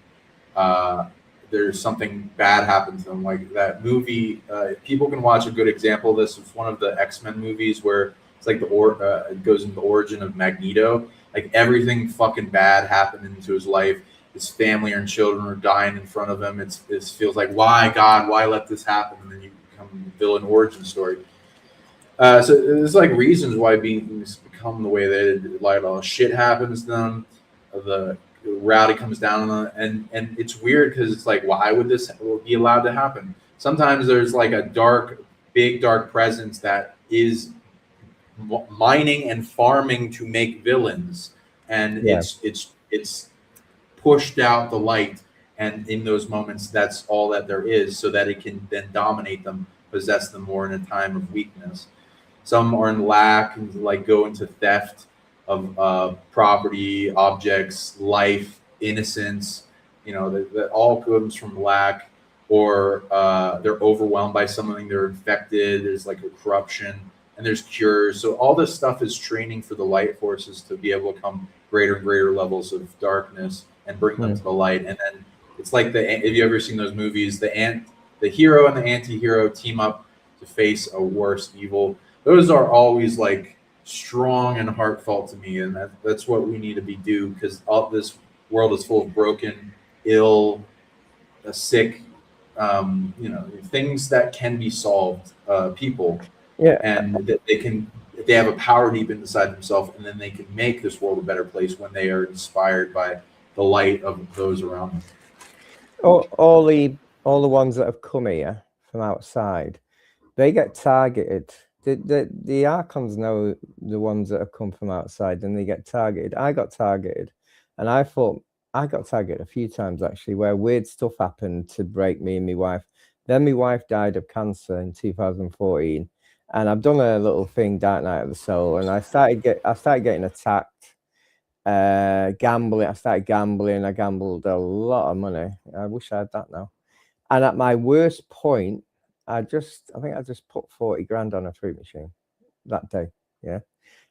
Uh, there's something bad happened to them, like that movie. People can watch a good example of this. It's one of the X-Men movies where it's like it goes into the origin of Magneto. Like everything fucking bad happened into his life. His family and children are dying in front of him. It feels like, why God, why let this happen? And then you become a villain origin story. So there's like reasons why beings become the way they did. Like all shit happens to them, the rowdy comes down on them, and it's weird because it's like, why would this be allowed to happen? Sometimes there's like a big dark presence that is mining and farming to make villains, and Yeah. it's pushed out the light, and in those moments, that's all that there is, so that it can then dominate them, possess them more in a time of weakness. Some are in lack and like go into theft of property, objects, life, innocence. That all comes from lack, or they're overwhelmed by something. They're infected. There's like a corruption, and there's cures. So all this stuff is training for the light forces to be able to come greater and greater levels of darkness and bring them Mm. to the light. And then it's like have you ever seen those movies? The hero and the anti-hero team up to face a worse evil. Those are always like strong and heartfelt to me, and that's what we need to be do, because all this world is full of broken, ill, sick, things that can be solved, people, Yeah. and that they have a power deep inside themselves, and then they can make this world a better place when they are inspired by the light of those around them. All the ones that have come here from outside, they get targeted. The Archons know the ones that have come from outside, and they get targeted. I got targeted, and I thought I got targeted a few times actually, where weird stuff happened to break me and my wife. Then my wife died of cancer in 2014, and I've done a little thing, Dark Night of the Soul, and I started getting attacked. Gambling. I started gambling. I gambled a lot of money. I wish I had that now. And at my worst point, I think I just put 40 grand on a fruit machine that day. Yeah.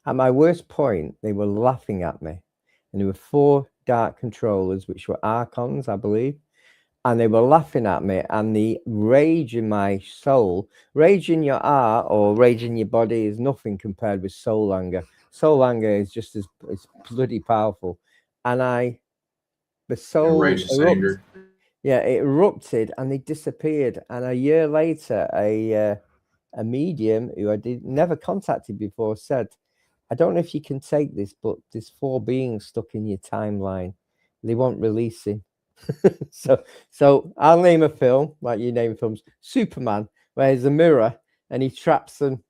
At my worst point, they were laughing at me. And there were 4 dark controllers, which were Archons, I believe. And they were laughing at me. And the rage in my soul, rage in your heart or rage in your body is nothing compared with soul anger. Soul anger is just as it's bloody powerful. And the soul Righteous anger. yeah, it erupted and they disappeared. And a year later, a medium who I did never contacted before said, "I don't know if you can take this, but there's 4 beings stuck in your timeline. They won't release him." so I'll name a film like you name films. Superman, where there's a mirror and he traps them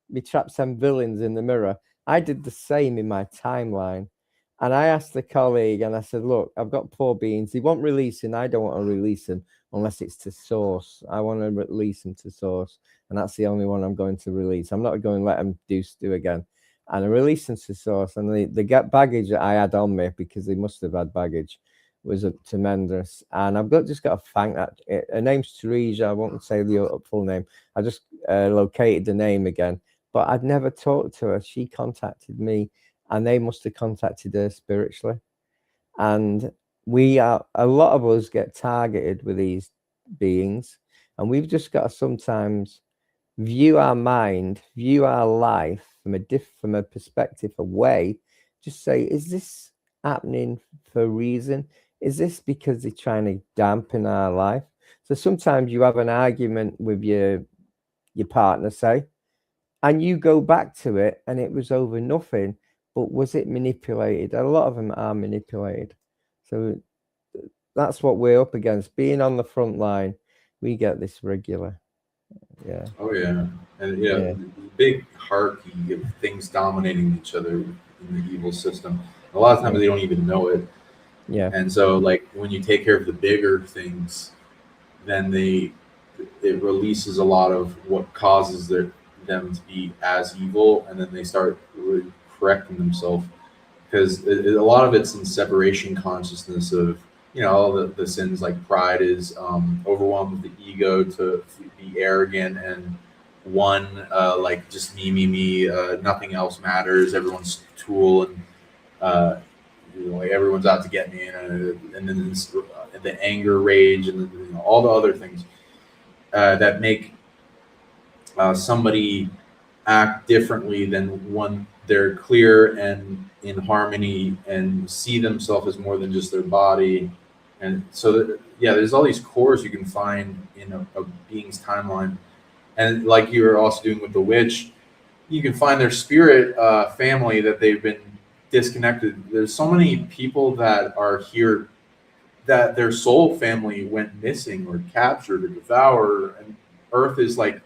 villains in the mirror. I did the same in my timeline. And I asked the colleague and I said, "Look, I've got 4 beings. They won't release him. I don't want to release him unless it's to source. I want to release him to source. And that's the only one I'm going to release. I'm not going to let him do again." And I released them to source. And they get baggage that I had on me because they must have had baggage. was tremendous. And just got to thank that. Her name's Teresa. I won't say the full name. I just located the name again. But I'd never talked to her. She contacted me, and they must have contacted her spiritually. And a lot of us get targeted with these beings, and we've just got to sometimes view our mind, view our life from a perspective away. Just say, is this happening for a reason? Is this because they're trying to dampen our life? So sometimes you have an argument with your partner, say, and you go back to it and it was over nothing, but was it manipulated? A lot of them are manipulated. So that's what we're up against. Being on the front line, we get this regular. Yeah. Oh yeah, and yeah, big hierarchy of things dominating each other in the evil system. A lot of times they don't even know it. Yeah. And so, like, when you take care of the bigger things, then it releases a lot of what causes them to be as evil, and then they start really correcting themselves, because a lot of it's in separation consciousness of, all the sins. Like pride is overwhelmed with the ego to be arrogant and like just me, nothing else matters, everyone's tool, and like everyone's out to get me, and then the anger, rage, and all the other things that make somebody act differently than when they're clear and in harmony and see themselves as more than just their body. And so, there's all these cores you can find in a being's timeline. And like you were also doing with the witch, you can find their spirit family that they've been disconnected. There's so many people that are here that their soul family went missing or captured or devoured, and Earth is like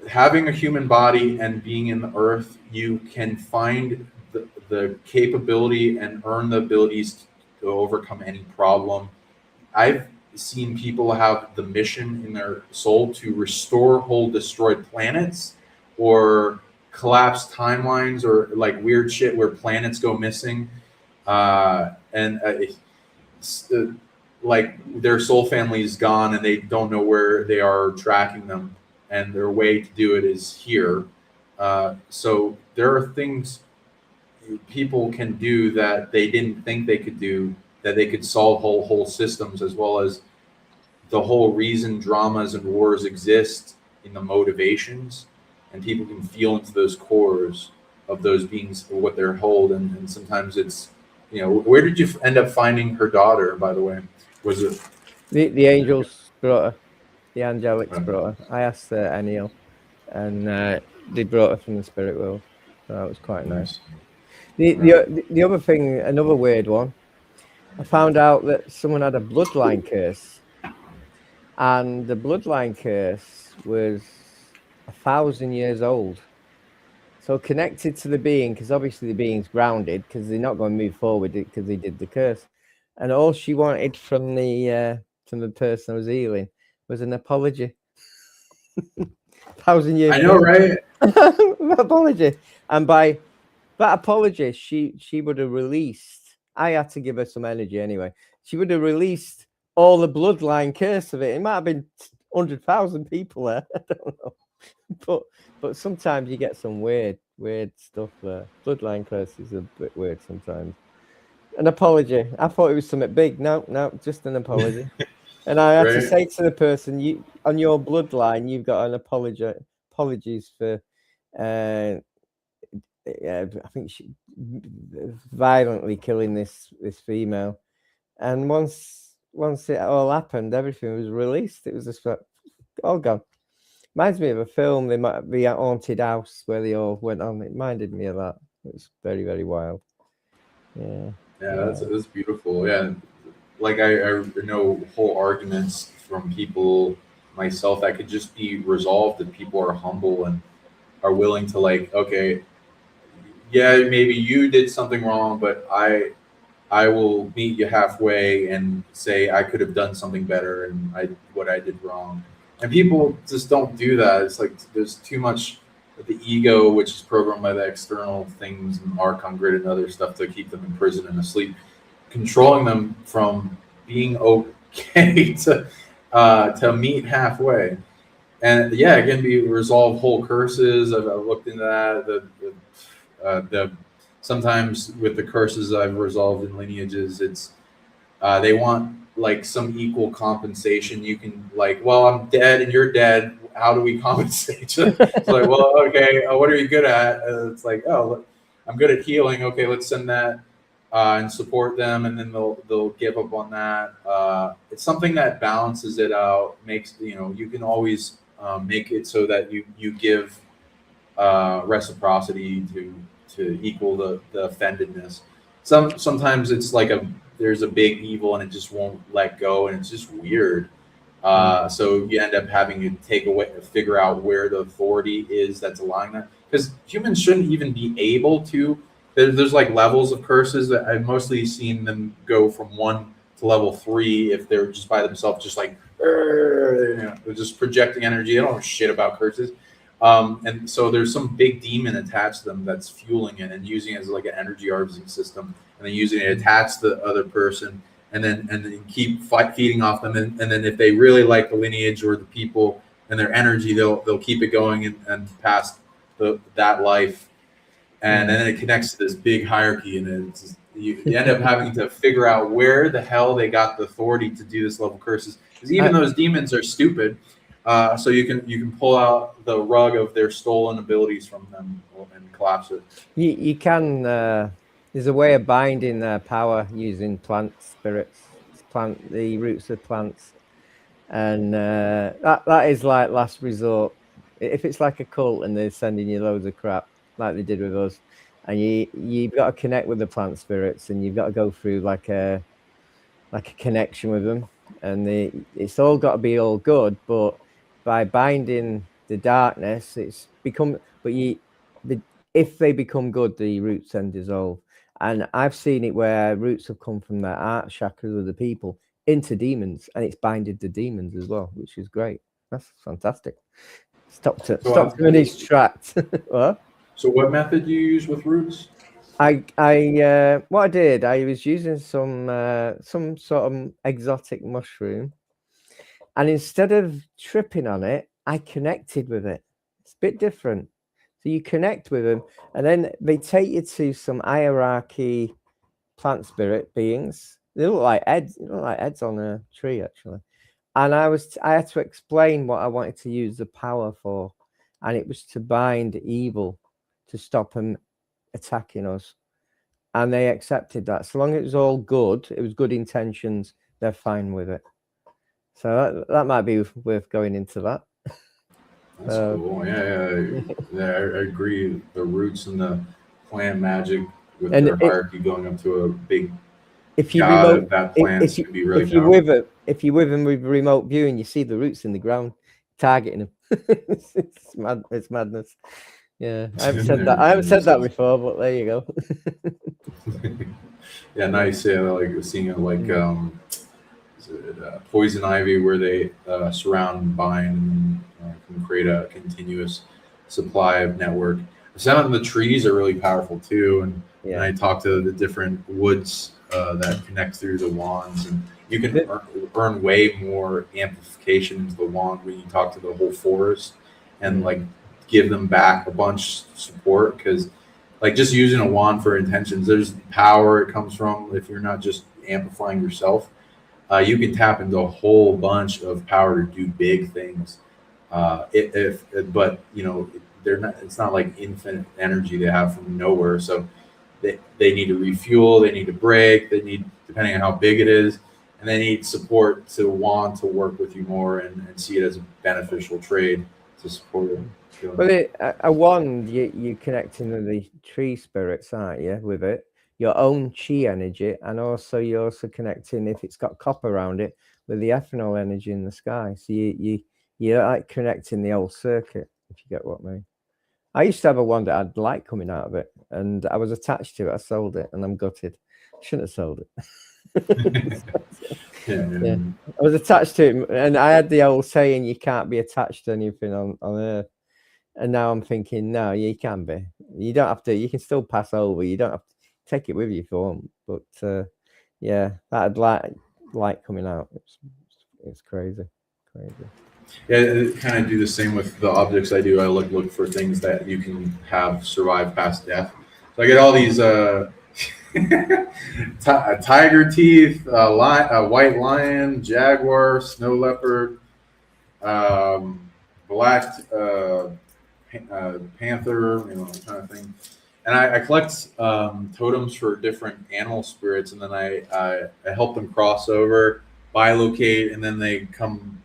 having a human body and being in the Earth, you can find the capability and earn the abilities to overcome any problem. I've seen people have the mission in their soul to restore whole destroyed planets, or collapse timelines, or like weird shit where planets go missing, like their soul family is gone and they don't know where they are tracking them, and their way to do it is here. So there are things people can do that they didn't think they could do, that they could solve whole systems, as well as the whole reason dramas and wars exist in the motivations, and people can feel into those cores of those beings, what they're holding. And sometimes it's, where did you end up finding her daughter, by the way? Was it the angels brought her, the angelics brought her? I asked Eniel, and they brought her from the spirit world, so that was quite nice. The other thing, another weird one, I found out that someone had a bloodline curse, and the bloodline curse was 1,000 years old. So connected to the being, because obviously the being's grounded, because they're not going to move forward because they did the curse. And all she wanted from the person I was healing was an apology. 1,000 years. I know, right? Apology. And by that apology, she would have released. I had to give her some energy anyway. She would have released all the bloodline curse of it. It might have been 100,000 people there. I don't know. But sometimes you get some weird stuff there. Bloodline curse is a bit weird sometimes. An apology. I thought it was something big. No, just an apology. And I had to say to the person, "You on your bloodline, you've got an apologies for." I think she violently killing this female. And once it all happened, everything was released. It was just all gone. Reminds me of a film. They might be a haunted house where they all went on. It reminded me of that. It was very, very wild. Yeah. That's beautiful. Yeah, like I know whole arguments from people, myself, that could just be resolved if people are humble and are willing to, like, okay, yeah, maybe you did something wrong, but I will meet you halfway and say I could have done something better, and what I did wrong. And people just don't do that. It's like there's too much the ego, which is programmed by the external things and Archon grid and other stuff to keep them in prison and asleep, controlling them from being okay to meet halfway. And yeah, it can be resolve whole curses. I've looked into that. The sometimes with the curses I've resolved in lineages, it's they want like some equal compensation. You can like, well, I'm dead and you're dead. How do we compensate? It's like, well, okay, what are you good at? It's like, oh, I'm good at healing. Okay, let's send that and support them, and then they'll give up on that. It's something that balances it out. Makes you can always make it so that you give reciprocity to equal the offendedness. Sometimes it's like there's a big evil and it just won't let go, and it's just weird. So you end up having to figure out where the authority is that's allowing that, because humans shouldn't even be able to. There's like levels of curses that I've mostly seen them go from 1 to level 3 if they're just by themselves, just like they're just projecting energy. They don't know shit about curses. And so there's some big demon attached to them that's fueling it and using it as like an energy harvesting system, and then using it attached to the other person, and then keep feeding off them, and then if they really like the lineage or the people and their energy, they'll keep it going and past that life, and then it connects to this big hierarchy, and it's you end up having to figure out where the hell they got the authority to do this level of curses, because even those demons are stupid. So you can pull out the rug of their stolen abilities from them and collapse it. You can. There's a way of binding their power using plant spirits, the roots of plants, and that is like last resort. If it's like a cult and they're sending you loads of crap like they did with us, and you've got to connect with the plant spirits, and you've got to go through like a connection with them, and it's all got to be all good, but by binding the darkness, it's become. But if they become good, the roots then dissolve. And I've seen it where roots have come from the heart chakras of the people into demons, and it's binded the demons as well, which is great. That's fantastic. Stop to in his tracks. What? So what method do you use with roots? What I did, I was using some sort of exotic mushroom, and instead of tripping on it, I connected with it. It's a bit different. So you connect with them, and then they take you to some hierarchy plant spirit beings. They look like heads. They look like heads on a tree, actually. And I had to explain what I wanted to use the power for, and it was to bind evil, to stop them attacking us. And they accepted that. So long as it was all good, it was good intentions, they're fine with it. So that might be worth going into that. That's cool. Yeah, I agree. The roots and the plant magic with their hierarchy going up to a big god of that plant can be really powerful. If you're with them with remote viewing, you see the roots in the ground targeting them. It's madness. Yeah, I haven't said that before, but there you go. Yeah, nice. Yeah, like seeing it like poison ivy, where they surround and bind and can create a continuous supply of network. Some of the trees are really powerful too, and I talk to the different woods that connect through the wands, and you can earn way more amplification into the wand when you talk to the whole forest and like give them back a bunch of support, because like just using a wand for intentions, there's power it comes from. If you're not just amplifying yourself, you can tap into a whole bunch of power to do big things. But they're not. It's not like infinite energy they have from nowhere. So they need to refuel. They need to break. They need, depending on how big it is, and they need support to want to work with you more and see it as a beneficial trade to support it. Well, a wand, you connecting with the tree spirits, aren't you? With it, your own chi energy, and also you're also connecting, if it's got copper around it, with the ethanol energy in the sky. So you're like connecting the whole circuit, if you get what I mean. I used to have a wand that had light coming out of it, and I was attached to it. I sold it, and I'm gutted. Shouldn't have sold it. Yeah. I was attached to it, and I had the old saying, "You can't be attached to anything on Earth." And now I'm thinking, no, you can be. You don't have to. You can still pass over. You don't have to take it with you if you want. But yeah, that'd like coming out. It's crazy, crazy. Yeah, kind of do the same with the objects I do. I look for things that you can have survive past death. So I get all these tiger teeth, white lion, jaguar, snow leopard, black panther, kind of thing. And I collect totems for different animal spirits, and then I help them cross over, bilocate, and then they come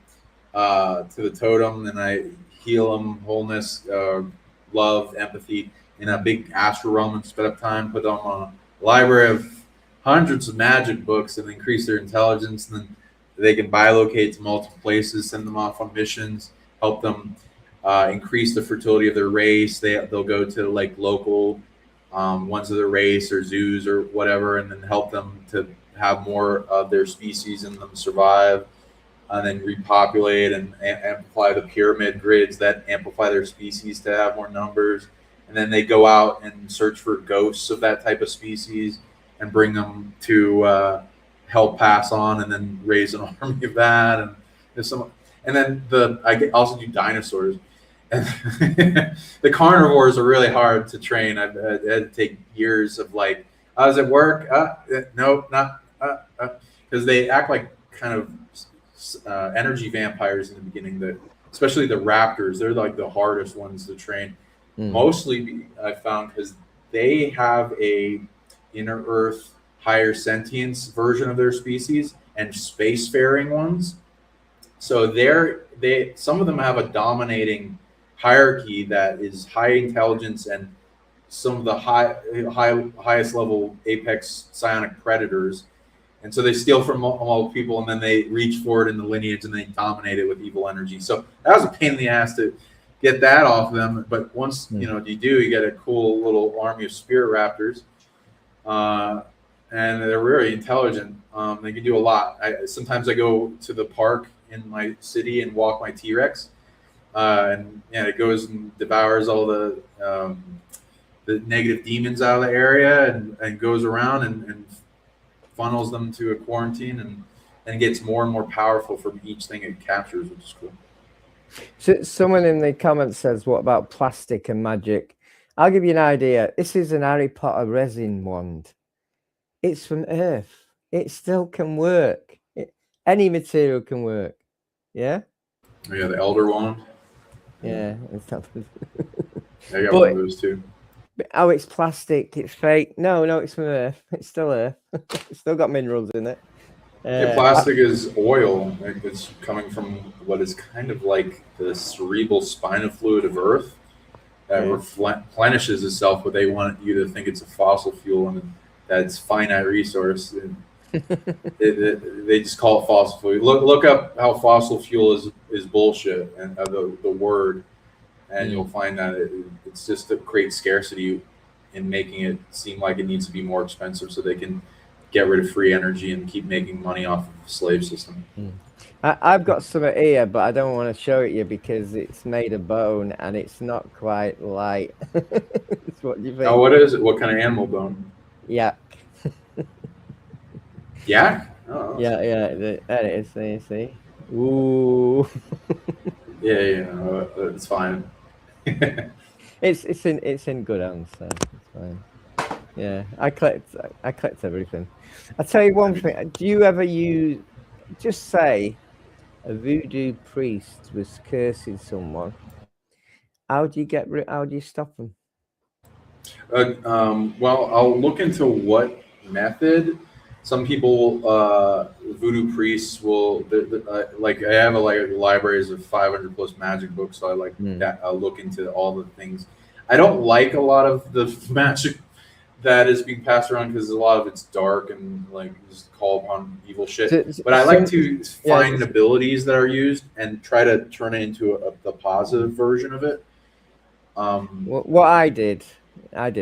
to the totem, and I heal them, wholeness, love, empathy, in a big astral realm and sped up time. Put them on a library of hundreds of magic books and increase their intelligence, and then they can bilocate to multiple places, send them off on missions, help them increase the fertility of their race. They'll go to like local ones of their race or zoos or whatever, and then help them to have more of their species in them survive, and then repopulate and amplify the pyramid grids that amplify their species to have more numbers. And then they go out and search for ghosts of that type of species and bring them to help pass on, and then raise an army of that. And there's some, and then also do dinosaurs. And the carnivores are really hard to train. I had to take years of like, does it work? Nope, not because they act like kind of energy vampires in the beginning. That especially the raptors, they're like the hardest ones to train. Mostly, I found because they have a inner Earth, higher sentience version of their species and spacefaring ones. So some of them have a dominating hierarchy that is high intelligence and some of the highest level apex psionic predators. And so they steal from all people, and then they reach forward in the lineage and they dominate it with evil energy. So that was a pain in the ass to get that off them. But once you get a cool little army of spirit raptors, and they're very intelligent. They can do a lot. Sometimes I go to the park in my city and walk my T-Rex, and it goes and devours all the negative demons out of the area, and goes around and funnels them to a quarantine, and gets more and more powerful from each thing it captures, which is cool. So someone in the comments says, what about plastic and magic? I'll give you an idea. This is an Harry Potter resin wand. It's from Earth. It still can work. Any material can work. Yeah? Oh, yeah, the Elder Wand. Yeah. It's not... I got one of those too. Oh, it's plastic. It's fake. No, it's from Earth. It's still Earth. It's still got minerals in it. Plastic is oil. It's coming from what is kind of like the cerebral spinal fluid of Earth that replenishes itself, but they want you to think it's a fossil fuel and that's finite resource. They just call it fossil fuel. Look up how fossil fuel is bullshit, and the word, and you'll find that it's just to create scarcity in making it seem like it needs to be more expensive so they can get rid of free energy and keep making money off of the slave system. I've got some here, but I don't want to show it you because it's made of bone and it's not quite light. What do you think? Oh, what is it? What kind of animal bone? Yak. Yak? Oh. Yeah. There it is. See? Ooh. Yeah. It's fine. It's in good hands, so it's fine. Yeah, I collect everything. I'll tell you one thing. Do you ever just say a voodoo priest was cursing someone? How do you stop them? Well, I'll look into what method. Some people, voodoo priests will, like I have libraries of 500 plus magic books, so I like that. I'll look into all the things. I don't like a lot of the magic that is being passed around because a lot of it's dark and like just call upon evil shit. But I like to find abilities that are used and try to turn it into the positive version of it. What I did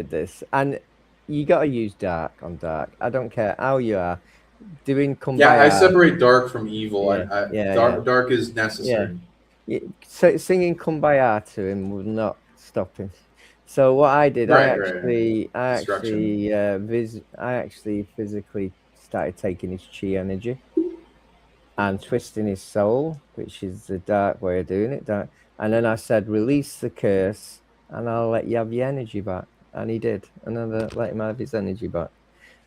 this, and you got to use dark on dark. I don't care how you are doing. I separate dark from evil. Dark is necessary. Singing "Kumbaya" to him would not stop him. So what I did, Right. Destruction. I actually physically started taking his chi energy and twisting his soul, which is the dark way of doing it. And then I said, release the curse, and I'll let you have your energy back. And he did, and then I let him have his energy back.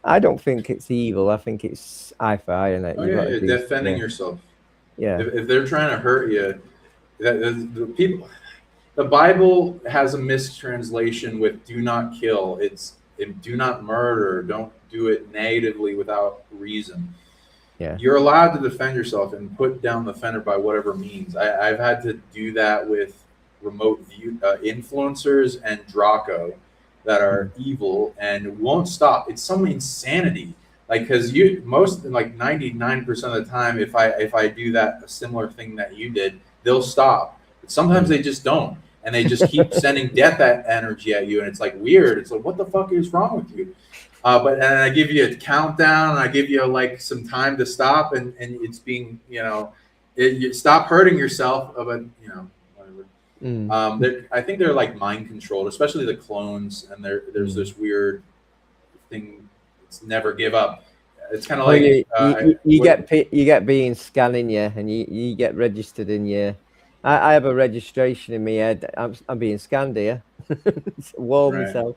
I don't think it's evil. I think it's eye for eye, and Oh you yeah, got to yeah, do, defending yourself. yeah, If they're trying to hurt you, the people, the Bible has a mistranslation with "do not kill." Do not murder. Don't do it negatively without reason. yeah, You're allowed to defend yourself and put down the offender by whatever means. I've had to do that with remote view influencers and Draco that are evil and won't stop. It's some insanity. Like, because you most like 99% of the time, if I do that a similar thing that you did, they'll stop. But sometimes they just don't, and they just keep sending death energy at you, and it's like weird. It's like, what the fuck is wrong with you? But and I give you a countdown, and I give you like some time to stop, and it's being, you stop hurting yourself. But whatever. mm, I think they're like mind controlled, especially the clones, and there's mm. this weird thing. It's never give up. It's kind of Well, like you get being scanning you, and you get registered in your. I have a registration in my head. I'm being scanned here. Warn right. myself,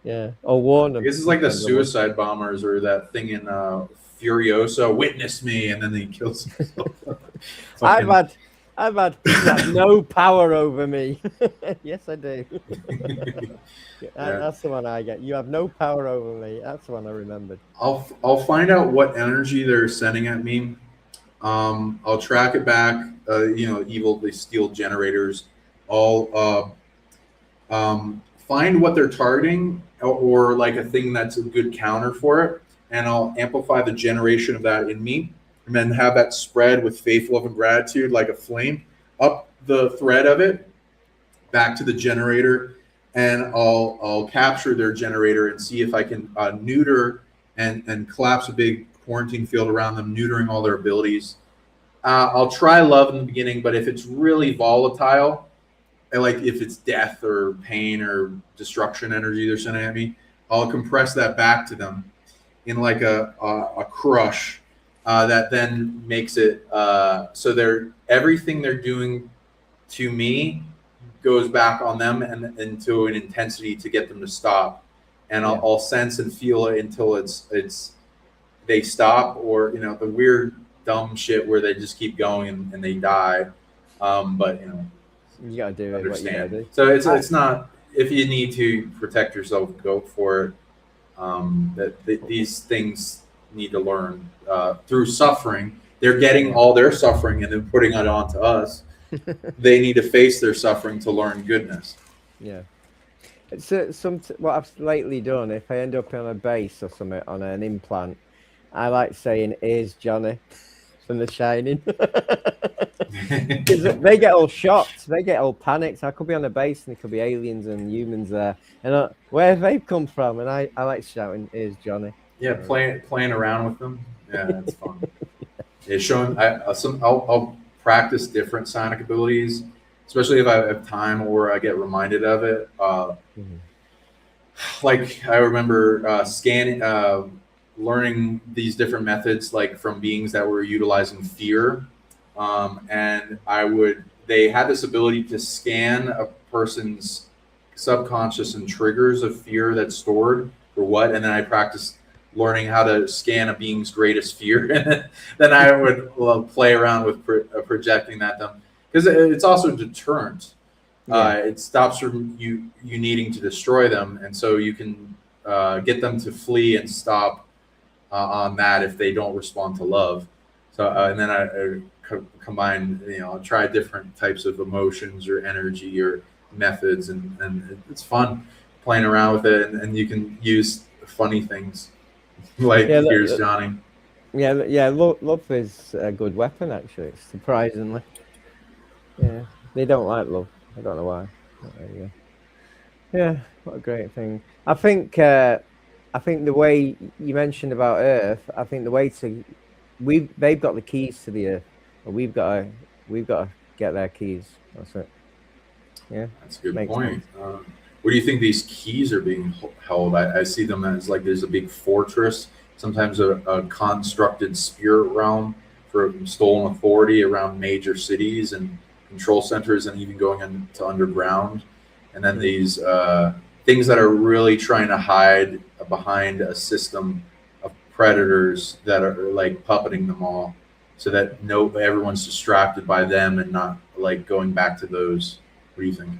yeah, or warn I them. guess it's like the Depends on what. suicide bombers or that thing in Furiosa. Witness me, and then he kills himself. I've Fucking. had you have no power over me. Yes, I do. Yeah. That's the one I get. You have no power over me. That's the one I remembered. I'll find out what energy they're sending at me. I'll track it back. Evil they steal generators. I'll find what they're targeting or like a thing that's a good counter for it, and I'll amplify the generation of that in me, and then have that spread with faith, love, and gratitude like a flame up the thread of it back to the generator, and I'll capture their generator and see if I can neuter and collapse a big quarantine field around them, neutering all their abilities. I'll try love in the beginning, but if it's really volatile, and like if it's death or pain or destruction energy they're sending at me, I'll compress that back to them in like a crush that then makes it so they're everything they're doing to me goes back on them and into an intensity to get them to stop, and I'll sense and feel it until it's they stop, or the weird dumb shit where they just keep going and they die. But You gotta do it. What you gotta understand. do. So it's not, if you need to protect yourself, go for it. These things need to learn through suffering. They're getting all their suffering and then putting it onto us. They need to face their suffering to learn goodness. Yeah. It's what I've lately done. If I end up on a base or something on an implant, I like saying, "Here's Johnny from The Shining." They get all shocked. They get all panicked. I could be on a base and there could be aliens and humans there, and where have they come from? And I like shouting, "Here's Johnny." Yeah, playing around with them. Yeah, that's fun. Yeah, showing I'll practice different sonic abilities, especially if I have time or I get reminded of it. Like I remember scanning, learning these different methods, like from beings that were utilizing fear, and they had this ability to scan a person's subconscious and triggers of fear that's stored for what, and then I practiced learning how to scan a being's greatest fear, and then I would play around with projecting that them, because it's also a deterrent. It stops from you needing to destroy them, and so you can get them to flee and stop on that if they don't respond to love. So and then I combine, try different types of emotions or energy or methods, and it's fun playing around with it, and you can use funny things like here's Johnny. Yeah. Love is a good weapon, actually. Surprisingly, yeah. They don't like love. I don't know why. Yeah, what a great thing. I think the way you mentioned about Earth, I think the way to they've got the keys to the Earth, but we've got to get their keys. That's it. Yeah, That's a good makes point. sense. Where do you think these keys are being held? I see them as like there's a big fortress, sometimes a constructed spirit realm for stolen authority around major cities and control centers, and even going into underground. And then these things that are really trying to hide behind a system of predators that are like puppeting them all, so that no everyone's distracted by them and not like going back to those. What do you think?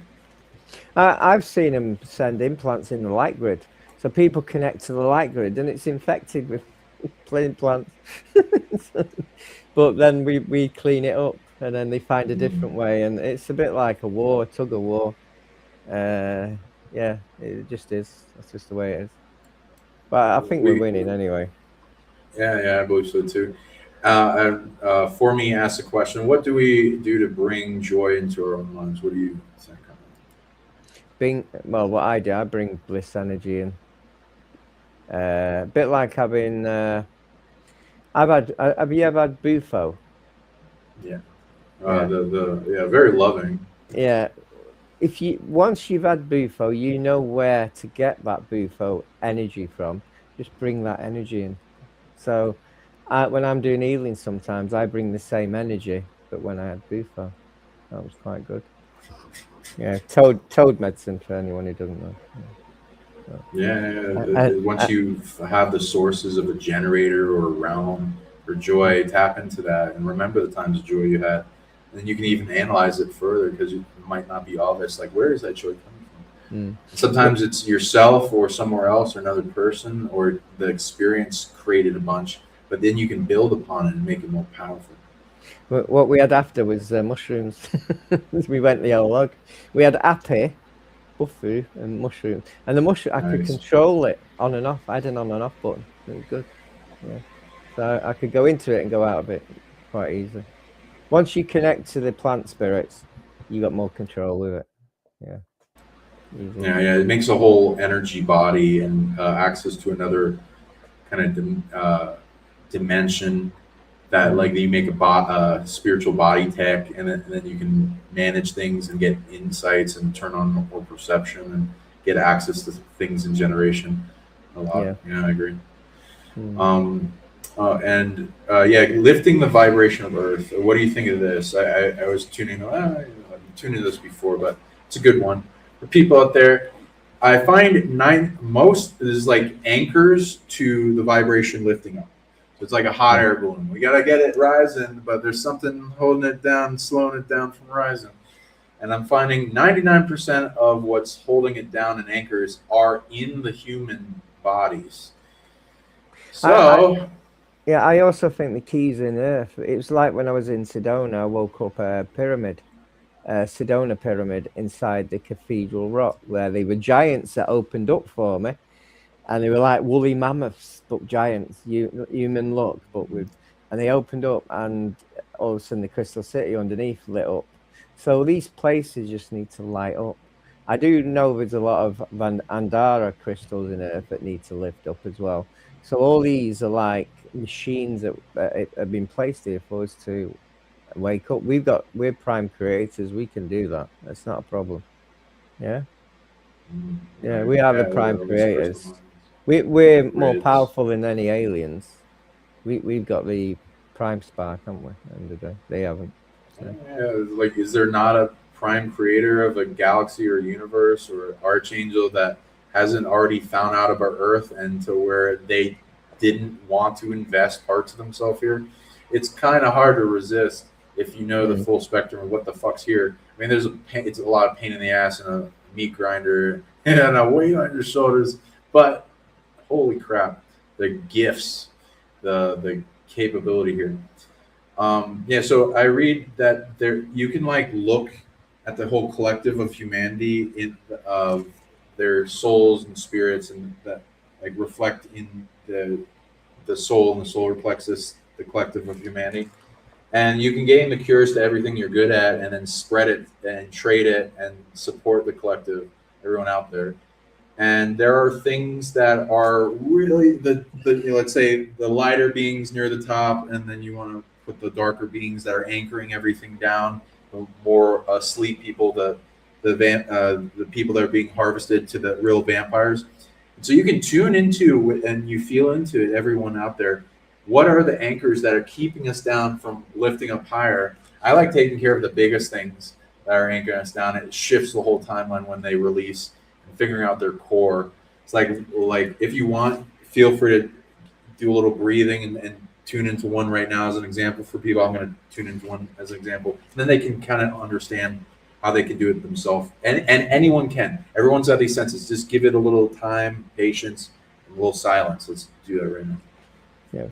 I've seen them send implants in the light grid, so people connect to the light grid, and it's infected with implants. But then we clean it up, and then they find a different way, and it's a bit like a war, tug of war. Yeah, it just is. That's just the way it is. But I think we're We, winning anyway. yeah, I believe so too. For me, ask a question: what do we do to bring joy into our own lives? What do you think? Well, what I do, I bring bliss energy in. A bit like having. I've had. Have you ever had bufo? Yeah, Yeah. yeah, very loving. Yeah. If you once you've had bufo, you know where to get that bufo energy from. Just bring that energy in. So, when I'm doing healing, sometimes I bring the same energy, but when I had bufo, that was quite good. Yeah, toad medicine for anyone who doesn't know. Once you have the sources of a generator or a realm for joy, tap into that and remember the times of joy you had. And then you can even analyze it further because it might not be obvious. Like, where is that joy coming from? Sometimes it's yourself or somewhere else or another person, or the experience created a bunch, but then you can build upon it and make it more powerful. What we had after was mushrooms. We went the whole log. We had api, bufu, and mushrooms. And the mushroom, I could control it on and off. I had an on and off button. It was good. Yeah. So I could go into it and go out of it quite easily. Once you connect to the plant spirits, you got more control with it. Yeah. Easy. Yeah. It makes a whole energy body and access to another kind of dimension that like you make a spiritual body tech, and then you can manage things and get insights and turn on more perception and get access to things in generation a lot. Yeah, I agree. Lifting the vibration of Earth. What do you think of this? I was I've tuned into this before, but it's a good one for people out there. I find most is like anchors to the vibration lifting up. It's like a hot air balloon. We got to get it rising, but there's something holding it down, slowing it down from rising. And I'm finding 99% of what's holding it down and anchors are in the human bodies. So, I also think the key's in Earth. It was like when I was in Sedona, I woke up a pyramid, Sedona pyramid inside the cathedral rock, where they were giants that opened up for me. And they were like woolly mammoths, but giants, human look, and they opened up, and all of a sudden the crystal city underneath lit up. So these places just need to light up. I do know there's a lot of Andara crystals in Earth that need to lift up as well. So all these are like machines that have been placed here for us to wake up. We're prime creators. We can do that. That's not a problem. Yeah. Yeah, we are the prime creators. We're more powerful than any aliens. We've got the prime spark, haven't we? At the end of the day, they haven't. So. Yeah, like, is there not a prime creator of a galaxy or universe or archangel that hasn't already found out about Earth and to where they didn't want to invest parts of themselves here? It's kind of hard to resist if you know the full spectrum of what the fuck's here. I mean, it's a lot of pain in the ass and a meat grinder and a weight on your shoulders, but holy crap, the gifts, the capability here. So I read that you can like look at the whole collective of humanity in their souls and spirits, and that like reflect in the soul and the solar plexus, the collective of humanity. And you can gain the cures to everything you're good at, and then spread it and trade it and support the collective, everyone out there. And there are things that are really let's say the lighter beings near the top, and then you want to put the darker beings that are anchoring everything down more asleep people, the people that are being harvested, to the real vampires. So you can tune into and you feel into it, everyone out there. What are the anchors that are keeping us down from lifting up higher? I like taking care of the biggest things that are anchoring us down. It shifts the whole timeline when they release and figuring out their core. It's like if you want, feel free to do a little breathing and tune into one right now as an example for people. I'm going to tune into one as an example. And then they can kind of understand how they can do it themselves. And anyone can. Everyone's got these senses. Just give it a little time, patience, and a little silence. Let's do that right now. Yeah.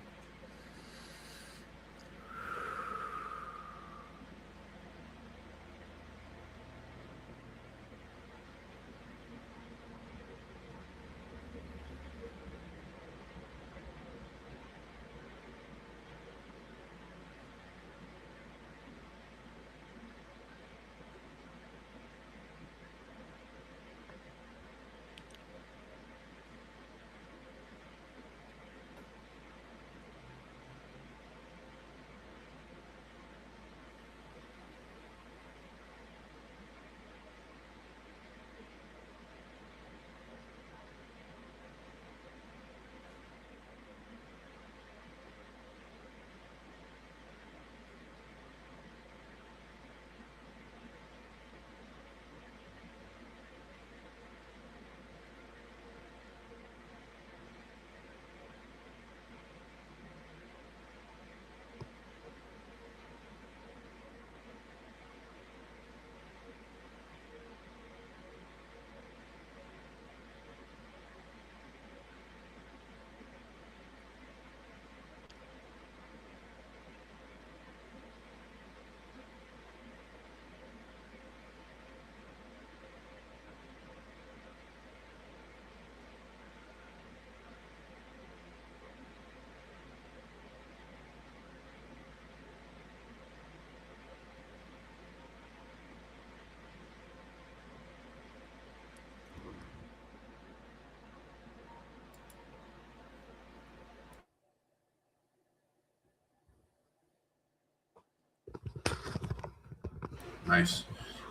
Nice.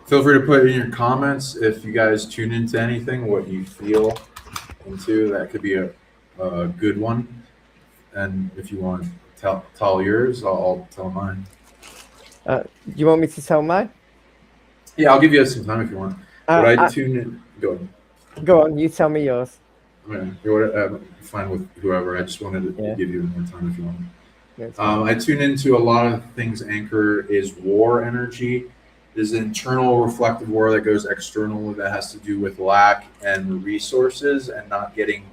Feel free to put in your comments if you guys tune into anything, what you feel into. That could be a good one. And if you want to tell yours, I'll tell mine. Do you want me to tell mine? Yeah, I'll give you some time if you want. But I tune in. Go ahead. Go on, you tell me yours. Okay. You're fine with whoever. I just wanted to give you more time if you want. I tune into a lot of things. Anchor is war energy. There's an internal reflective war that goes external that has to do with lack and resources and not getting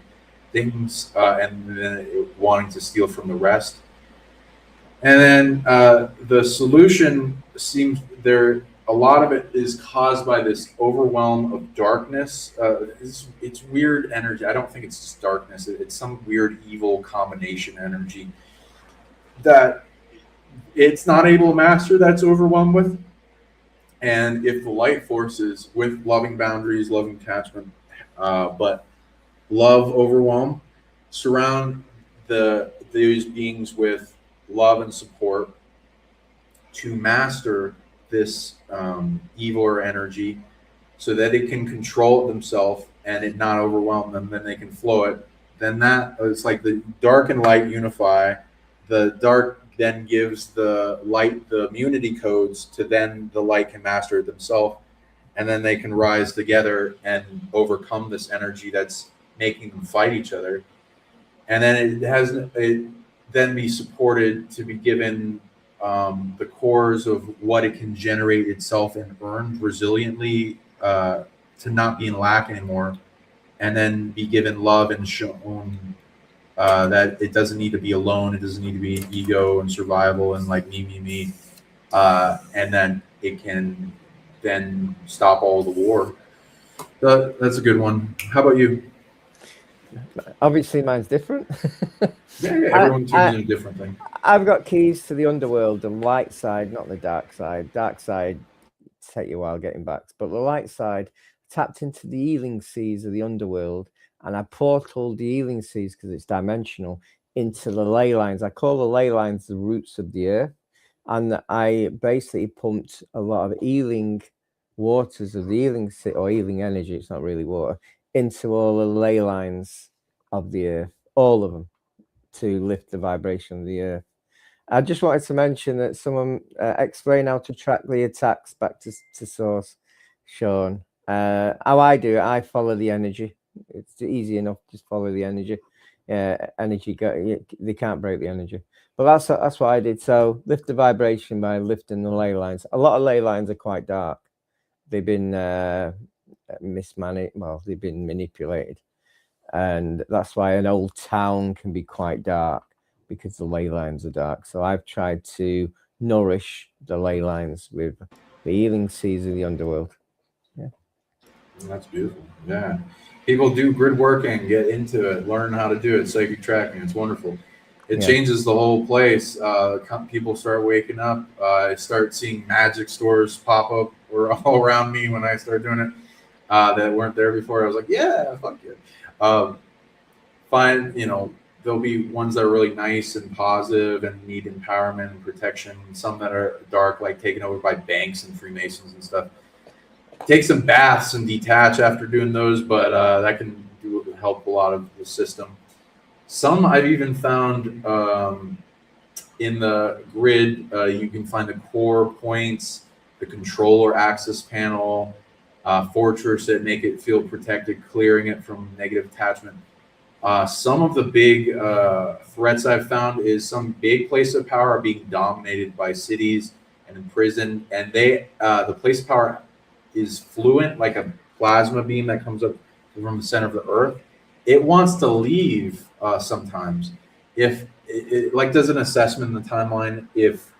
things and then wanting to steal from the rest. And then the solution seems there. A lot of it is caused by this overwhelm of darkness. It's weird energy. I don't think it's just darkness. It's some weird evil combination energy that it's not able to master. That's overwhelmed with. And if the light forces with loving boundaries, loving attachment, but love overwhelm, surround these beings with love and support to master this evil or energy so that it can control it themselves and it not overwhelm them, then they can flow it. Then that it's like the dark and light unify. The dark then gives the light the immunity codes to then the light can master it themselves, and then they can rise together and overcome this energy that's making them fight each other. And then it then be supported to be given the cores of what it can generate itself and earn resiliently to not be in lack anymore, and then be given love and shown that it doesn't need to be alone. It doesn't need to be ego and survival and like me. And then it can then stop all the war. That's a good one. How about you? Obviously, mine's different. Yeah, everyone tunes in a different thing. I've got keys to the underworld, the light side, not the dark side. Dark side take you a while getting back, but the light side tapped into the healing seas of the underworld, and I portaled the healing seas because it's dimensional into the ley lines. I call the ley lines the roots of the earth, and I basically pumped a lot of healing waters of the healing or healing energy. It's not really water, into all the ley lines of the earth, all of them, to lift the vibration of the earth. I just wanted to mention that someone explain how to track the attacks back to source, Sean. How I do it, I follow the energy. It's easy enough, just follow the energy. Energy, they can't break the energy. But that's what I did. So lift the vibration by lifting the ley lines. A lot of ley lines are quite dark. They've been mismanaged. Well, they've been manipulated, and that's why an old town can be quite dark, because the ley lines are dark. So I've tried to nourish the ley lines with the healing seas of the underworld. Yeah, That's beautiful. Yeah, people do grid work and get into it, learn how to do it, psychic tracking. It's wonderful. It changes the whole place. People start waking up. I start seeing magic stores pop up all around me when I start doing it that weren't there before. I was like, yeah, fuck it. There'll be ones that are really nice and positive and need empowerment and protection. Some that are dark, like taken over by banks and Freemasons and stuff. Take some baths and detach after doing those, but that can help a lot of the system. Some I've even found in the grid, you can find the core points, the controller access panel, fortress that make it feel protected, clearing it from negative attachment. Some of the big threats I've found is some big place of power are being dominated by cities and imprisoned, and the place of power is fluent, like a plasma beam that comes up from the center of the earth. It wants to leave sometimes. If it like does an assessment in the timeline, if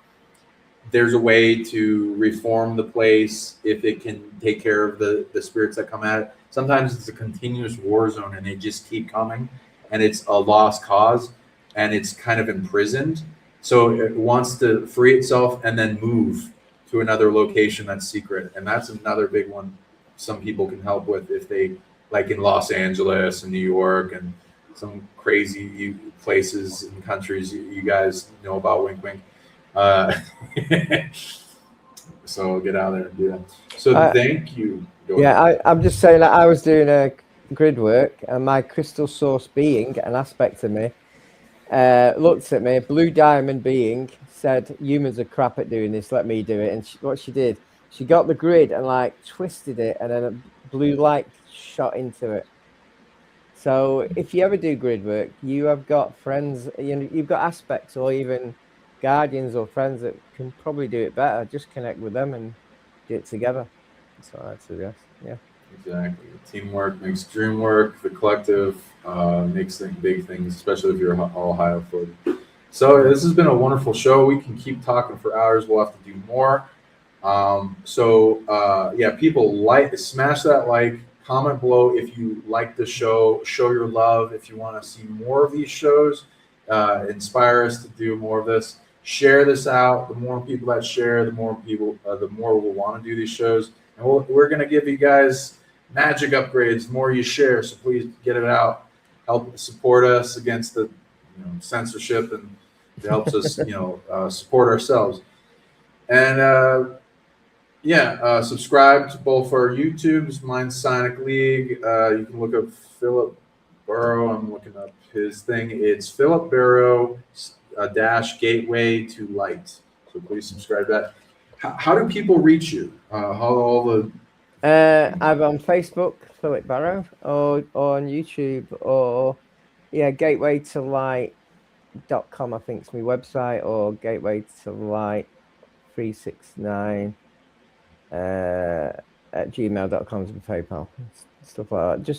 there's a way to reform the place, if it can take care of the spirits that come at it. Sometimes it's a continuous war zone and they just keep coming, and it's a lost cause, and it's kind of imprisoned. So it wants to free itself and then move to another location that's secret. And that's another big one some people can help with, if they, like in Los Angeles and New York and some crazy places and countries you guys know about, wink wink. So get out there and do that. So thank you. I'm just saying that I was doing a grid work, and my crystal source being, an aspect of me, looked at me, a blue diamond being, said, humans are crap at doing this, let me do it. And what she did, she got the grid and like twisted it, and then a blue light shot into it. So if you ever do grid work, you have got friends, you've got aspects or even guardians or friends that can probably do it better. Just connect with them and do it together. That's what I'd suggest. Yeah, exactly. Teamwork makes dream work. The collective makes big things, especially if you're all high authority. So this has been a wonderful show. We can keep talking for hours. We'll have to do more. People, smash that like, comment below if you like the show, show your love. If you want to see more of these shows, inspire us to do more of this. Share this out. The more people that share, the more we'll want to do these shows. And we're going to give you guys magic upgrades the more you share. So please get it out. Help support us against the censorship, and it helps us support ourselves. And subscribe to both our YouTubes. Mine's Sonic League. You can look up Philip Barrow. I'm looking up his thing. It's Philip Barrow -- Gateway to Light. So please subscribe to that. How do people reach you? I'm on Facebook, Philip Barrow, or on YouTube, or Gateway to Light.com, I think is my website, or Gateway to Light 369 at gmail.com is my PayPal, stuff like that.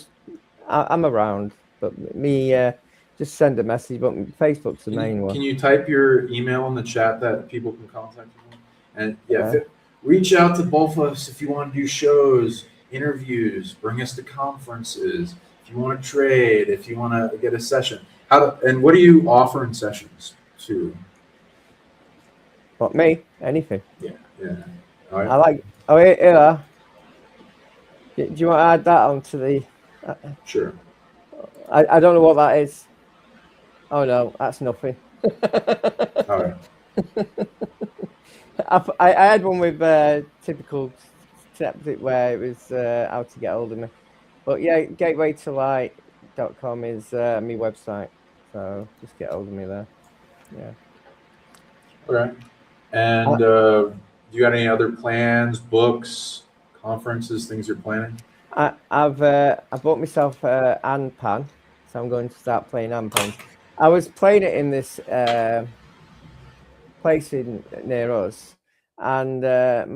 I'm around, but me just send a message. But Facebook's the main one. Can you type your email in the chat that people can contact you? And reach out to both of us if you want to do shows, interviews, bring us to conferences. If you want to trade, if you want to get a session, and what do you offer in sessions too? What, me? Anything. Yeah. All right. I like. Oh, here. Do you want to add that onto the? Sure. I don't know what that is. Oh no, that's nothing. All right. I had one with typical septic where it was how to get hold of me. But yeah, gatewaytolight.com is my website. So just get hold of me there. Yeah. Okay. And do you got any other plans, books, conferences, things you're planning? I bought myself a hand pan, so I'm going to start playing hand pans. I was playing it in this place near us, and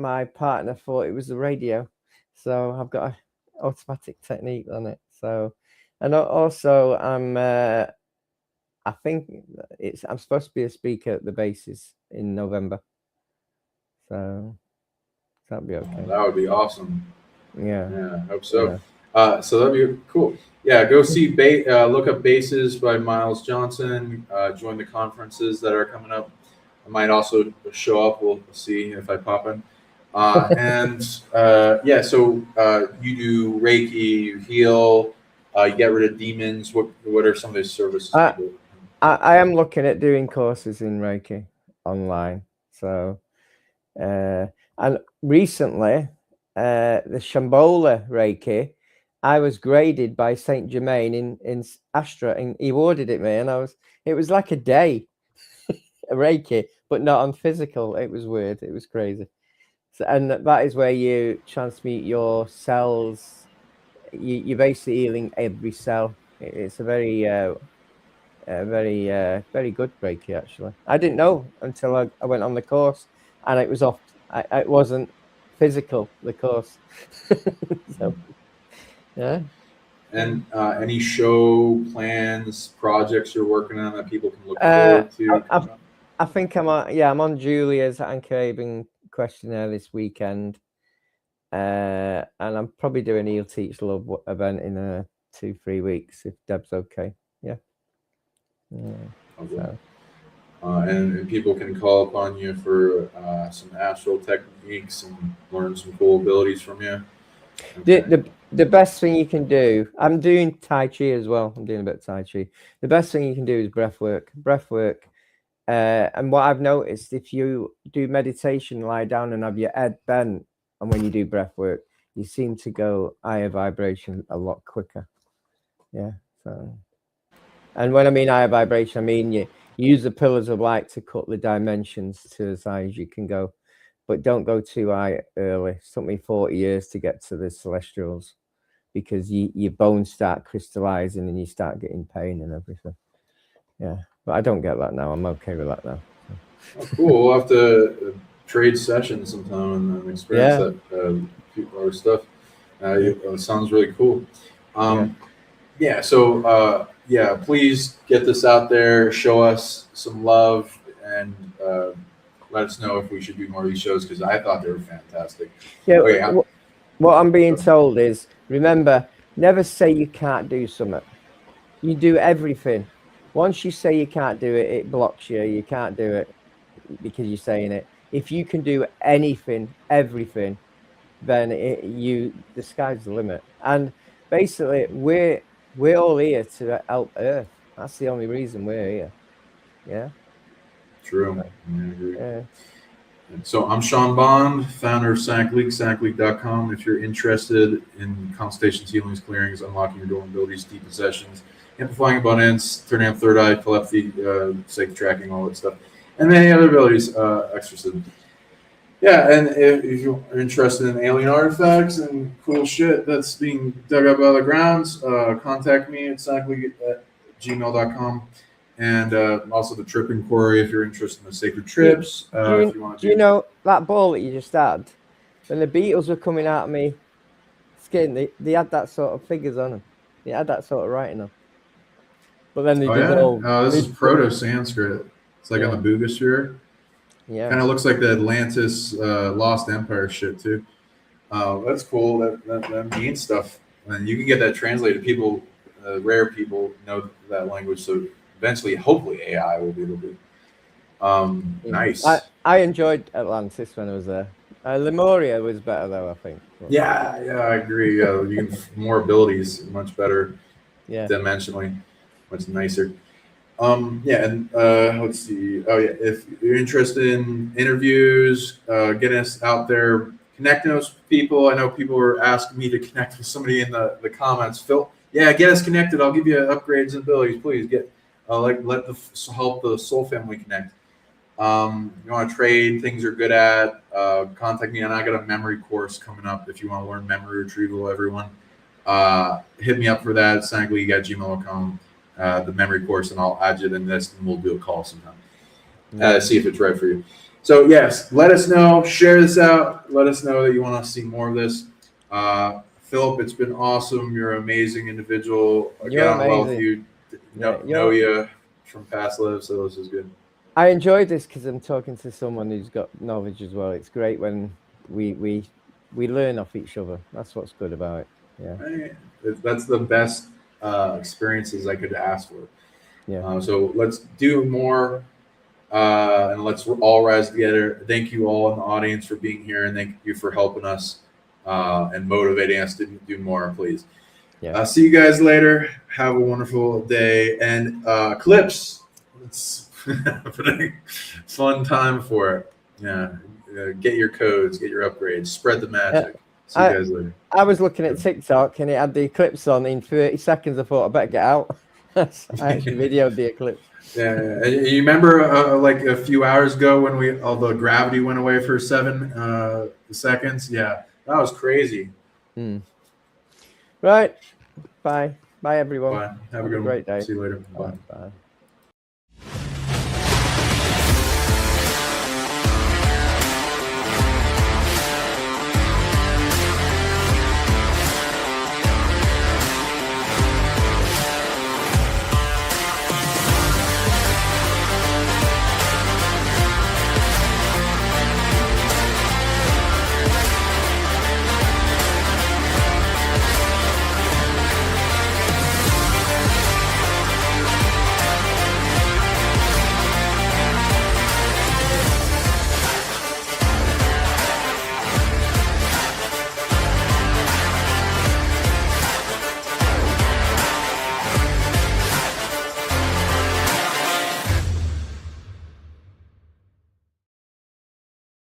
my partner thought it was the radio, so I've got an automatic technique on it. So, and also I think I'm supposed to be a speaker at the bases in November, so that'll be okay. That would be awesome. Yeah, Yeah, I hope so. yeah. So that'd be cool. Yeah, go see look up Bases by Miles Johnson. Join the conferences that are coming up. I might also show up. We'll see if I pop in. Yeah, so you do Reiki, you heal, you get rid of demons. What are some of those services people? I am looking at doing courses in Reiki online. So, and recently, the Shambhala Reiki, I was graded by Saint Germain in Astra, and he awarded it me, and it was like a day, a Reiki, but not on physical. It was weird. It was crazy. So, and that is where you transmute your cells. You're basically healing every cell. It's a very very good Reiki, actually. I didn't know until I went on the course, and it was off. It wasn't physical, the course. So, yeah. And any show plans, projects you're working on that people can look forward to? I think I'm on Julia's Anchor questionnaire this weekend, and I'm probably doing Heal Teach Love event in 2-3 weeks if Deb's okay. Yeah. Okay. So. And people can call upon you for some astral techniques and learn some cool abilities from you. Okay. The best thing you can do, I'm doing Tai Chi as well. I'm doing a bit of Tai Chi. The best thing you can do is breath work. And what I've noticed, if you do meditation, lie down and have your head bent, and when you do breath work, you seem to go higher vibration a lot quicker. Yeah. So, and when I mean higher vibration, I mean you use the pillars of light to cut the dimensions to as high as you can go, but don't go too high early. It took me 40 years to get to the celestials because your bones start crystallizing and you start getting pain and everything. Yeah, but I don't get that now. I'm okay with that now. Oh, cool. We'll have to trade sessions sometime and experience that our stuff. It sounds really cool. So please get this out there. Show us some love and let us know if we should do more of these shows because I thought they were fantastic. Yeah. What I'm being told is, remember, never say you can't do something. You do everything. Once you say you can't do it, it blocks you. You can't do it because you're saying it. If you can do anything, everything, then the sky's the limit. And basically, we're all here to help Earth. That's the only reason we're here. Yeah. True. I agree. Yeah. So I'm Sean Bond, founder of SAC League, SACLeague.com. If you're interested in constellations, healings, clearings, unlocking your dormant abilities, deep possessions, amplifying abundance, turning up third eye, telepathy, safe tracking, all that stuff, and many other abilities, exorcism. Yeah, and if you're interested in alien artifacts and cool shit that's being dug up out of the grounds, contact me at sacleague@gmail.com. And also the trip inquiry if you're interested in the sacred trips. If you want to do you know that ball that you just had? When the Beatles were coming out of me skin, they had that sort of figures on them. They had that sort of writing on. But then they dissolved. This is Proto-Sanskrit. It's like on the Boogosphere. Yeah. Kind of looks like the Atlantis Lost Empire shit too. That's cool. That means stuff. And you can get that translated. People, rare people know that language. So eventually, hopefully, AI will be able to. Nice. I enjoyed Atlantis when I was there. Lemuria was better though, I think. Yeah, I agree. You can more abilities, much better. Yeah. Dimensionally, much nicer. Yeah, and let's see. Oh, yeah, if you're interested in interviews, getting us out there, connecting us with people. I know people were asking me to connect with somebody in the comments. Phil, yeah, get us connected. I'll give you upgrades and abilities. Please get help the Soul family connect. You want to trade, things you're good at, contact me. And I got a memory course coming up. If you want to learn memory retrieval, everyone, hit me up for that. Sanagli@gmail.com. The memory course, and I'll add you in this, and we'll do a call sometime. See if it's right for you. So yes, let us know. Share this out. Let us know that you want to see more of this. Philip, it's been awesome. You're an amazing individual. You're Again, well with amazing. you. Yeah, Know you from past lives, so this is good. I enjoyed this because I'm talking to someone who's got knowledge as well. It's great when we learn off each other. That's what's good about it. Yeah, That's the best experiences I could ask for. yeah. So let's do more, and let's all rise together. Thank you all in the audience for being here, and thank you for helping us and motivating us to do more. Please. Yeah. See you guys later. Have a wonderful day, and clips. It's fun time for it. Yeah. Get your codes, get your upgrades, spread the magic. See you guys later. I was looking at TikTok and it had the eclipse on in 30 seconds. I thought I better get out. I actually videoed the eclipse. Yeah, you remember like a few hours ago when all the gravity went away for 7 seconds? Yeah, that was crazy. Right. Bye. Bye, everyone. Bye. Have a good great day. See you later. Bye. Bye.